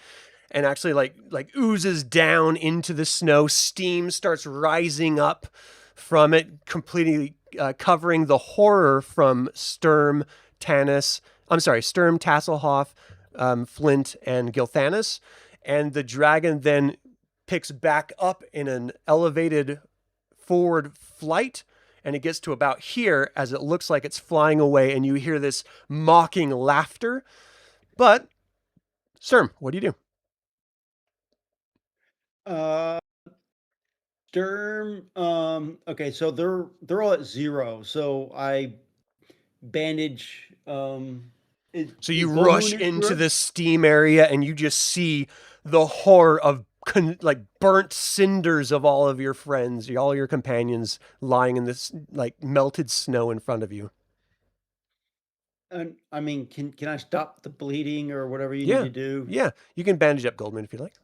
S1: and actually like oozes down into the snow. Steam starts rising up from it, completely covering the horror from Sturm, Tasslehoff, Flint, and Gilthanis. And the dragon then picks back up in an elevated forward flight, and it gets to about here as it looks like it's flying away, and you hear this mocking laughter. But, Sturm, what do you do?
S4: Sturm. Okay, so they're all at 0. So I bandage.
S1: So you
S4: is Goldmoon
S1: rush
S4: at
S1: into
S4: 0?
S1: this steam area, and you just see the horror of like burnt cinders of all of your friends, all your companions lying in this like melted snow in front of you.
S4: And I mean, can I stop the bleeding or whatever you
S1: Yeah.
S4: need to do?
S1: Yeah, you can bandage up Goldmoon if you like.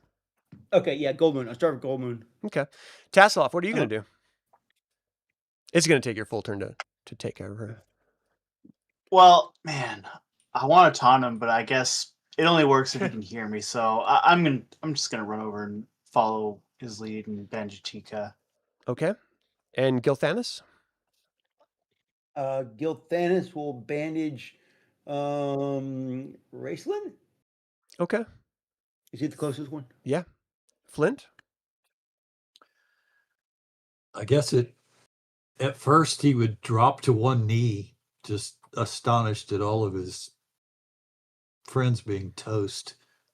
S4: Okay, yeah, Goldmoon. I'll start with Goldmoon.
S1: Okay. Tasslehoff, what are you going to do? It's going to take your full turn to take care of her.
S8: Well, man, I want to taunt him, but I guess it only works if he can hear me. So I'm just gonna run over and follow his lead and bandage Tika.
S1: Okay. And Gilthanis?
S4: Gilthanis will bandage Raistlin?
S1: Okay.
S4: Is he the closest one?
S1: Yeah. Flint?
S5: I guess at first he would drop to one knee, just astonished at all of his friends being toast,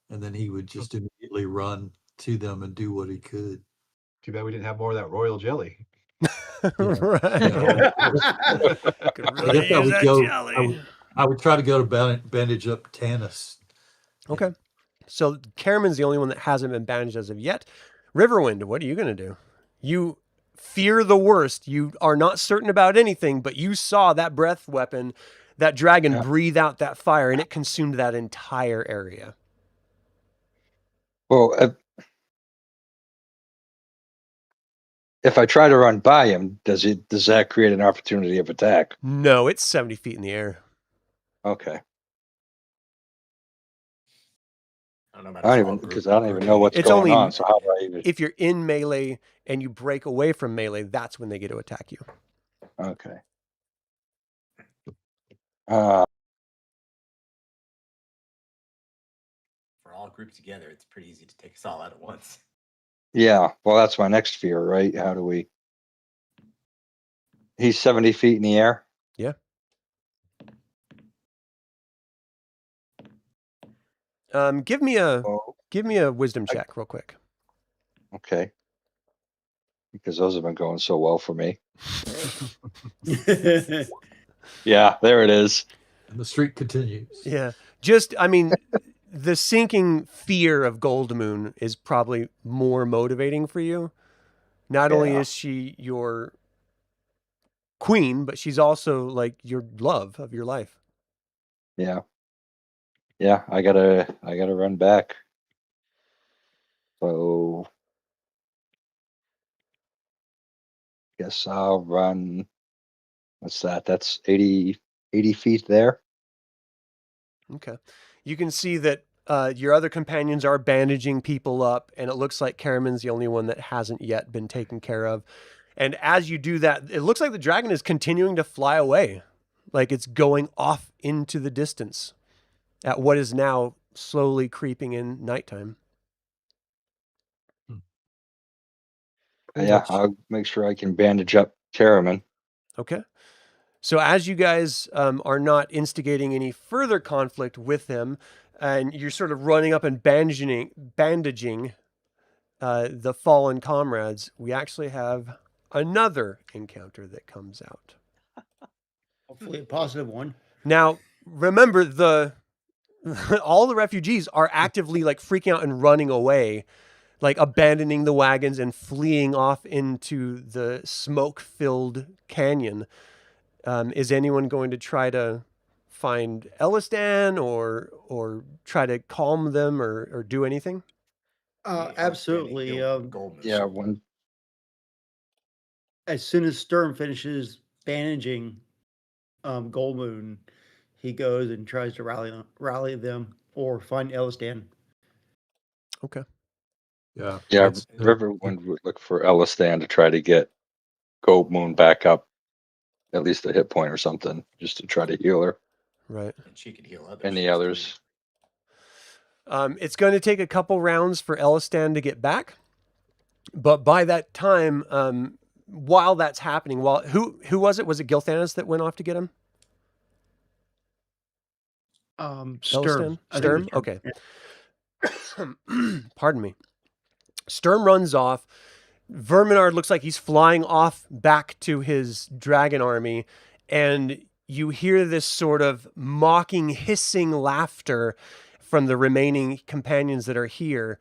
S5: and then he would just immediately run to them and do what he could.
S9: too bad we didn't have more of that royal jelly.
S1: Right. Could
S5: I
S1: really
S5: guess I
S1: use
S5: would
S1: that
S5: go.
S1: jelly.
S5: I would try to go to bandage up Tanis.
S1: Okay. So Caramon's the only one that hasn't been bandaged as of yet. Riverwind, what are you going to do? You fear the worst. You are not certain about anything, but you saw that breath weapon, that dragon breathe out that fire, and it consumed that entire area.
S6: Well, if I try to run by him, does that create an opportunity of attack?
S1: No, it's 70 feet in the air.
S6: Okay.
S2: I don't know about
S6: I don't even know what's
S1: It's
S6: going
S1: only
S6: on. So how do I even?
S1: if you're in melee and you break away from melee, that's when they get to attack you.
S6: Okay.
S2: If we're all grouped together, it's pretty easy to take us all out at once.
S6: Yeah. Well, that's my next fear, right? How do we? He's 70 feet in the air.
S1: Yeah. Give me a wisdom check real quick.
S6: Okay. Because those have been going so well for me. Yeah, there it is.
S5: And the streak continues.
S1: Yeah. Just, I mean, the sinking fear of Goldmoon is probably more motivating for you. Not only
S6: Yeah.
S1: is she your queen, but she's also like your love of your life.
S6: Yeah. Yeah, I gotta run back. So guess I'll run. What's that? That's 80 feet there.
S1: Okay. You can see that your other companions are bandaging people up, and it looks like Caramon's the only one that hasn't yet been taken care of. And as you do that, it looks like the dragon is continuing to fly away, like it's going off into the distance at what is now slowly creeping in nighttime.
S6: Yeah,
S1: Which-
S6: I'll make sure I can bandage up Caramon.
S1: Okay. So as you guys are not instigating any further conflict with them, and you're sort of running up and bandaging the fallen comrades, we actually have another encounter that comes out.
S4: Hopefully a positive one.
S1: Now, remember all the refugees are actively like freaking out and running away, like abandoning the wagons and fleeing off into the smoke-filled canyon. Is anyone going to try to find Elistan or try to calm them or do anything?
S4: Absolutely.
S6: Yeah, one.
S4: As soon as Sturm finishes bandaging Goldmoon, he goes and tries to rally them or find Elistan.
S1: Okay.
S5: Yeah.
S6: Yeah,
S5: that's-
S6: Riverwind would look for Elistan to try to get Goldmoon back up at least a hit point or something, just to try to heal her.
S1: Right.
S2: And she could heal others.
S6: Any others?
S1: It's going to take a couple rounds for Elistan to get back. But by that time, while that's happening, who was it? Was it Gilthanas that went off to get him?
S4: Sturm.
S1: Elistan?
S4: I think
S1: Sturm?
S4: it's
S1: Okay. Pardon me. Sturm runs off. Verminaard looks like he's flying off back to his dragon army, and you hear this sort of mocking, hissing laughter from the remaining companions that are here.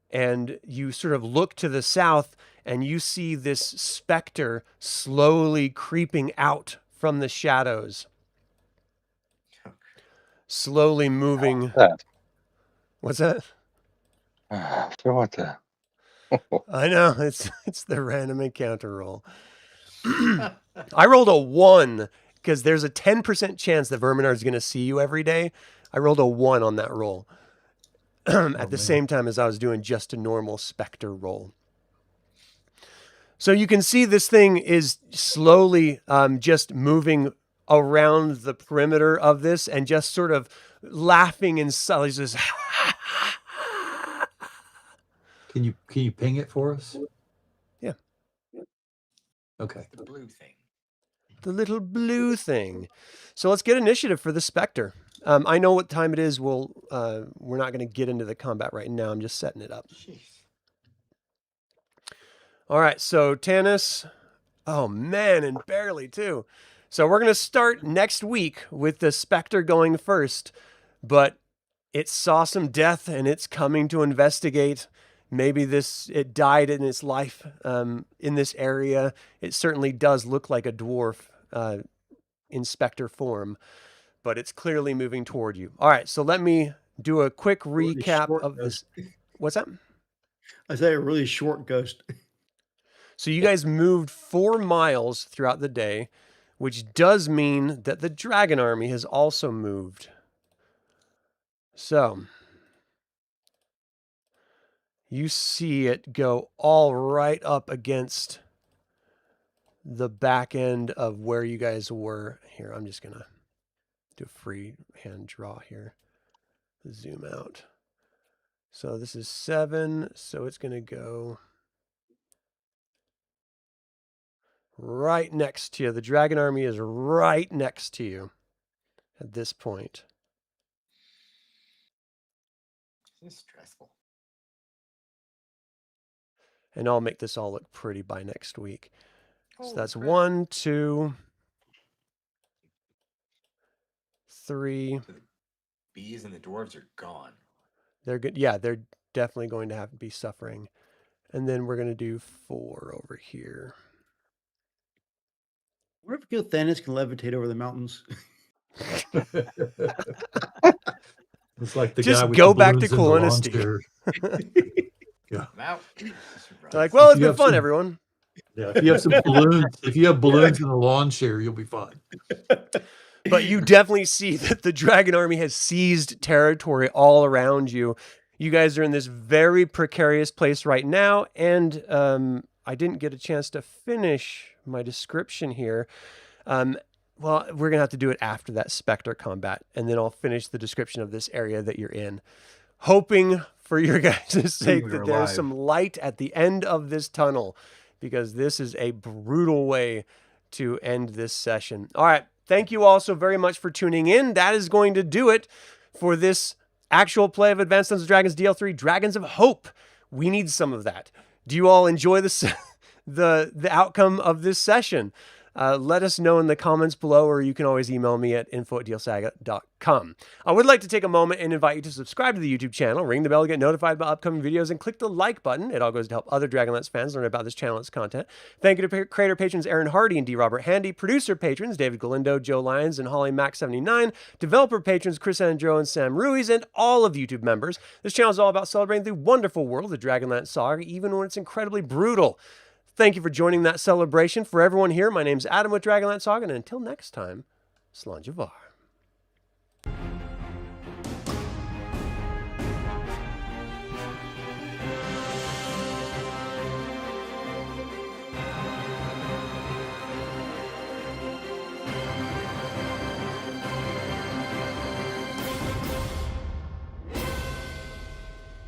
S1: And you sort of look to the south, and you see this specter slowly creeping out from the shadows, slowly moving.
S6: That.
S1: What's that?
S6: Throw out the.
S1: I know, it's the random encounter roll. I rolled a 1 because there's a 10% chance that Verminaard is going to see you every day. I rolled a 1 on that roll at the same time as I was doing just a normal specter roll. So you can see this thing is slowly just moving around the perimeter of this and just sort of laughing and just
S5: Can you ping it for us?
S1: Yeah.
S5: Okay.
S2: The blue thing.
S1: the little blue thing. So let's get initiative for the Spectre. I know what time it is. We're not going to get into the combat right now. I'm just setting it up.
S2: Jeez.
S1: All right, so Tanis. Oh, man, and barely, too. So we're going to start next week with the Spectre going first, but it saw some death, and it's coming to investigate. Maybe it died in its life in this area. It certainly does look like a dwarf in Spectre form, but it's clearly moving toward you. All right, so let me do a quick recap of this. What's that?
S4: I said a really short ghost.
S1: So you guys moved 4 miles throughout the day, which does mean that the dragon army has also moved. So you see it go all right up against the back end of where you guys were. Here, I'm just going to do a free hand draw here. Zoom out. So this is 7, so it's going to go right next to you. The dragon army is right next to you at this point.
S2: This is stressful.
S1: And I'll make this all look pretty by next week. So
S2: Holy
S1: that's
S2: crap.
S1: 1, 2, 3.
S2: So the bees and the dwarves are gone.
S1: They're good. Yeah, they're definitely going to have to be suffering. And then we're going to do 4 over here.
S4: What if Gilthanis can levitate over the mountains?
S5: It's like the
S1: Just
S5: guy with
S1: go
S5: the
S1: back to
S5: balloons in the
S1: cool
S5: lawn
S1: honesty.
S5: chair. Yeah.
S2: I'm out.
S1: They're like, well,
S5: If
S1: it's
S5: you
S1: been
S5: have
S1: fun,
S5: some-
S1: everyone.
S5: Yeah, if you have some balloons, if you have balloons in the lawn chair, you'll be fine.
S1: But you definitely see that the dragon army has seized territory all around you. You guys are in this very precarious place right now, and I didn't get a chance to finish my description here. Well, we're going to have to do it after that Spectre combat, and then I'll finish the description of this area that you're in. Hoping for your guys' sake
S9: we
S1: that
S9: are
S1: there's
S9: alive.
S1: some light at the end of this tunnel, because this is a brutal way to end this session. All right. Thank you all so very much for tuning in. That is going to do it for this actual play of Advanced Dungeons & Dragons DL3 Dragons of Hope. We need some of that. Do you all enjoy this, the outcome of this session? Let us know in the comments below, or you can always email me at info@dlsaga.com. I would like to take a moment and invite you to subscribe to the YouTube channel, ring the bell to get notified about upcoming videos, and click the like button. It all goes to help other Dragonlance fans learn about this channel and its content. Thank you to creator patrons Aaron Hardy and D. Robert Handy, producer patrons David Galindo, Joe Lyons, and Holly Mac79, developer patrons Chris Androu and Sam Ruiz, and all of YouTube members. This channel is all about celebrating the wonderful world of Dragonlance Saga, even when it's incredibly brutal. Thank you for joining that celebration. For everyone here, my name's Adam with Dragonlance Saga, and until next time, Slanjavar.